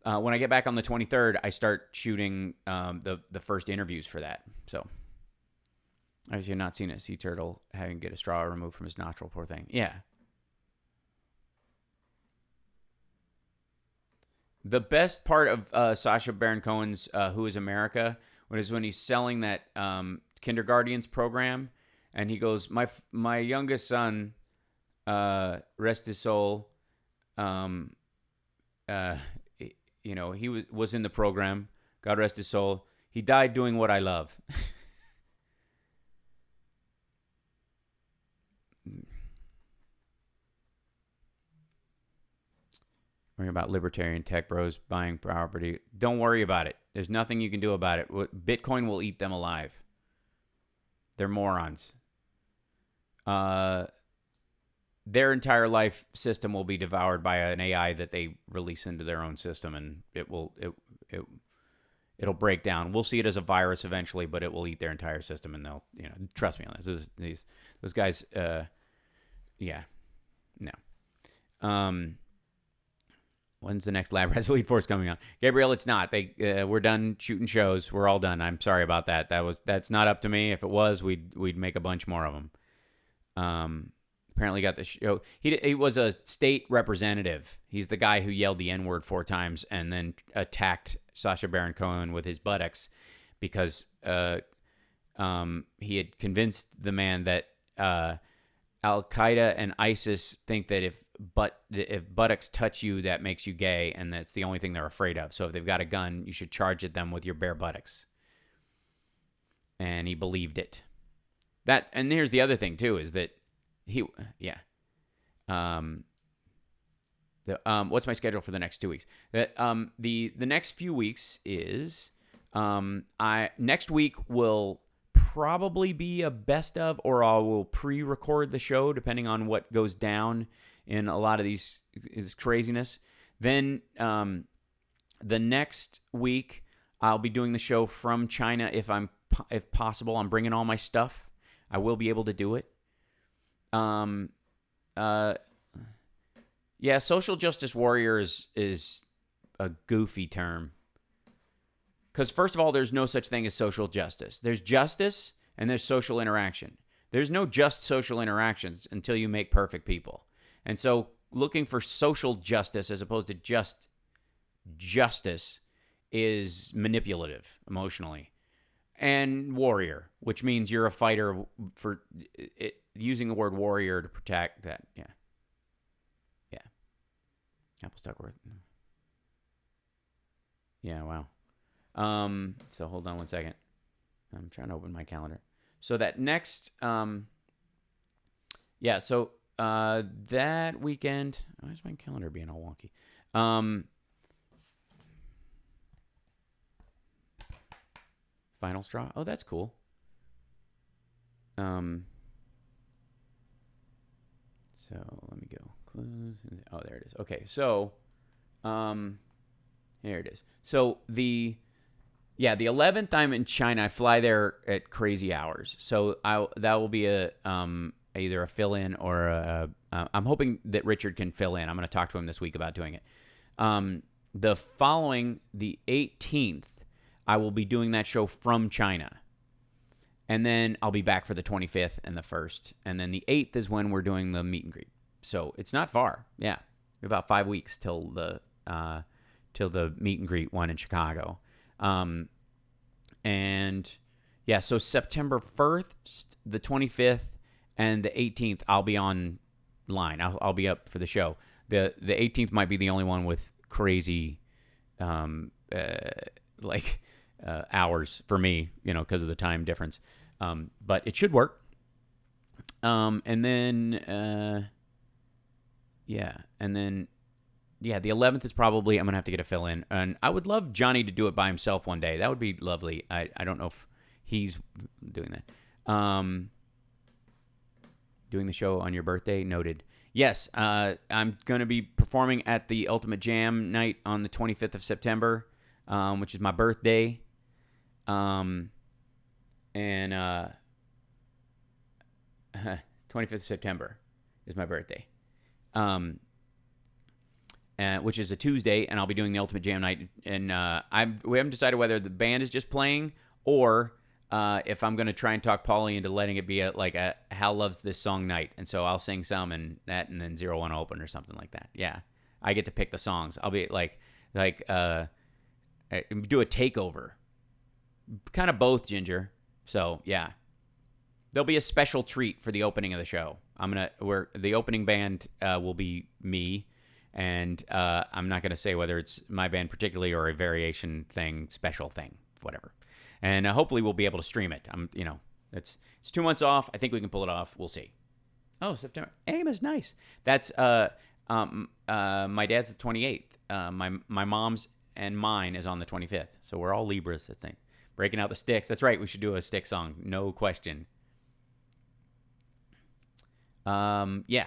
I get back on the 23rd, I start shooting the first interviews for that. So obviously, I've not seen a sea turtle having to get a straw removed from his nostril. Poor thing. Yeah. The best part of Sacha Baron Cohen's Who is America was when he's selling that kindergartens program, and he goes, my youngest son, rest his soul, he was in the program, God rest his soul. He died doing what I love. Worrying about libertarian tech bros buying property. Don't worry about it. There's nothing you can do about it. Bitcoin will eat them alive. They're morons. Their entire life system will be devoured by an AI that they release into their own system, and it'll break down. We'll see it as a virus eventually, but it will eat their entire system, and they'll, trust me on this. Those guys, no. When's the next Lab Rats Elite Force coming on? Gabriel, it's not. We're done shooting shows. We're all done. I'm sorry about that. That's not up to me. If it was, we'd make a bunch more of them. Apparently got the show. He was a state representative. He's the guy who yelled the N-word 4 times and then attacked Sacha Baron Cohen with his buttocks because he had convinced the man that Al-Qaeda and ISIS think that if buttocks touch you, that makes you gay, and that's the only thing they're afraid of. So if they've got a gun, you should charge at them with your bare buttocks. And he believed it. And here's the other thing too, is that what's my schedule for the next 2 weeks? The next few weeks is next week will probably be a best of, or I will pre-record the show depending on what goes down in a lot of this craziness. Then the next week I'll be doing the show from China if possible. I'm bringing all my stuff. I will be able to do it. Social justice warrior is a goofy term. Because first of all, there's no such thing as social justice. There's justice and there's social interaction. There's no just social interactions until you make perfect people. And so looking for social justice as opposed to just justice is manipulative emotionally. And warrior, which means you're a fighter for using the word warrior to protect that. Yeah. Apple stock worth. Yeah, wow. So hold on one second. I'm trying to open my calendar. So that next, that weekend, why is my calendar being all wonky? Final straw. Oh, that's cool. So let me go. Close. Oh, there it is. Okay, so, here it is. So the 11th, I'm in China. I fly there at crazy hours. So that will be either a fill-in or I'm hoping that Richard can fill in. I'm going to talk to him this week about doing it. The following, the 18th, I will be doing that show from China. And then I'll be back for the 25th and the 1st. And then the 8th is when we're doing the meet and greet. So it's not far. Yeah. About 5 weeks till the meet and greet one in Chicago. So September 1st, the 25th, and the 18th, I'll be online. I'll be up for the show. The 18th might be the only one with crazy, hours for me, because of the time difference. But it should work. The 11th is probably, I'm going to have to get a fill in. And I would love Johnny to do it by himself one day. That would be lovely. I don't know if he's doing that. Doing the show on your birthday, noted. Yes, I'm going to be performing at the Ultimate Jam night on the 25th of September, which is my birthday. 25th of September is my birthday. Which is a Tuesday, and I'll be doing the Ultimate Jam night. And we haven't decided whether the band is just playing or if I'm going to try and talk Paulie into letting it be a Hal Loves This Song night. And so I'll sing some and then 01 open or something like that. Yeah, I get to pick the songs. I'll be Like do a takeover. Kind of both, Ginger. So yeah, there'll be a special treat for the opening of the show. The opening band will be me, and I'm not gonna say whether it's my band particularly or a variation thing, special thing, whatever. And hopefully we'll be able to stream it. It's 2 months off. I think we can pull it off. We'll see. Oh, September. AIM is nice. That's my dad's the 28th. My mom's and mine is on the 25th. So we're all Libras, I think. Breaking out the sticks. That's right. We should do a stick song. No question. Yeah.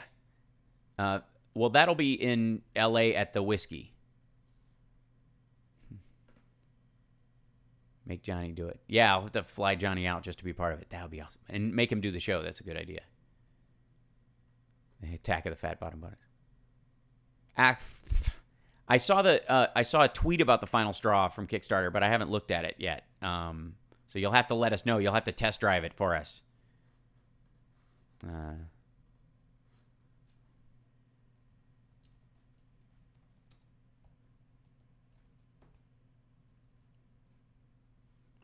Well, that'll be in LA at the Whiskey. Make Johnny do it. Yeah, I'll have to fly Johnny out just to be part of it. That would be awesome. And make him do the show. That's a good idea. The Attack of the Fat Bottom Buttons. I saw a tweet about the final straw from Kickstarter, but I haven't looked at it yet. So you'll have to let us know. You'll have to test drive it for us.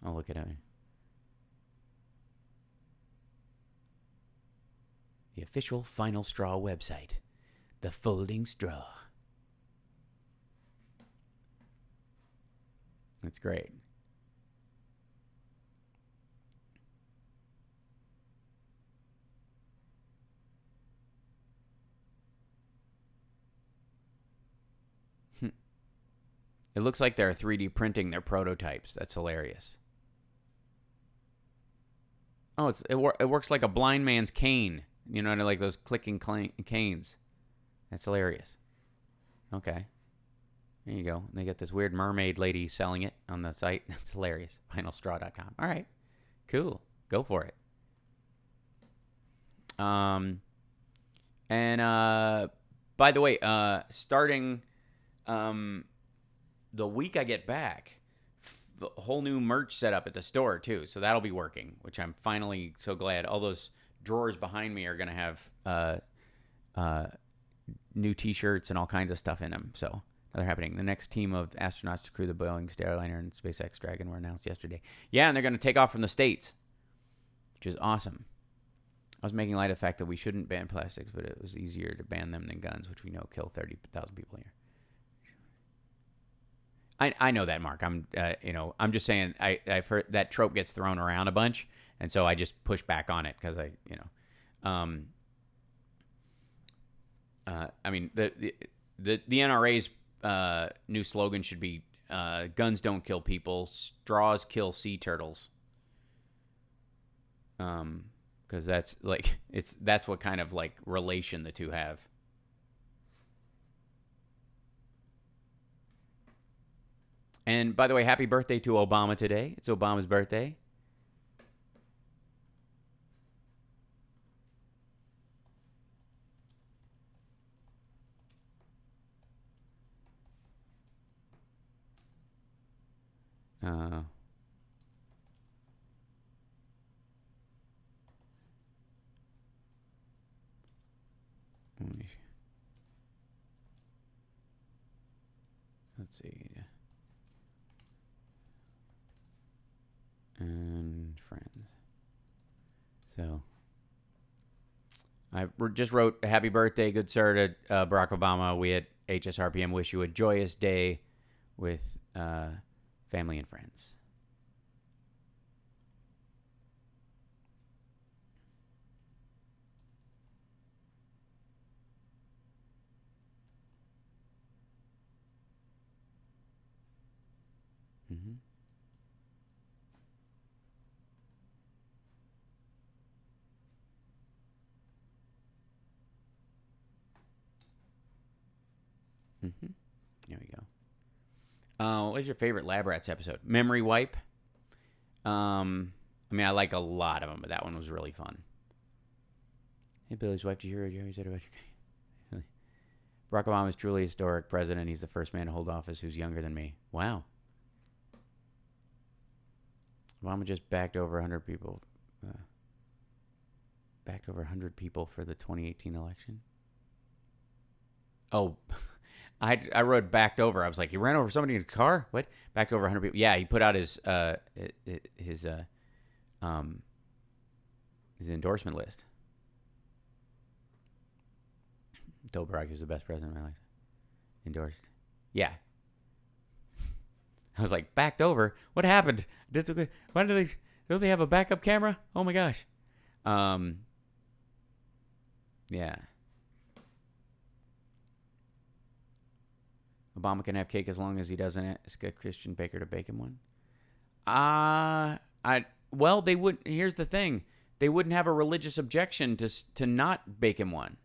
I'll look it up. The official Final Straw website. The Folding Straw. That's great. It looks like they're 3D printing their prototypes. That's hilarious. Oh, it works like a blind man's cane. You know, like those clicking canes. That's hilarious. Okay. There you go. And they got this weird mermaid lady selling it on the site. That's hilarious. Finalstraw.com. All right. Cool. Go for it. And by the way, starting the week I get back, the whole new merch set up at the store too, so that'll be working, which I'm finally so glad. All those drawers behind me are going to have new T-shirts and all kinds of stuff in them. So they're happening. The next team of astronauts to crew the Boeing Starliner and SpaceX Dragon were announced yesterday. Yeah, and they're going to take off from the States, which is awesome. I was making light of the fact that we shouldn't ban plastics, but it was easier to ban them than guns, which we know kill 30,000 people a year. I know that, Mark. I'm just saying I've heard that trope gets thrown around a bunch, and so I just push back on it because I mean the NRA's new slogan should be "Guns don't kill people, straws kill sea turtles." Because that's like that's what kind of like relation the two have. And by the way, happy birthday to Obama today. It's Obama's birthday. Let's see. And friends. So I just wrote a happy birthday, good sir, to Barack Obama. We at HSRPM wish you a joyous day with family and friends. Mm-hmm. Mm-hmm. There we go. What's your favorite Lab Rats episode? Memory Wipe. I mean, I like a lot of them, but that one was really fun. Hey, Billy's wife, did you hear what Jeremy said about you? Barack Obama is truly a historic president. He's the first man to hold office who's younger than me. Wow. Obama just backed over 100 people. Backed over 100 people for the 2018 election. Oh, I rode backed over. I was like, he ran over somebody in a car? What? Backed over 100 people. Yeah, he put out his endorsement list. Told Barack he was the best president of my life. Endorsed. Yeah. I was like, backed over? What happened? Why don't they have a backup camera? Oh my gosh. Yeah. Obama can have cake as long as he doesn't ask a Christian baker to bake him one. Well, they would. Here's the thing: they wouldn't have a religious objection to not bake him one,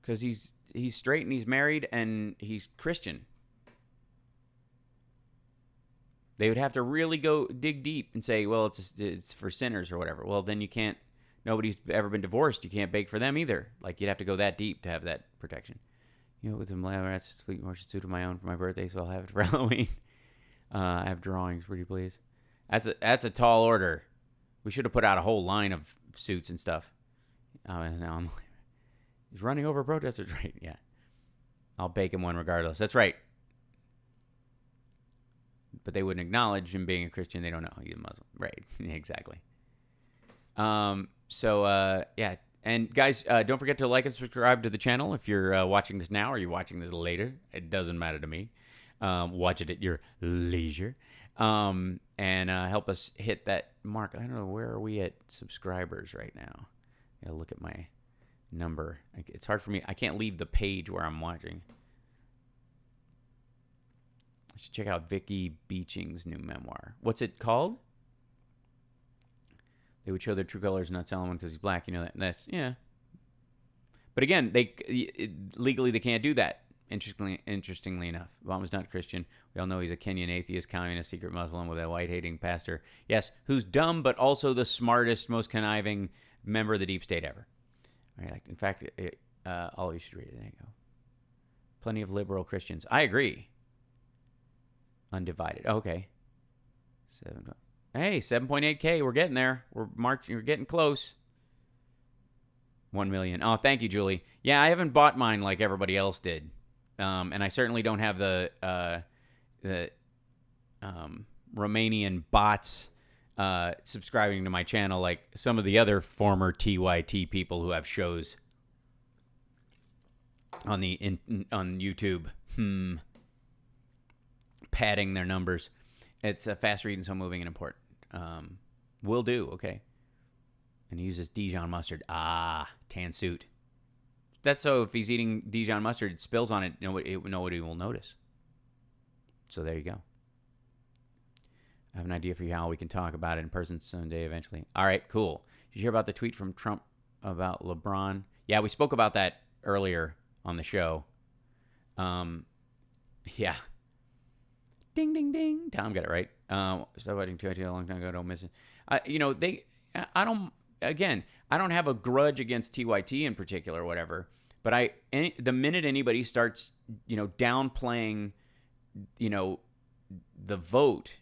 because he's straight and he's married and he's Christian. They would have to really go dig deep and say, well, it's for sinners or whatever. Well, then you can't. Nobody's ever been divorced. You can't bake for them either. Like, you'd have to go that deep to have that protection. With some rats, sleep motion suit of my own for my birthday, so I'll have it for Halloween. I have drawings, pretty please. That's a tall order. We should have put out a whole line of suits and stuff. Now he's running over protesters, right? Yeah. I'll bake him one regardless. That's right. But they wouldn't acknowledge him being a Christian. They don't know he's a Muslim. Right. Exactly. Yeah. And guys, don't forget to like and subscribe to the channel if you're watching this now or you're watching this later. It doesn't matter to me. Watch it at your leisure. And help us hit that mark. I don't know, where are we at subscribers right now? I gotta look at my number. It's hard for me. I can't leave the page where I'm watching. I should check out Vicky Beeching's new memoir. What's it called? They would show their true colors and not tell him because he's black. You know that. That's, yeah. But again, legally they can't do that. Interestingly enough, Obama's not Christian. We all know he's a Kenyan atheist, communist, secret Muslim with a white-hating pastor. Yes, who's dumb, but also the smartest, most conniving member of the deep state ever. All right, in fact, all of you should read it. There you go. Plenty of liberal Christians. I agree. Undivided. Okay. 7.8K. We're getting there. We're getting close. 1 million. Oh, thank you, Julie. Yeah, I haven't bought mine like everybody else did. And I certainly don't have the Romanian bots subscribing to my channel like some of the other former TYT people who have shows on YouTube. Padding their numbers. It's fast reading, so moving and important. Will do. Okay. And he uses Dijon mustard. Tan suit. That's so if he's eating Dijon mustard, it spills on it, nobody will notice. So there you go. I have an idea for you how we can talk about it in person someday eventually. All right, cool. Did you hear about the tweet from Trump about LeBron? Yeah, we spoke about that earlier on the show. Yeah. Ding, ding, ding. Tom got it right. Started watching TYT a long time ago. Don't miss it. I don't have a grudge against TYT in particular or whatever, but the minute anybody starts, downplaying, the vote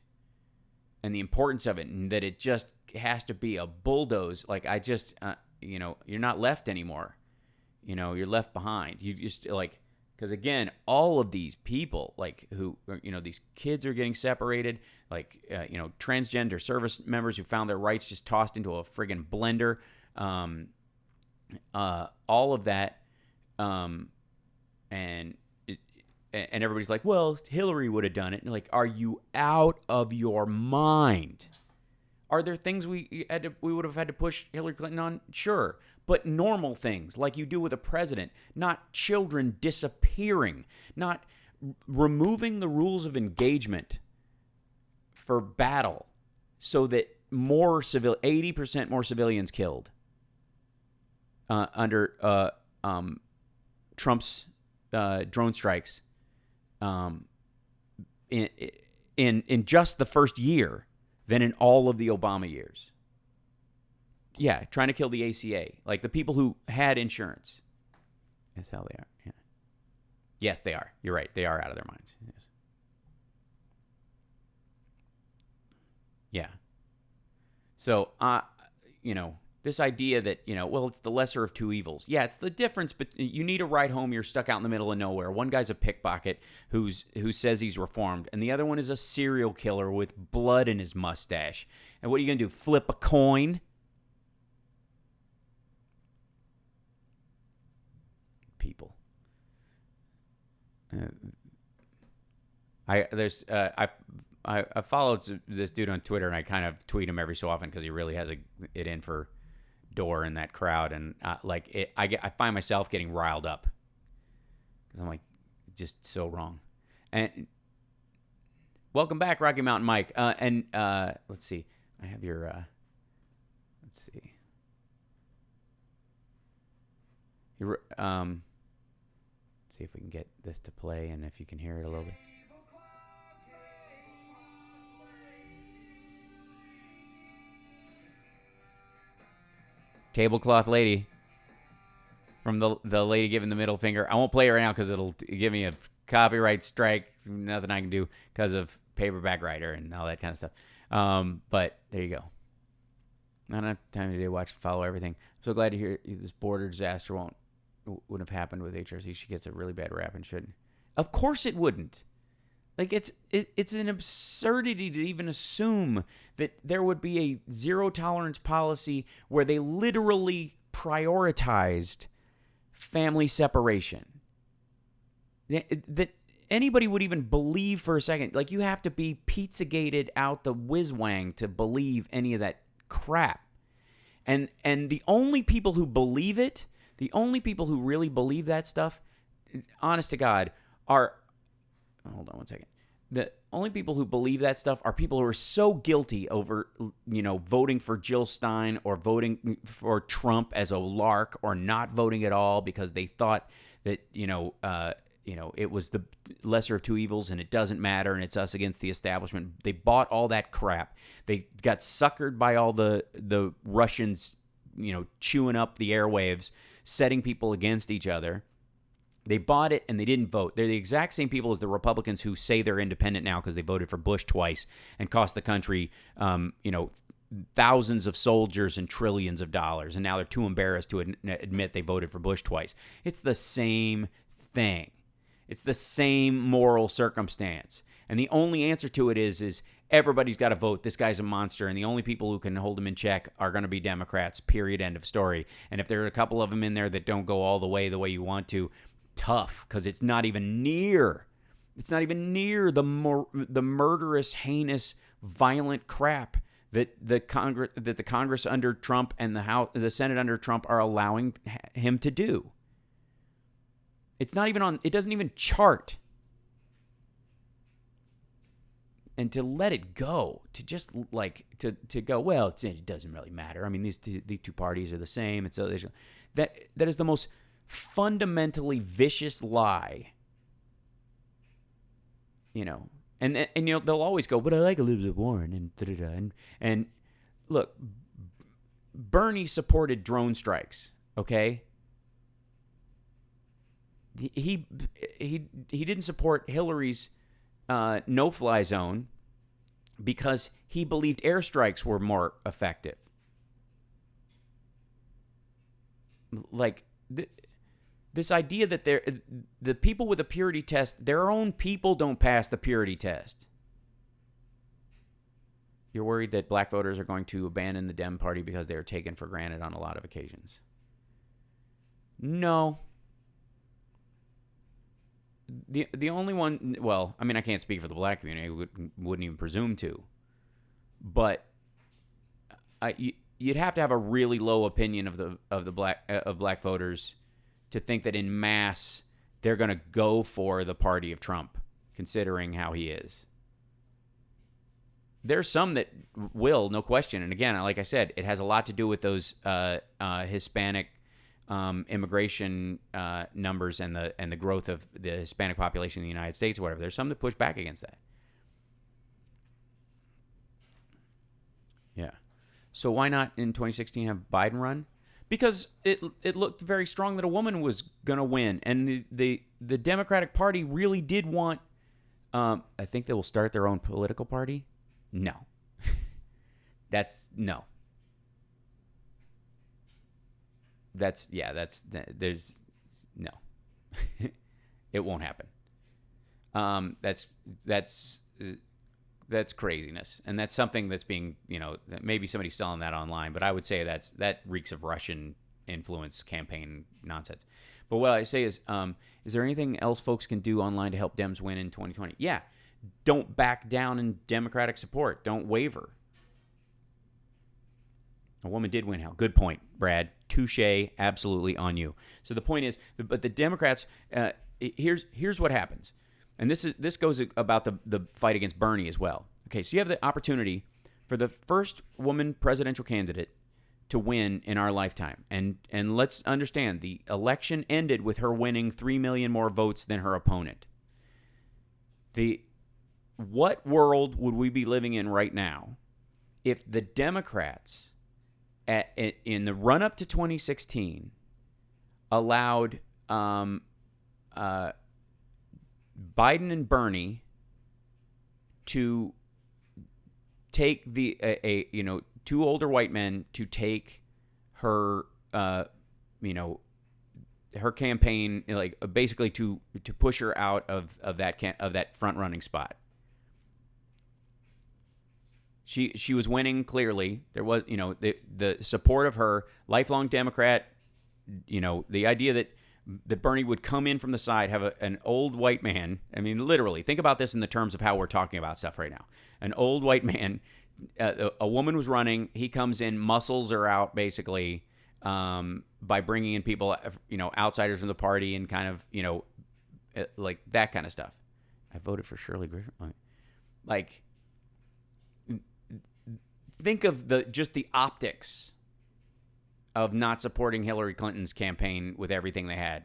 and the importance of it and that it just has to be a bulldoze, like you're not left anymore. You're left behind. You just because again, all of these people, who, these kids are getting separated, transgender service members who found their rights just tossed into a friggin' blender, all of that, and everybody's like, well, Hillary would have done it. And are you out of your mind? Are there things we would have had to push Hillary Clinton on? Sure. But normal things like you do with a president, not children disappearing, not removing the rules of engagement for battle so that 80% more civilians killed under Trump's drone strikes in just the first year than in all of the Obama years. Yeah, trying to kill the ACA. Like the people who had insurance. That's how they are. Yeah. Yes, they are. You're right. They are out of their minds. Yes. Yeah. So, this idea that, well, it's the lesser of two evils. Yeah, it's the difference, but you need a ride home. You're stuck out in the middle of nowhere. One guy's a pickpocket who says he's reformed, and the other one is a serial killer with blood in his mustache. And what are you going to do, flip a coin? People. I followed this dude on Twitter, and I kind of tweet him every so often because he really has it in for Dorr in that crowd, and I find myself getting riled up because I'm like, just so wrong. And welcome back, Rocky Mountain Mike. Let's see, I have your. Let's see. Let's see if we can get this to play, and if you can hear it a little bit. Tablecloth lady from the lady giving the middle finger. I won't play it right now because it'll give me a copyright strike. Nothing I can do because of paperback writer and all that kind of stuff. But there you go. I don't have time today to watch and follow everything. I'm so glad to hear this border disaster wouldn't have happened with HRC. She gets a really bad rap and shouldn't. Of course it wouldn't. Like, it's an absurdity to even assume that there would be a zero-tolerance policy where they literally prioritized family separation. That anybody would even believe for a second. Like, you have to be Pizzagated out the whiz-wang to believe any of that crap. And the only people who believe it, the only people who really believe that stuff, honest to God, are... Hold on one second. The only people who believe that stuff are people who are so guilty over, voting for Jill Stein or voting for Trump as a lark or not voting at all because they thought that, it was the lesser of two evils and it doesn't matter and it's us against the establishment. They bought all that crap. They got suckered by all the Russians, chewing up the airwaves, setting people against each other. They bought it and they didn't vote. They're the exact same people as the Republicans who say they're independent now because they voted for Bush twice and cost the country, thousands of soldiers and trillions of dollars. And now they're too embarrassed to admit they voted for Bush twice. It's the same thing. It's the same moral circumstance. And the only answer to it is everybody's got to vote. This guy's a monster. And the only people who can hold him in check are going to be Democrats, period, end of story. And if there are a couple of them in there that don't go all the way you want to, tough, because it's not even near the murderous, heinous, violent crap that the Congress under Trump and the Senate under Trump are allowing him to do. It doesn't even chart. And to let it go, to just to go, well, it doesn't really matter. I mean, these two parties are the same. That is the most fundamentally vicious lie, and they'll always go, but I like Elizabeth Warren and look, Bernie supported drone strikes, okay? He didn't support Hillary's no-fly zone because he believed airstrikes were more effective. Like, this idea that the people with a purity test, their own people don't pass the purity test. You're worried that black voters are going to abandon the Dem Party because they are taken for granted on a lot of occasions. No. The only one, well, I mean, I can't speak for the black community. I wouldn't even presume to. But you'd have to have a really low opinion of black voters to think that in mass they're going to go for the party of Trump, considering how he is. There's some that will, no question. And again, like I said, it has a lot to do with those Hispanic immigration numbers and the growth of the Hispanic population in the United States or whatever. There's some that push back against that. Yeah. So why not in 2016 have Biden run? Because it looked very strong that a woman was going to win. And the Democratic Party really did want, I think they will start their own political party. No. No. there's no, it won't happen. That's craziness, and that's something that's being, maybe somebody's selling that online, but I would say that reeks of Russian influence campaign nonsense. But what I say is there anything else folks can do online to help Dems win in 2020? Yeah, don't back down in Democratic support. Don't waver. A woman did win. How? Good point, Brad. Touche, absolutely on you. So the point is, but the Democrats, here's what happens. And this goes about the fight against Bernie as well. Okay, so you have the opportunity for the first woman presidential candidate to win in our lifetime. And let's understand, the election ended with her winning 3 million more votes than her opponent. What world would we be living in right now if the Democrats in the run-up to 2016 allowed Biden and Bernie to take two older white men to take her her campaign, like basically to push her out of that front-running spot. She was winning clearly. There was, the support of her, lifelong Democrat, the idea that Bernie would come in from the side, have an old white man. I mean, literally, think about this in the terms of how we're talking about stuff right now. An old white man, a woman was running. He comes in, muscles her out basically by bringing in people, outsiders from the party and kind of, like that kind of stuff. I voted for Shirley Grisham. Like, think of just the optics of not supporting Hillary Clinton's campaign with everything they had.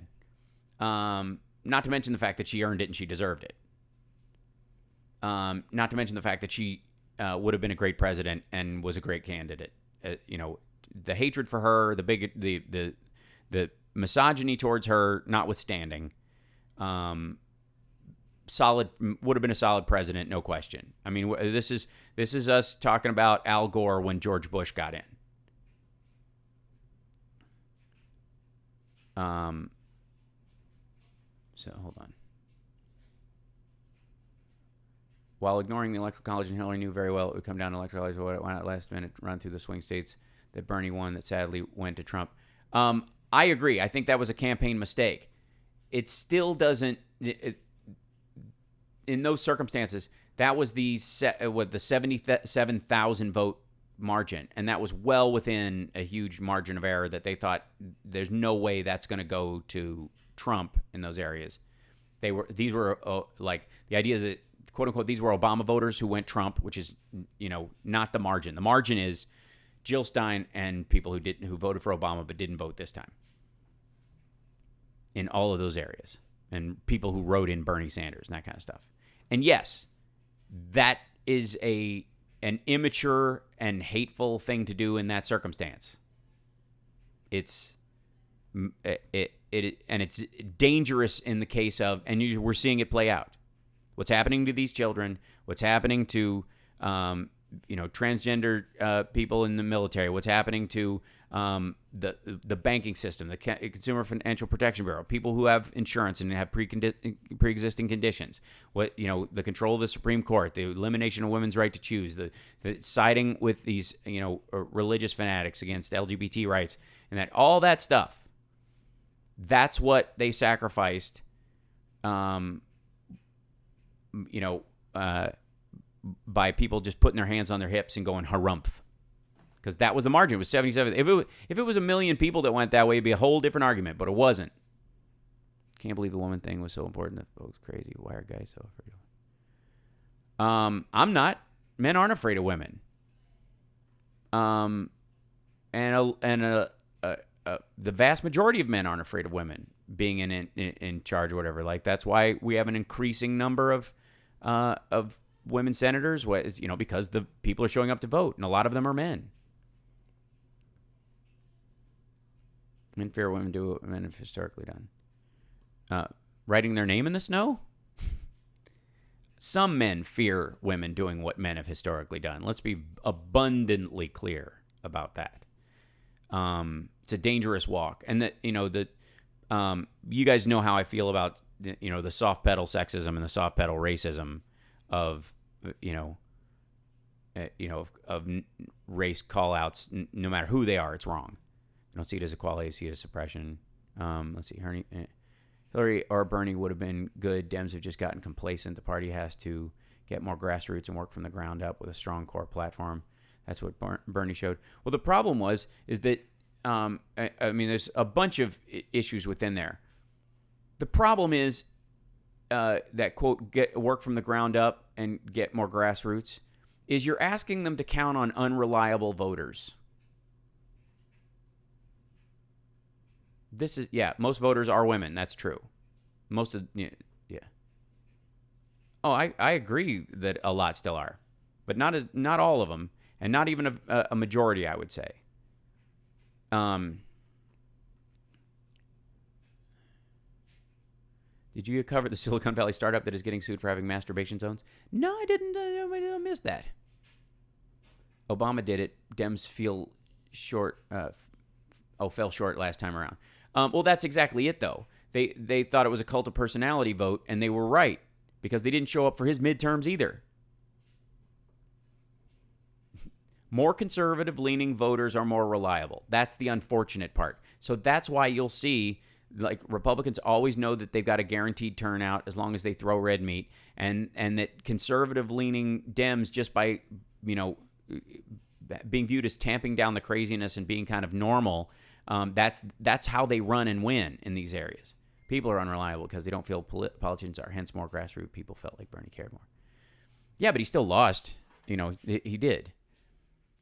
Not to mention the fact that she earned it and she deserved it. Not to mention the fact that she would have been a great president and was a great candidate. The hatred for her, the misogyny towards her, notwithstanding, would have been a solid president, no question. I mean, this is us talking about Al Gore when George Bush got in. So hold on. While ignoring the Electoral College, and Hillary knew very well it would come down to Electoral College, why not last minute run through the swing states that Bernie won that sadly went to Trump? I agree. I think that was a campaign mistake. It still doesn't. In those circumstances, that was the 77,000 vote margin, and that was well within a huge margin of error that they thought there's no way that's going to go to Trump in those areas. These were like the idea that, quote unquote, these were Obama voters who went Trump, which is not the margin. The margin is Jill Stein and people who voted for Obama but didn't vote this time in all of those areas, and people who wrote in Bernie Sanders and that kind of stuff. And yes, that is an immature and hateful thing to do in that circumstance. It's dangerous in the case of, and we're seeing it play out. What's happening to these children? What's happening to transgender people in the military? What's happening to the banking system, the Consumer Financial Protection Bureau, people who have insurance and have pre-existing conditions? The control of the Supreme Court, the elimination of women's right to choose, the siding with these religious fanatics against LGBT rights, and all that stuff. That's what they sacrificed. By people just putting their hands on their hips and going harumph. Because that was the margin. It was 77. If it was a million people that went that way, it'd be a whole different argument, but it wasn't. Can't believe the woman thing was so important. That was crazy. Why are guys so afraid of women? I'm not. Men aren't afraid of women. The vast majority of men aren't afraid of women being in charge or whatever. Like, that's why we have an increasing number of women senators, because the people are showing up to vote, and a lot of them are men. Men fear women do what men have historically done. Writing their name in the snow? Some men fear women doing what men have historically done. Let's be abundantly clear about that. It's a dangerous walk, and that you guys know how I feel about the soft pedal sexism and the soft pedal racism of race call-outs. No matter who they are, it's wrong. I don't see it as equality. I see it as suppression. Let's see. Hillary or Bernie would have been good. Dems have just gotten complacent. The party has to get more grassroots and work from the ground up with a strong core platform. That's what Bernie showed. Well, the problem is that, there's a bunch of issues within there. The problem is that, quote, get work from the ground up and get more grassroots, is you're asking them to count on unreliable voters. Most voters are women. That's true. Oh, I agree that a lot still are, but not all of them, and not even a majority, I would say. Did you cover the Silicon Valley startup that is getting sued for having masturbation zones? No, I didn't. I missed that. Obama did it. Dems fell short last time around. Well, that's exactly it, though. They thought it was a cult of personality vote, and they were right, because they didn't show up for his midterms either. More conservative-leaning voters are more reliable. That's the unfortunate part. So that's why you'll see, like, Republicans always know that they've got a guaranteed turnout as long as they throw red meat, and that conservative-leaning Dems, just by, being viewed as tamping down the craziness and being kind of normal, that's how they run and win in these areas. People are unreliable because they don't feel politicians are. Hence, more grassroots people felt like Bernie cared more. Yeah, but he still lost. He did.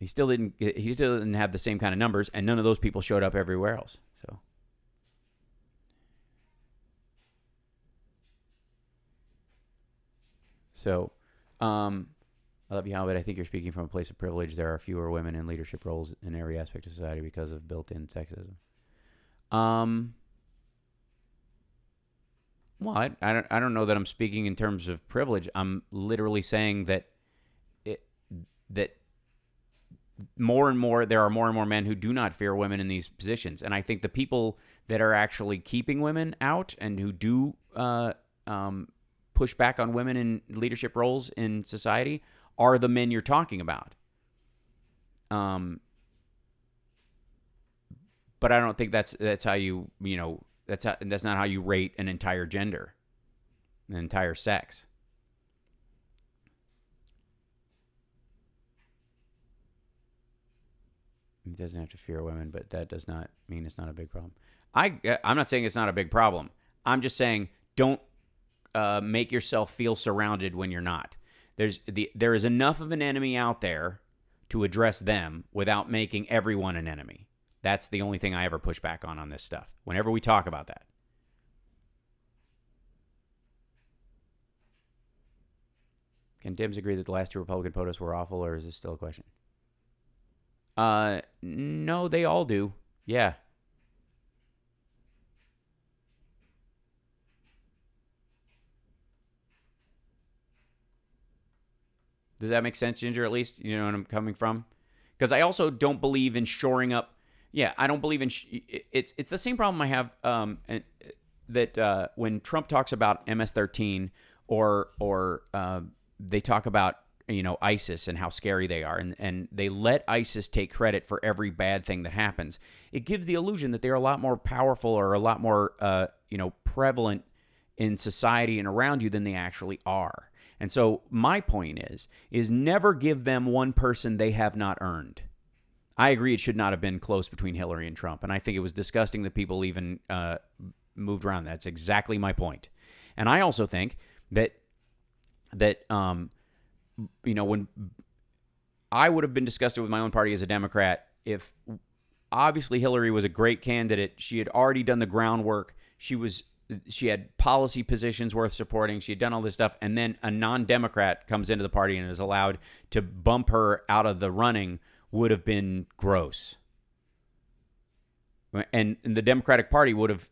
He still didn't have the same kind of numbers, and none of those people showed up everywhere else. So, I love you, but I think you're speaking from a place of privilege. There are fewer women in leadership roles in every aspect of society because of built-in sexism. Well, I don't know that I'm speaking in terms of privilege. I'm literally saying that more and more, there are more and more men who do not fear women in these positions. And I think the people that are actually keeping women out and who do push back on women in leadership roles in society are the men you're talking about. But I don't think that's how that's not how you rate an entire gender, an entire sex. He doesn't have to fear women, but that does not mean it's not a big problem. I'm not saying it's not a big problem. I'm just saying don't make yourself feel surrounded when you're not. There is enough of an enemy out there to address them without making everyone an enemy. That's the only thing I ever push back on this stuff, whenever we talk about that. Can Dems agree that the last two Republican POTUS were awful, or is this still a question? No, they all do. Yeah. Does that make sense, Ginger, at least? You know what I'm coming from? Because I also don't believe in shoring up. Yeah, I don't believe in... It's the same problem I have that when Trump talks about MS-13 or they talk about, ISIS and how scary they are, and they let ISIS take credit for every bad thing that happens. It gives the illusion that they're a lot more powerful or a lot more, prevalent in society and around you than they actually are. And so my point is never give them one person they have not earned. I agree it should not have been close between Hillary and Trump, and I think it was disgusting that people even moved around. That's exactly my point. And I also think that when I would have been disgusted with my own party as a Democrat if obviously Hillary was a great candidate. She had already done the groundwork. She had policy positions worth supporting. She had done all this stuff. And then a non-Democrat comes into the party and is allowed to bump her out of the running would have been gross. And the Democratic Party would have,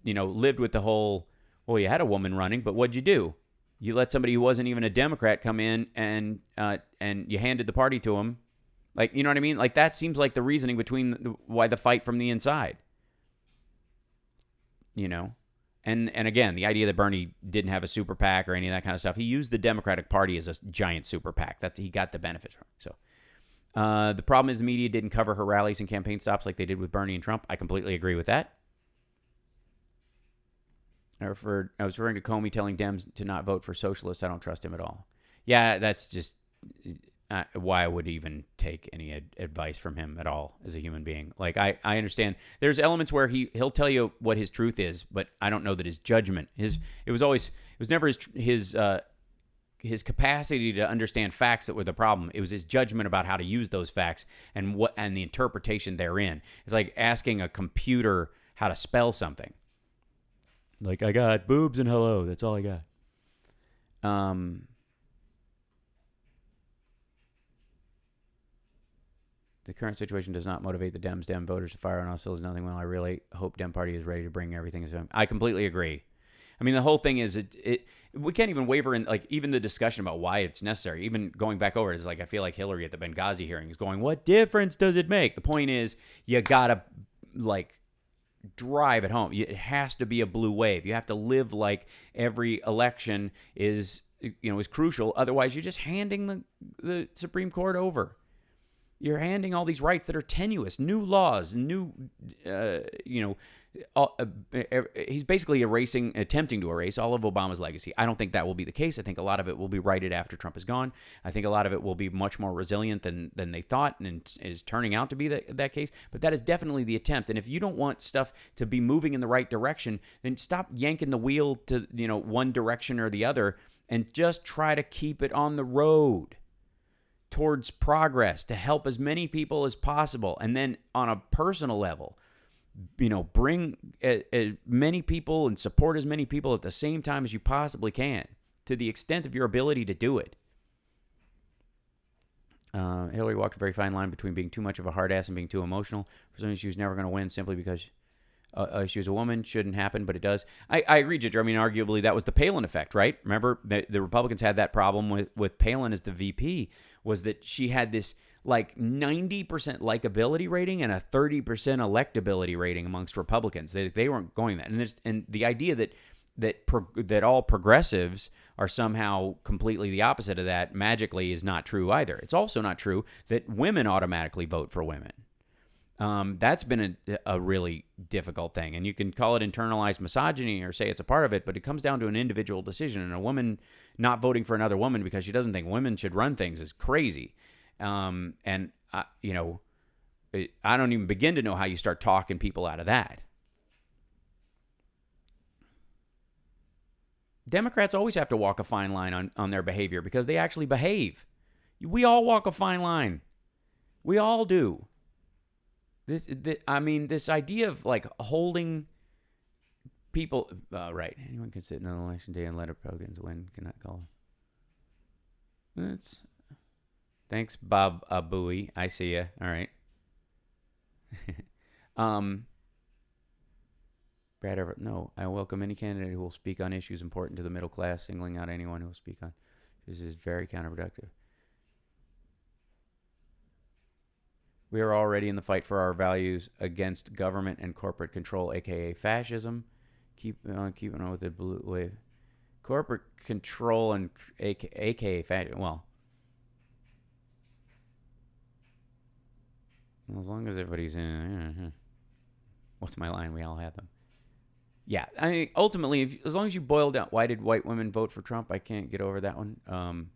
lived with the whole, well, you had a woman running, but what'd you do? You let somebody who wasn't even a Democrat come in and you handed the party to him. Like, you know what I mean? Like, that seems like the reasoning why the fight from the inside. You know? And again, the idea that Bernie didn't have a super PAC or any of that kind of stuff, he used the Democratic Party as a giant super PAC. He got the benefits from it. So, the problem is the media didn't cover her rallies and campaign stops like they did with Bernie and Trump. I completely agree with that. I was referring to Comey telling Dems to not vote for socialists. I don't trust him at all. Yeah, that's just why I would even take any advice from him at all as a human being. Like, I understand there's elements where he'll tell you what his truth is, but I don't know that his judgment, it was never his capacity to understand facts that were the problem. It was his judgment about how to use those facts and the interpretation therein. It's like asking a computer how to spell something. Like, I got boobs and hello. That's all I got. The current situation does not motivate the Dem voters to fire on us. Still is nothing. Well, I really hope Dem Party is ready to bring everything. I completely agree. I mean, the whole thing is we can't even waver in, like, even the discussion about why it's necessary. Even going back over it is like, I feel like Hillary at the Benghazi hearing is going, what difference does it make? The point is, you gotta, like, drive it home. It has to be a blue wave. You have to live like every election is crucial. Otherwise, you're just handing the Supreme Court over. You're handing all these rights that are tenuous, new laws, he's basically attempting to erase all of Obama's legacy. I don't think that will be the case. I think a lot of it will be righted after Trump is gone. I think a lot of it will be much more resilient than they thought, and is turning out to be that case. But that is definitely the attempt. And if you don't want stuff to be moving in the right direction, then stop yanking the wheel to one direction or the other, and just try to keep it on the road towards progress to help as many people as possible. And then on a personal level, bring as many people and support as many people at the same time as you possibly can, to the extent of your ability to do it. Hillary walked a very fine line between being too much of a hard ass and being too emotional. For some reason, she was never going to win simply because she was a woman. Shouldn't happen, but it does. I agree, Ginger. I mean, arguably, that was the Palin effect, right? Remember, the Republicans had that problem with Palin as the VP, was that she had this like 90% likability rating and a 30% electability rating amongst Republicans. They weren't going that. And the idea that all progressives are somehow completely the opposite of that magically is not true either. It's also not true that women automatically vote for women. That's been a really difficult thing. And you can call it internalized misogyny or say it's a part of it, but it comes down to an individual decision. And a woman not voting for another woman because she doesn't think women should run things is crazy. I don't even begin to know how you start talking people out of that. Democrats always have to walk a fine line on their behavior because they actually behave. We all walk a fine line. We all do. This idea of like holding people, right? Anyone can sit in an election day and let Republicans win. Cannot call. Thanks, Bob Bowie. I see you. All right. Brad Everett. No, I welcome any candidate who will speak on issues important to the middle class. Singling out anyone who will speak on this is very counterproductive. We are already in the fight for our values against government and corporate control, a.k.a. fascism. Keeping on with the blue wave. Corporate control and a.k.a. fascism. Well, as long as everybody's in... What's my line? We all have them. Yeah, I mean, ultimately, as long as you boil down... Why did white women vote for Trump? I can't get over that one.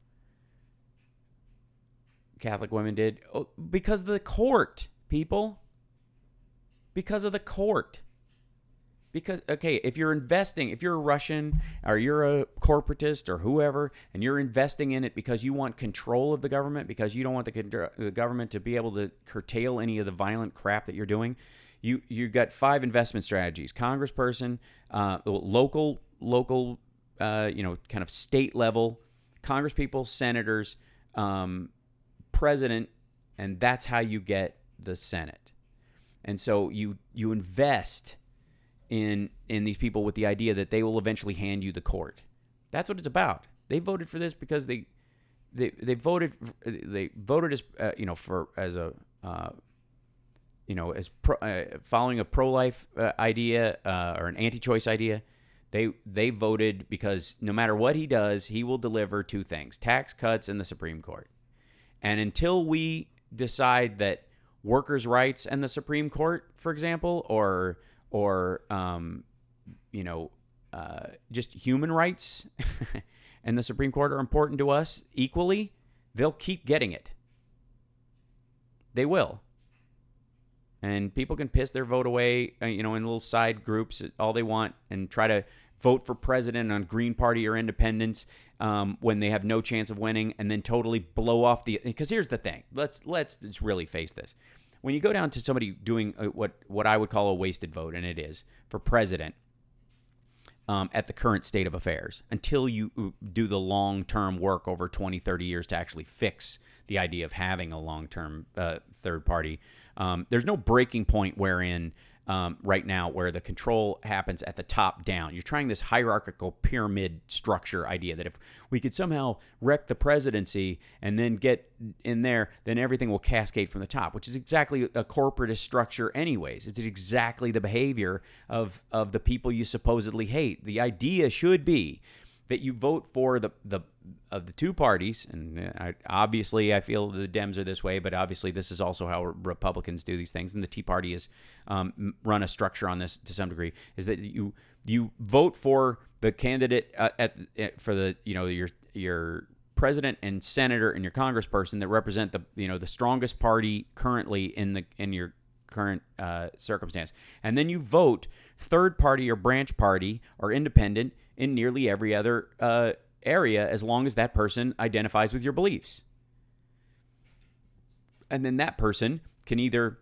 Catholic women did. Oh, because of the court, people. Because of the court. Because, okay, if you're investing, if you're a Russian or you're a corporatist or whoever, and you're investing in it because you want control of the government, because you don't want the government to be able to curtail any of the violent crap that you're doing, you got 5 investment strategies: congressperson, local, kind of state level, congresspeople, senators, president, and that's how you get the Senate. And so you invest in these people with the idea that they will eventually hand you the court. That's what it's about. They voted for this because they they voted as following a pro-life idea or an anti-choice idea. They voted because no matter what he does, he will deliver two things: tax cuts and the Supreme Court. And until we decide that workers' rights and the Supreme Court, for example, or just human rights and the Supreme Court are important to us equally, they'll keep getting it. They will. And people can piss their vote away, in little side groups all they want and try to vote for president on Green Party or independents when they have no chance of winning, and then totally blow off because here's the thing. Let's just really face this. When you go down to somebody doing what I would call a wasted vote, and it is, for president, at the current state of affairs, until you do the long-term work over 20, 30 years to actually fix the idea of having a long-term third party, there's no breaking point wherein right now where the control happens at the top down. You're trying this hierarchical pyramid structure idea that if we could somehow wreck the presidency and then get in there, then everything will cascade from the top, which is exactly a corporatist structure anyways. It's exactly the behavior of the people you supposedly hate. The idea should be that you vote for the two parties, and obviously I feel the Dems are this way, but obviously this is also how Republicans do these things, and the Tea Party has run a structure on this to some degree, is that you vote for the candidate for the your president and senator and your congressperson that represent the strongest party currently in your current circumstance, and then you vote third party or branch party or independent in nearly every other area, as long as that person identifies with your beliefs. And then that person can either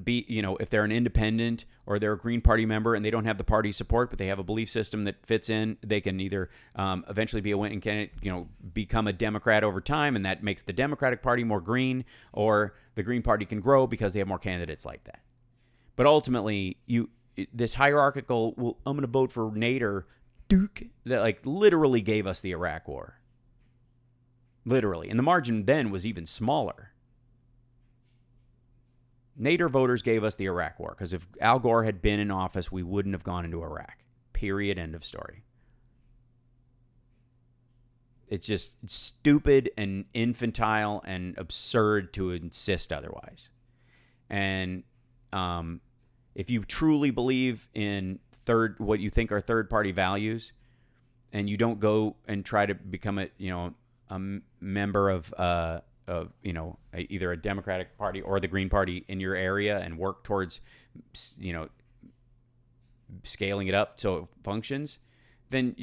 be, if they're an independent or they're a Green Party member and they don't have the party support, but they have a belief system that fits in, they can either eventually be a winning candidate, become a Democrat over time, and that makes the Democratic Party more green, or the Green Party can grow because they have more candidates like that. But ultimately, this hierarchical, I'm going to vote for Nader Duke, that literally gave us the Iraq War. Literally. And the margin then was even smaller. Nader voters gave us the Iraq War, because if Al Gore had been in office, we wouldn't have gone into Iraq. Period. End of story. It's just stupid and infantile and absurd to insist otherwise. And if you truly believe in what you think are third party values, and you don't go and try to become a member of either a Democratic Party or the Green Party in your area and work towards scaling it up so it functions, then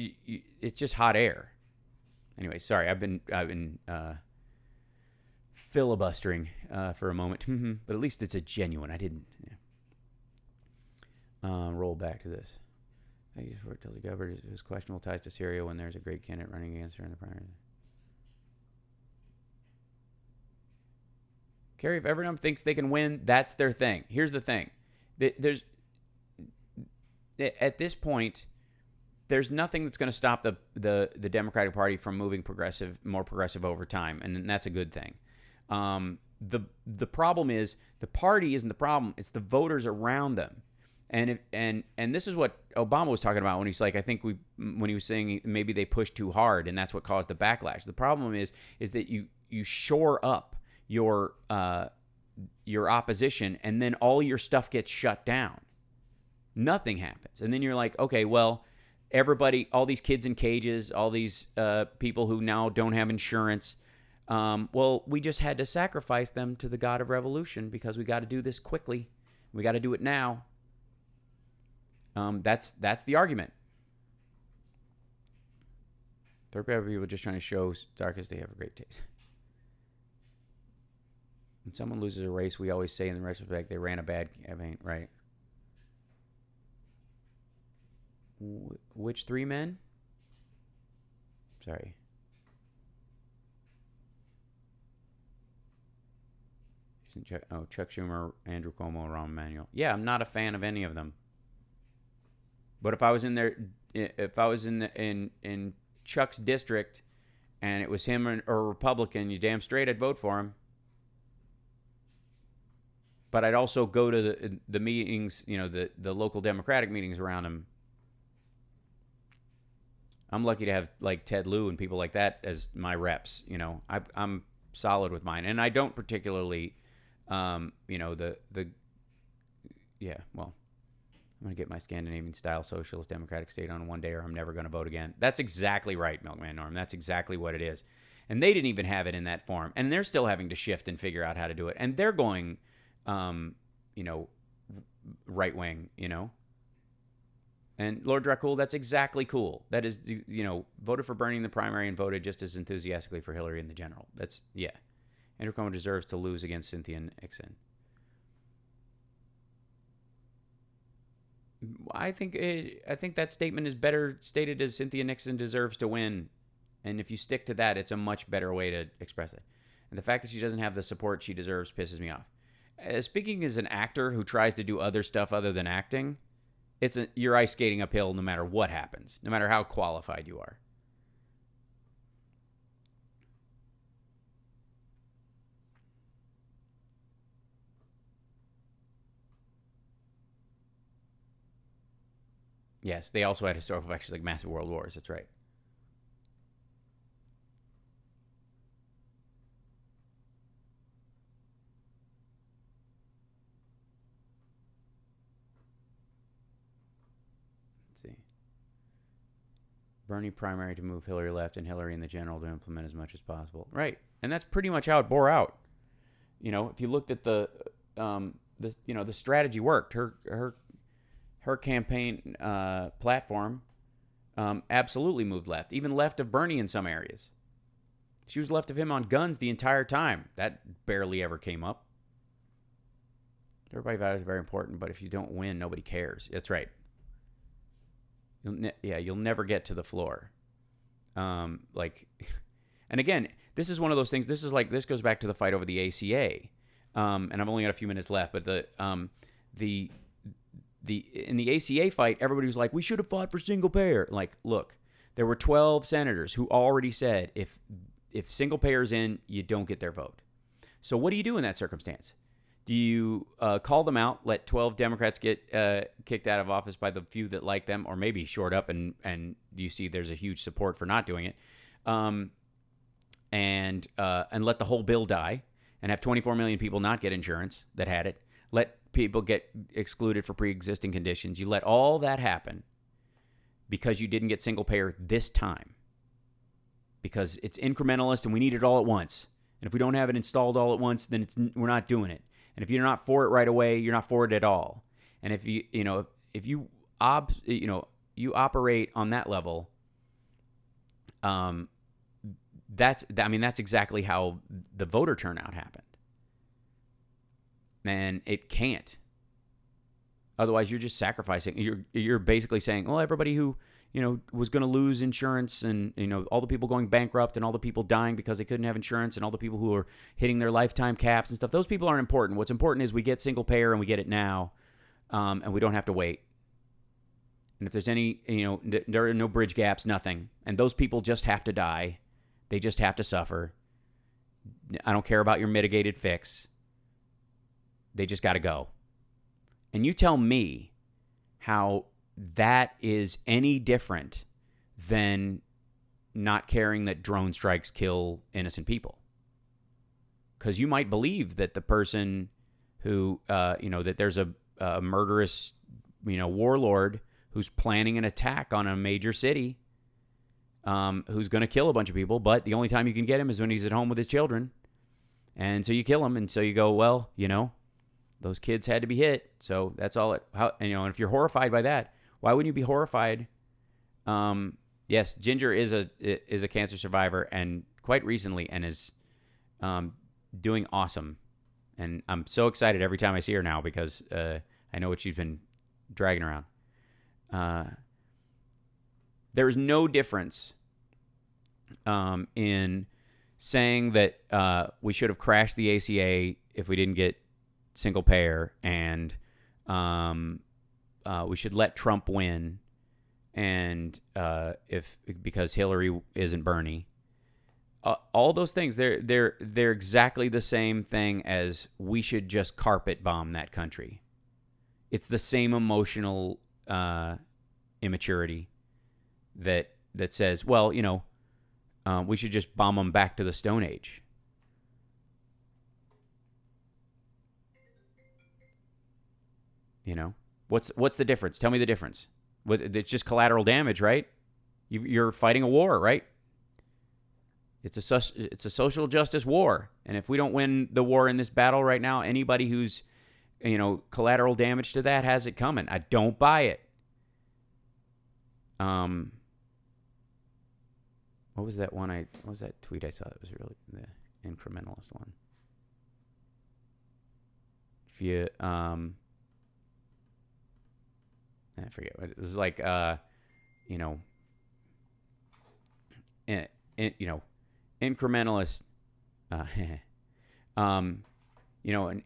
it's just hot air. Anyway, sorry, I've been filibustering for a moment, but at least it's a genuine. I didn't. Yeah. Roll back to this. I use for it tells the government whose questionable ties to Syria when there's a great candidate running against her in the primary. Kerry, if everyone thinks they can win, that's their thing. Here's the thing. At this point, there's nothing that's going to stop the Democratic Party from moving more progressive over time, and that's a good thing. The problem is the party isn't the problem; it's the voters around them. And this is what Obama was talking about when he's like, I think when he was saying maybe they pushed too hard and that's what caused the backlash. The problem is that you shore up your opposition, and then all your stuff gets shut down. Nothing happens, and then you're like, okay, well, everybody, all these kids in cages, all these people who now don't have insurance. Well, we just had to sacrifice them to the God of Revolution because we got to do this quickly. We got to do it now. That's the argument. Third party people just trying to show darkest they have a great taste. When someone loses a race, we always say in the retrospect they ran a bad campaign, right? Which three men? Sorry. Chuck Schumer, Andrew Cuomo, Rahm Emanuel. Yeah, I'm not a fan of any of them. But if I was in there, if I was in Chuck's district, and it was him or a Republican, you damn straight I'd vote for him. But I'd also go to the meetings, the local Democratic meetings around him. I'm lucky to have like Ted Lieu and people like that as my reps. I'm solid with mine, and I don't particularly, I'm going to get my Scandinavian-style socialist democratic state on one day, or I'm never going to vote again. That's exactly right, Milkman Norm. That's exactly what it is. And they didn't even have it in that form, and they're still having to shift and figure out how to do it. And they're going, right wing, And Lord Dracul, that's exactly cool. That is, voted for Bernie in the primary and voted just as enthusiastically for Hillary in the general. That's, yeah. Andrew Cuomo deserves to lose against Cynthia Nixon. I think that statement is better stated as Cynthia Nixon deserves to win. And if you stick to that, it's a much better way to express it. And the fact that she doesn't have the support she deserves pisses me off. Speaking as an actor who tries to do other stuff other than acting, you're ice skating uphill no matter what happens, no matter how qualified you are. Yes, they also had historical factors like massive world wars. That's right. Let's see. Bernie primary to move Hillary left and Hillary in the general to implement as much as possible. Right. And that's pretty much how it bore out. If you looked at the strategy worked. Her campaign platform absolutely moved left, even left of Bernie in some areas. She was left of him on guns the entire time. That barely ever came up. Everybody values very important, but if you don't win, nobody cares. That's right. You'll never get to the floor. And again, this is one of those things. This goes back to the fight over the ACA. And I've only got a few minutes left, but in the ACA fight, everybody was like, we should have fought for single payer. Like, look, there were 12 senators who already said if single payer's in, you don't get their vote. So what do you do in that circumstance? Do you call them out, let 12 Democrats get kicked out of office by the few that like them, or maybe short up and you see there's a huge support for not doing it, and let the whole bill die and have 24 million people not get insurance that had it, let people get excluded for pre-existing conditions. You let all that happen because you didn't get single payer this time because it's incrementalist and we need it all at once. And if we don't have it installed all at once, then we're not doing it. And if you're not for it right away, you're not for it at all. And if you operate on that level, that's exactly how the voter turnout happened. And it can't. Otherwise, you're just sacrificing. You're basically saying, well, everybody who was going to lose insurance, and all the people going bankrupt, and all the people dying because they couldn't have insurance, and all the people who are hitting their lifetime caps and stuff. Those people aren't important. What's important is we get single payer and we get it now, and we don't have to wait. And if there's any, there are no bridge gaps, nothing. And those people just have to die. They just have to suffer. I don't care about your mitigated fix. They just got to go. And you tell me how that is any different than not caring that drone strikes kill innocent people. Because you might believe that the person who, that there's a murderous, warlord who's planning an attack on a major city, who's going to kill a bunch of people, but the only time you can get him is when he's at home with his children. And so you kill him, and so you go, well, those kids had to be hit, so that's all it. And if you're horrified by that, why wouldn't you be horrified? Yes, Ginger is a cancer survivor, and quite recently, and is doing awesome. And I'm so excited every time I see her now because I know what she's been dragging around. There is no difference in saying that we should have crashed the ACA if we didn't get single payer, and we should let Trump win, and because Hillary isn't Bernie, all those things, they're exactly the same thing as we should just carpet bomb that country. It's the same emotional immaturity that says, well, we should just bomb them back to the Stone Age. What's the difference? Tell me the difference. It's just collateral damage, right? You're fighting a war, right? It's a social justice war, and if we don't win the war in this battle right now, anybody who's collateral damage to that has it coming. I don't buy it. What was that one? What was that tweet I saw that was really the incrementalist one? If you I forget what it was like. Incrementalist. An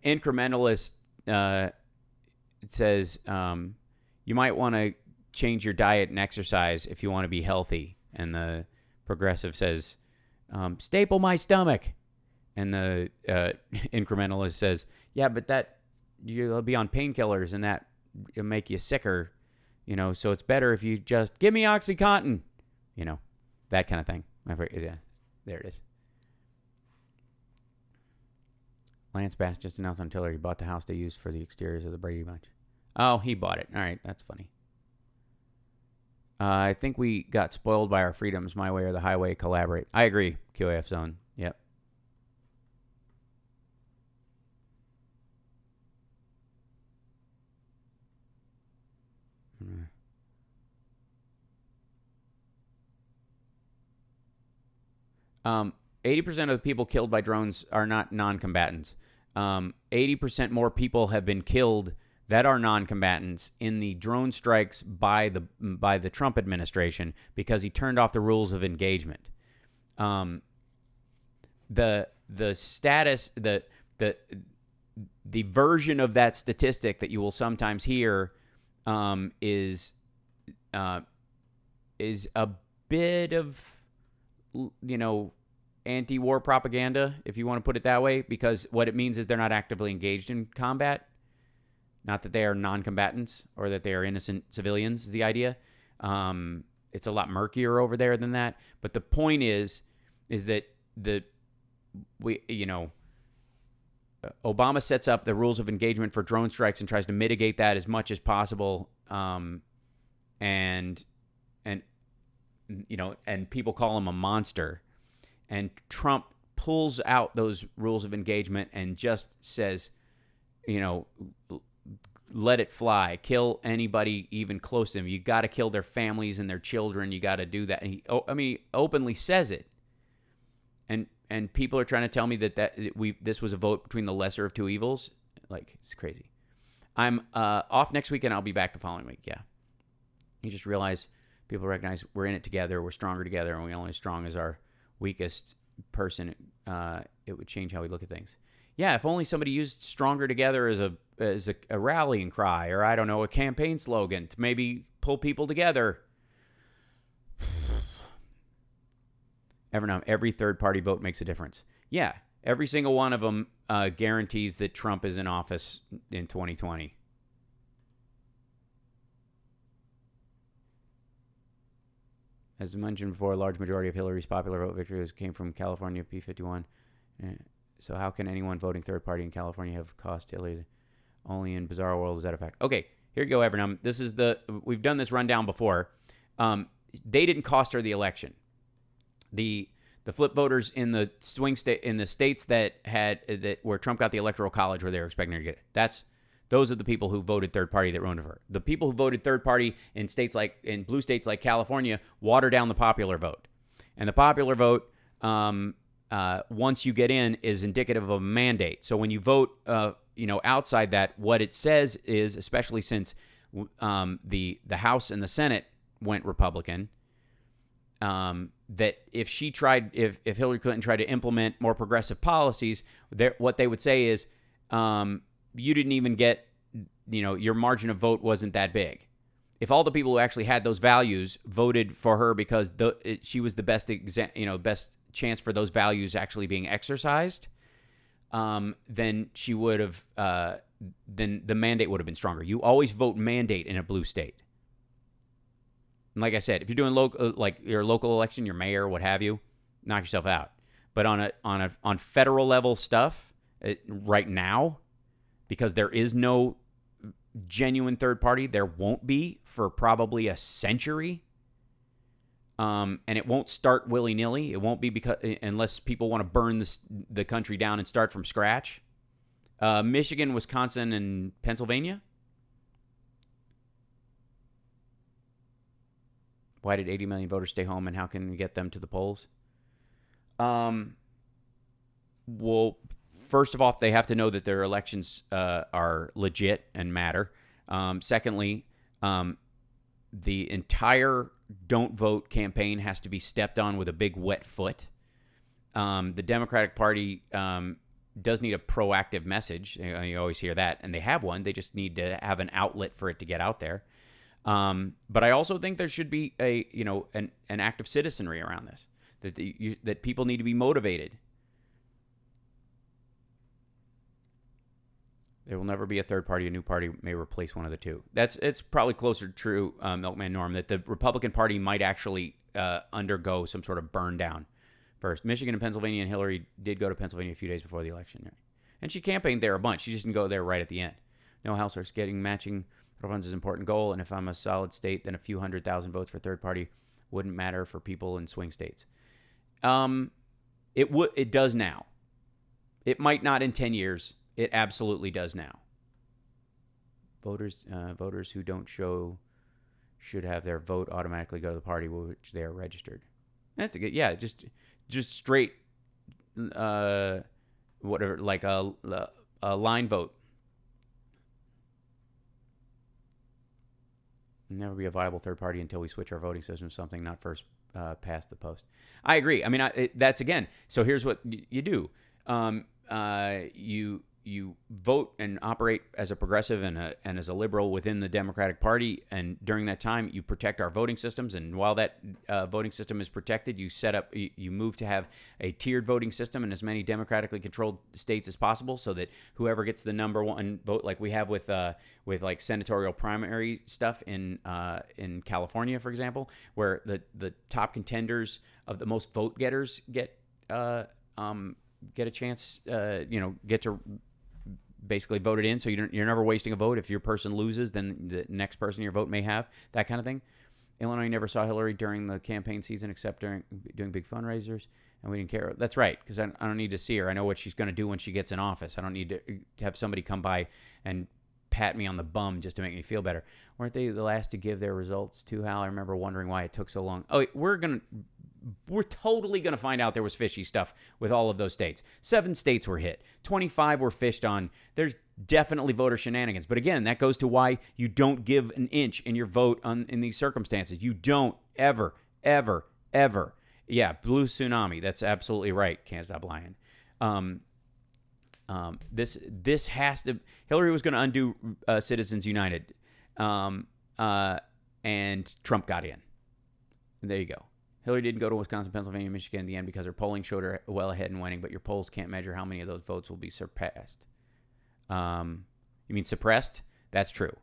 incrementalist. It says you might want to change your diet and exercise if you want to be healthy, and the progressive says staple my stomach, and the incrementalist says, yeah, but that you'll be on painkillers and that it'll make you sicker. So it's better if you just give me OxyContin, that kind of thing. Yeah, there it is. Lance Bass just announced on Tiller he bought the house they used for the exteriors of the Brady Bunch. Oh, he bought it. All right, that's funny. I think we got spoiled by our freedoms. My way or the highway. Collaborate. I agree. QAF zone. Yep. Mm-hmm. 80% of the people killed by drones are not non-combatants. 80% more people have been killed that are non-combatants in the drone strikes by the Trump administration because he turned off the rules of engagement. The status, the version of that statistic that you will sometimes hear is a bit of anti-war propaganda, if you want to put it that way, because what it means is they're not actively engaged in combat. Not that they are non-combatants or that they are innocent civilians is the idea. It's a lot murkier over there than that. But the point is that Obama sets up the rules of engagement for drone strikes and tries to mitigate that as much as possible. And people call him a monster. And Trump pulls out those rules of engagement and just says, let it fly. Kill anybody even close to them. You got to kill their families and their children. You got to do that. And he openly says it. And people are trying to tell me that this was a vote between the lesser of two evils. Like, it's crazy. I'm off next week and I'll be back the following week. Yeah. You just realize people recognize we're in it together. We're stronger together, and we're only as strong as our weakest person. It would change how we look at things. Yeah, if only somebody used "stronger together" as a rallying cry, or I don't know, a campaign slogan to maybe pull people together. Every third-party vote makes a difference. Yeah, every single one of them guarantees that Trump is in office in 2020. As mentioned before, a large majority of Hillary's popular vote victories came from California P51. So how can anyone voting third party in California have cost Hillary? Only in bizarre world is that a fact. Okay, here you go, Evernum. We've done this rundown before. They didn't cost her the election. The flip voters in the swing state in the states that where Trump got the electoral college where they were expecting her to get it. Those are the people who voted third party that ruined her. The people who voted third party in blue states like California water down the popular vote. And the popular vote, once you get in, is indicative of a mandate. So when you vote, outside that, what it says is, especially since the House and the Senate went Republican, that if Hillary Clinton tried to implement more progressive policies, what they would say is, you didn't even get, your margin of vote wasn't that big. If all the people who actually had those values voted for her because she was the best chance for those values actually being exercised, then she would have, then the mandate would have been stronger. You always vote mandate in a blue state. And like I said, if you're doing like your local election, your mayor, what have you, knock yourself out. But on federal level stuff right now, because there is no genuine third party, there won't be for probably a century. And it won't start willy-nilly. It won't be unless people want to burn the country down and start from scratch. Michigan, Wisconsin, and Pennsylvania. Why did 80 million voters stay home, and how can we get them to the polls? Well, first of all, they have to know that their elections are legit and matter. Secondly, the entire don't vote campaign has to be stepped on with a big wet foot. The Democratic Party does need a proactive message. You always hear that, and they have one. They just need to have an outlet for it to get out there. But I also think there should be an active citizenry around this, that people need to be motivated. There will never be a third party. A new party may replace one of the two. It's probably closer to true, Milkman Norm, that the Republican Party might actually undergo some sort of burn down first. Michigan and Pennsylvania, and Hillary did go to Pennsylvania a few days before the election. And she campaigned there a bunch. She just didn't go there right at the end. No house starts getting matching funds is an important goal, and if I'm a solid state, then a few 100,000 votes for third party wouldn't matter for people in swing states. It does now. It might not in 10 years. It absolutely does now. Voters who don't show should have their vote automatically go to the party which they are registered. That's a good, just straight, whatever, like a line vote. Never be a viable third party until we switch our voting system to something not first past the post. I agree. I mean, that's again. So here's what you do. You vote and operate as a progressive and as a liberal within the Democratic Party, and during that time, you protect our voting systems. And while that voting system is protected, you move to have a tiered voting system in as many democratically controlled states as possible, so that whoever gets the number one vote, like we have with like senatorial primary stuff in California, for example, where the top contenders of the most vote getters get a chance, get to basically voted in, so you're never wasting a vote. If your person loses, then the next person your vote may have, that kind of thing. Illinois never saw Hillary during the campaign season except during doing big fundraisers, and we didn't care. That's right, because I don't need to see her. I know what she's going to do when she gets in office. I don't need to have somebody come by and pat me on the bum just to make me feel better. Weren't they the last to give their results too, Hal? I remember wondering why it took so long. Oh, we're totally going to find out there was fishy stuff with all of those states. 7 states were hit. 25 were fished on. There's definitely voter shenanigans. But again, that goes to why you don't give an inch in your vote in these circumstances. You don't ever, ever, ever. Yeah, blue tsunami. That's absolutely right. Can't stop lying. This has to. Hillary was going to undo Citizens United, and Trump got in. And there you go. Hillary didn't go to Wisconsin, Pennsylvania, Michigan in the end because her polling showed her well ahead and winning, but your polls can't measure how many of those votes will be surpassed. You mean suppressed? That's true.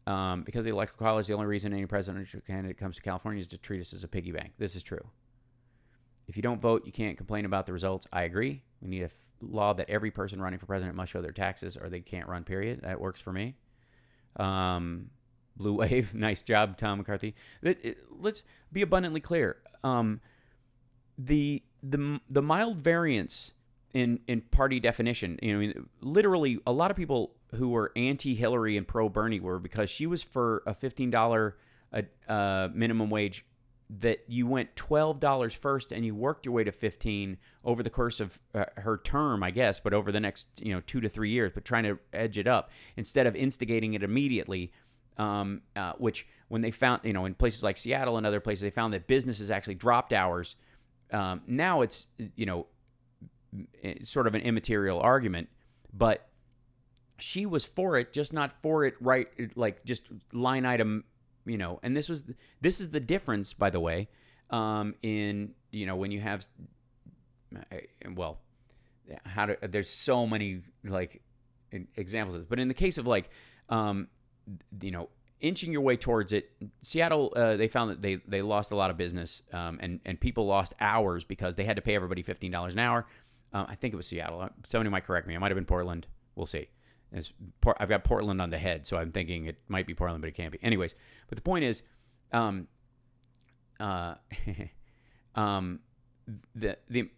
Because the electoral college, the only reason any presidential candidate comes to California is to treat us as a piggy bank. This is true. If you don't vote, you can't complain about the results. I agree. We need a law that every person running for president must show their taxes or they can't run, period. That works for me. Blue wave. Nice job, Tom McCarthy. Let's be abundantly clear. The mild variance in party definition, literally a lot of people who were anti-Hillary and pro-Bernie were because she was for a $15 minimum wage that you went $12 first and you worked your way to $15 over the course of her term, I guess, but over the next 2 to 3 years, but trying to edge it up instead of instigating it immediately. Which when they found, in places like Seattle and other places, they found that businesses actually dropped hours. Now it's, it's sort of an immaterial argument, but she was for it, just not for it right, like just line item, and this is the difference, by the way, in when you have, there's so many like examples of this, but in the case of like, inching your way towards it, Seattle, they found that they lost a lot of business, and people lost hours because they had to pay everybody $15 an hour. I think it was Seattle. Somebody might correct me. It might have been Portland. We'll see. I've got Portland on the head, so I'm thinking it might be Portland, but it can't be. Anyways, but the point is, the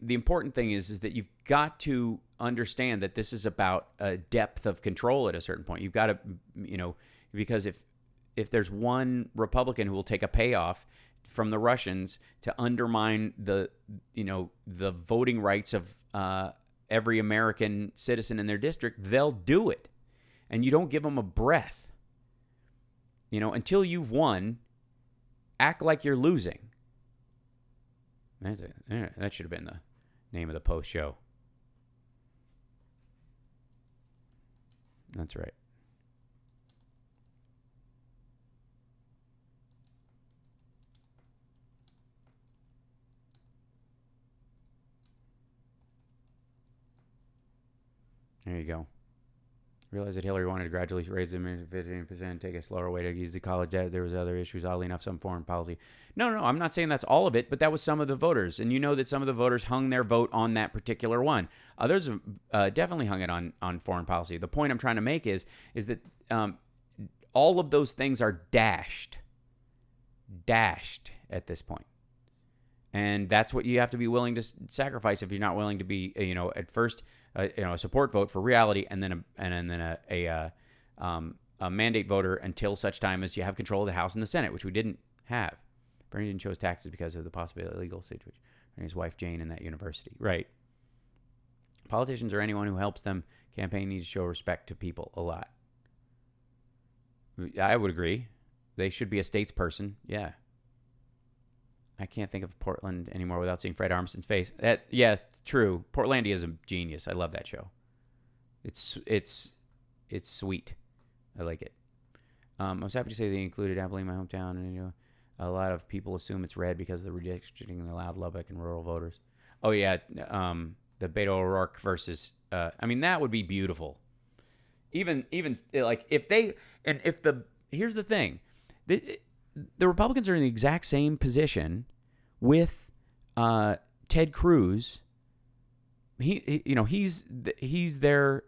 important thing is that you've got to understand that this is about a depth of control at a certain point. You've got to, because if there's one Republican who will take a payoff from the Russians to undermine the voting rights of every American citizen in their district, they'll do it. And you don't give them a breath. Until you've won, act like you're losing. That's it. That should have been the name of the post show. That's right. There you go. Realized that Hillary wanted to gradually raise the 15%, take a slower way to use the college debt. There was other issues, oddly enough, some foreign policy. No, I'm not saying that's all of it, but that was some of the voters. And you know that some of the voters hung their vote on that particular one. Others definitely hung it on foreign policy. The point I'm trying to make is that all of those things are dashed at this point. And that's what you have to be willing to sacrifice if you're not willing to be, at first, a support vote for reality, and then a mandate voter until such time as you have control of the House and the Senate, which we didn't have. Bernie didn't chose taxes because of the possibility of legal situation. And his wife Jane in that university, right? Politicians or anyone who helps them campaign needs to show respect to people a lot. I would agree. They should be a statesperson. Yeah. I can't think of Portland anymore without seeing Fred Armisen's face. Yeah, true. Portlandia is a genius. I love that show. It's sweet. I like it. I was happy to say they included Abilene, my hometown, and a lot of people assume it's red because of the redistricting allowed Lubbock and rural voters. Oh yeah, the Beto O'Rourke versus. That would be beautiful. Even like here's the thing. The Republicans are in the exact same position with Ted Cruz. He's their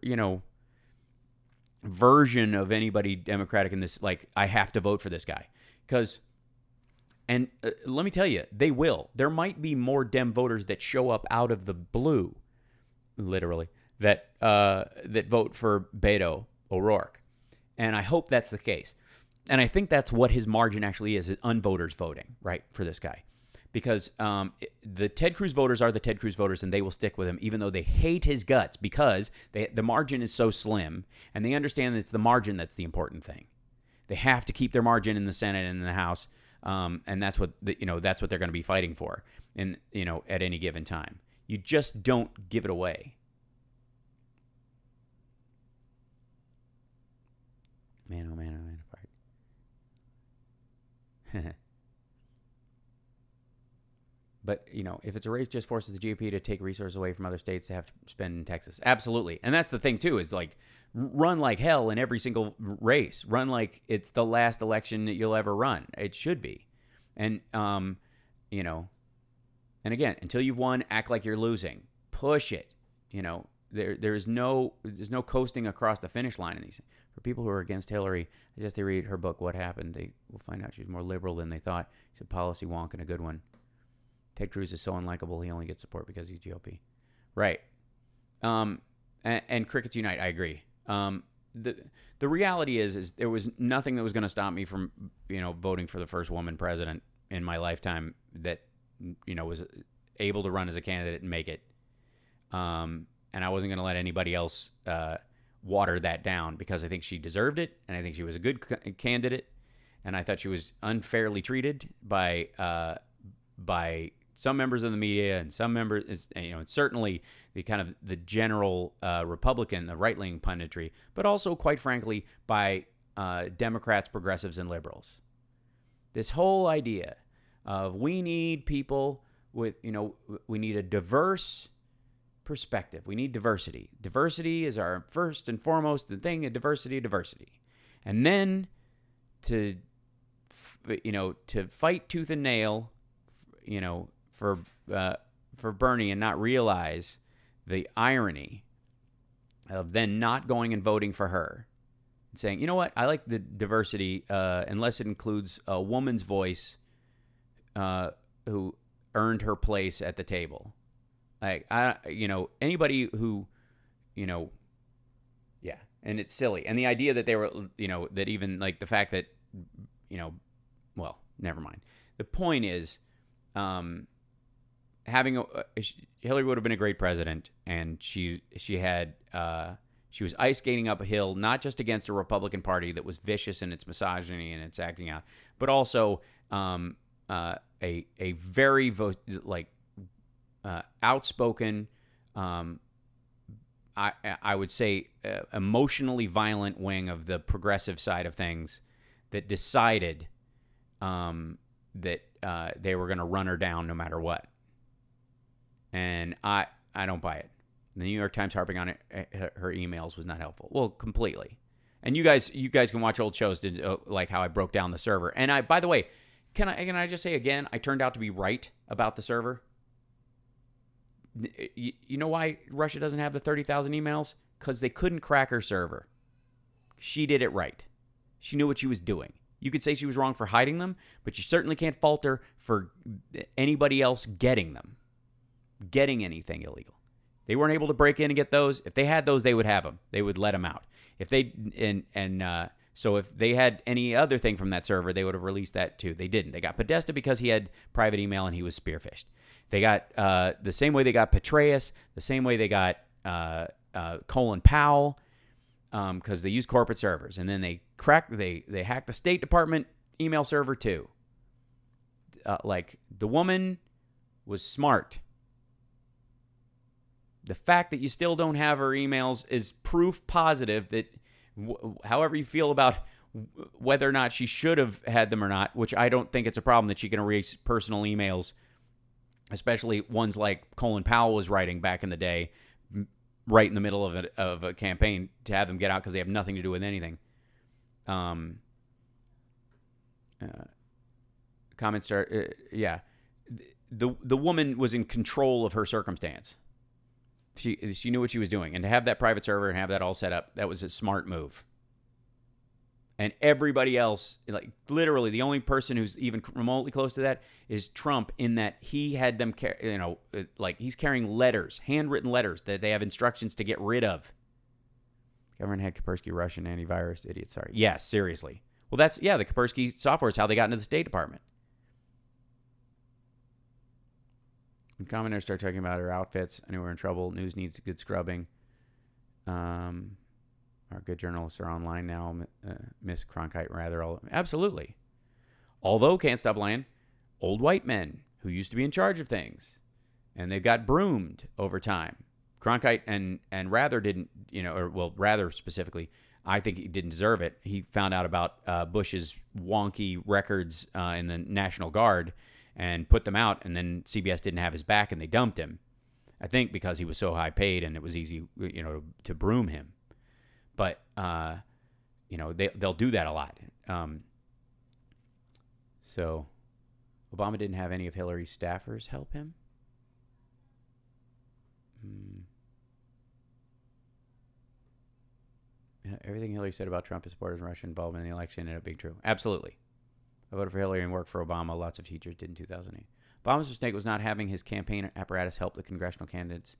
version of anybody Democratic in this. Like, I have to vote for this guy let me tell you, they will. There might be more Dem voters that show up out of the blue, literally, that vote for Beto O'Rourke, and I hope that's the case. And I think that's what his margin actually is unvoters voting, right, for this guy. Because the Ted Cruz voters are the Ted Cruz voters, and they will stick with him, even though they hate his guts, because the margin is so slim, and they understand that it's the margin that's the important thing. They have to keep their margin in the Senate and in the House, and that's what that's what they're going to be fighting for, at any given time. You just don't give it away. Man, oh man, oh man. But, if it's a race just forces the GOP to take resources away from other states to have to spend in Texas. Absolutely. And that's the thing, too, is like run like hell in every single race. Run like it's the last election that you'll ever run. It should be. And, and again, until you've won, act like you're losing. Push it. There's no coasting across the finish line in these. For people who are against Hillary, I suggest they read her book, What Happened. They will find out she's more liberal than they thought. She's a policy wonk and a good one. Ted Cruz is so unlikable, he only gets support because he's GOP. Right. And Crickets Unite, I agree. The reality is there was nothing that was going to stop me from, voting for the first woman president in my lifetime that, was able to run as a candidate and make it. And I wasn't going to let anybody else water that down because I think she deserved it, and I think she was a good candidate, and I thought she was unfairly treated by some members of the media and some members, and certainly the kind of the general Republican, the right-wing punditry, but also, quite frankly, by Democrats, progressives, and liberals. This whole idea of we need people we need a diverse perspective. We need diversity. Diversity is our first and foremost the thing. Diversity, and then to fight tooth and nail, for Bernie and not realize the irony of then not going and voting for her and saying, you know what, I like the diversity unless it includes a woman's voice who earned her place at the table. Like, anybody who, yeah, and it's silly. And the idea that they were, that even like the fact that, well, never mind. The point is, Hillary would have been a great president, and she was ice skating up a hill, not just against a Republican Party that was vicious in its misogyny and its acting out, but also a very outspoken, I would say emotionally violent wing of the progressive side of things that decided that they were going to run her down no matter what. And I don't buy it. The New York Times harping on it, her emails was not helpful. Well, completely. And you guys can watch old shows like how I broke down the server. And by the way, can I just say again, I turned out to be right about the server. You know why Russia doesn't have the 30,000 emails? Because they couldn't crack her server. She did it right. She knew what she was doing. You could say she was wrong for hiding them, but you certainly can't fault her for anybody else getting anything illegal. They weren't able to break in and get those. If they had those, they would have them. They would let them out. So if they had any other thing from that server, they would have released that too. They didn't. They got Podesta because he had private email and he was spearphished. They got the same way they got Petraeus, the same way they got Colin Powell, because they used corporate servers, and then they hacked the State Department email server too. Like, the woman was smart. The fact that you still don't have her emails is proof positive that however you feel about whether or not she should have had them or not, which I don't think it's a problem that she can erase personal emails, especially ones like Colin Powell was writing back in the day, right in the middle of a campaign, to have them get out because they have nothing to do with anything. Comments start, yeah. The woman was in control of her circumstance. She knew what she was doing, and to have that private server and have that all set up, that was a smart move. And everybody else, like literally the only person who's even remotely close to that is Trump, in that he had them, like he's carrying letters, handwritten letters that they have instructions to get rid of. Government had Kaspersky, Russian antivirus idiot. Sorry. Yeah, seriously. Well, the Kaspersky software is how they got into the State Department. When commenters start talking about her outfits, I knew we're in trouble. News needs good scrubbing. Our good journalists are online now. Miss Cronkite, rather. Absolutely. Although, can't stop lying, old white men who used to be in charge of things, and they've got broomed over time. Cronkite and Rather didn't, Rather specifically, I think he didn't deserve it. He found out about Bush's wonky records in the National Guard and put them out, and then CBS didn't have his back, and they dumped him. I think because he was so high paid, and it was easy, to broom him. But they'll do that a lot. So Obama didn't have any of Hillary's staffers help him. Everything Hillary said about Trump, his supporters, and Russian involvement in the election ended up being true. Absolutely. I voted for Hillary and worked for Obama. Lots of teachers did in 2008. Obama's mistake was not having his campaign apparatus help the congressional candidates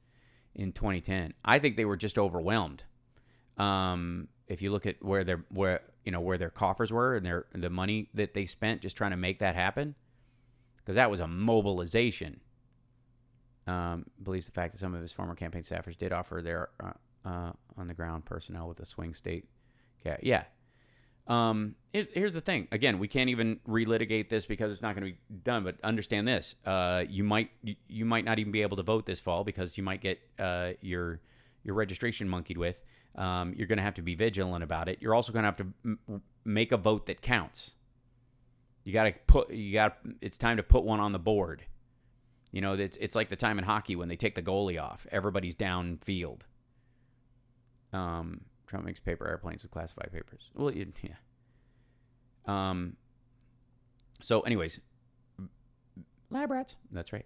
in 2010. I think they were just overwhelmed. If you look at where their coffers were and the money that they spent just trying to make that happen, because that was a mobilization. Believes the fact that some of his former campaign staffers did offer their on the ground personnel with a swing state. Okay, yeah. Here's the thing. Again, we can't even relitigate this because it's not going to be done. But understand this: you might not even be able to vote this fall because you might get your registration monkeyed with. You're going to have to be vigilant about it. You're also going to have to make a vote that counts. It's time to put one on the board. You know, it's like the time in hockey when they take the goalie off. Everybody's downfield. Trump makes paper airplanes with classified papers. Well, yeah. So, anyways, lab rats. That's right.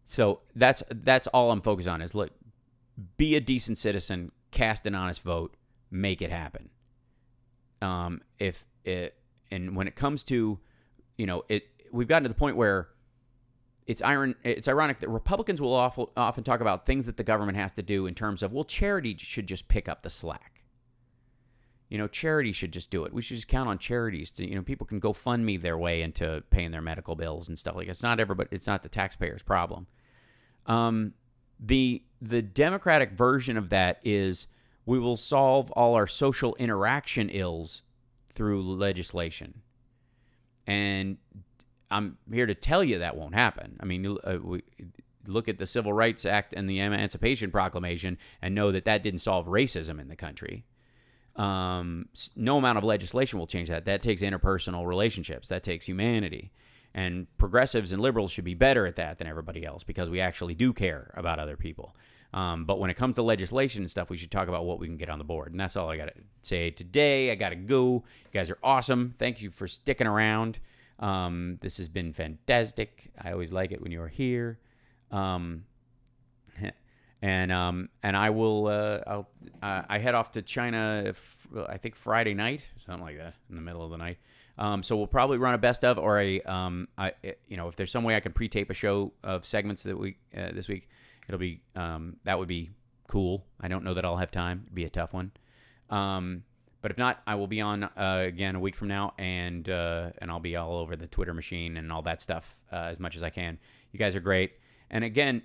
So that's all I'm focused on is, look, be a decent citizen, cast an honest vote, make it happen. And when it comes to, we've gotten to the point where it's ironic that Republicans will often talk about things that the government has to do in terms of, well, charity should just pick up the slack. Charity should just do it. We should just count on charities to, people can go fund me their way into paying their medical bills and stuff like that. It's not the taxpayer's problem. The Democratic version of that is we will solve all our social interaction ills through legislation. And I'm here to tell you that won't happen. I mean, we look at the Civil Rights Act and the Emancipation Proclamation and know that didn't solve racism in the country. No amount of legislation will change that. That takes interpersonal relationships. That takes humanity. And progressives and liberals should be better at that than everybody else because we actually do care about other people. But when it comes to legislation and stuff, we should talk about what we can get on the board. And that's all I got to say today. I got to go. You guys are awesome. Thank you for sticking around. This has been fantastic. I always like it when you're here. And I will. I head off to China. I think Friday night, something like that, in the middle of the night. So we'll probably run a best of, or if there's some way I can pre-tape a show of segments that this week, it'll be that would be cool. I don't know that I'll have time. It'd be a tough one. But if not, I will be on again a week from now, and I'll be all over the Twitter machine and all that stuff as much as I can. You guys are great, and again,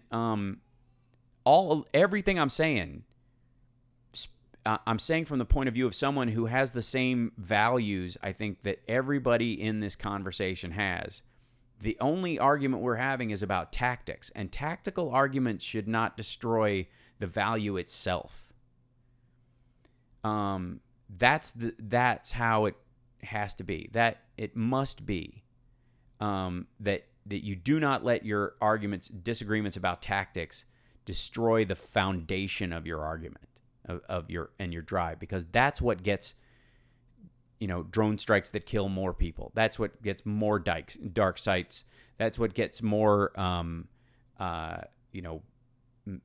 everything I'm saying from the point of view of someone who has the same values I think that everybody in this conversation has. The only argument we're having is about tactics, and tactical arguments should not destroy the value itself. That's how it has to be. That it must be that you do not let your disagreements about tactics destroy the foundation of your argument of your drive, because that's what gets drone strikes that kill more people. That's what gets more dark sites. That's what gets more the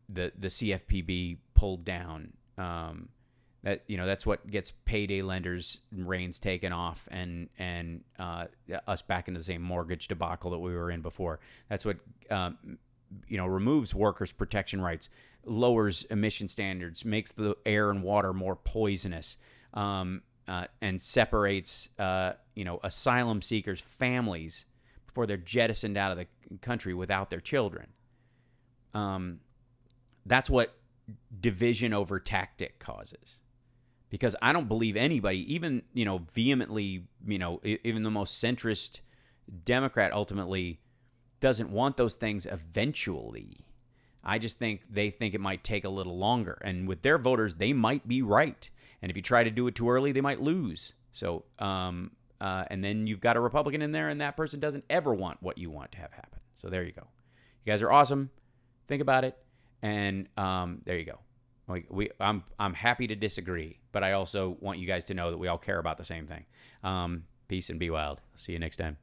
CFPB pulled down. That's what gets payday lenders' reins taken off and us back into the same mortgage debacle that we were in before. That's what removes workers' protection rights, lowers emission standards, makes the air and water more poisonous, and separates asylum seekers' families before they're jettisoned out of the country without their children. That's what division over tactic causes. Because I don't believe anybody, even, vehemently, even the most centrist Democrat ultimately doesn't want those things eventually. I just think they think it might take a little longer. And with their voters, they might be right. And if you try to do it too early, they might lose. So, and then you've got a Republican in there, and that person doesn't ever want what you want to have happen. So there you go. You guys are awesome. Think about it. And there you go. I'm happy to disagree, but I also want you guys to know that we all care about the same thing. Peace and be wild. See you next time.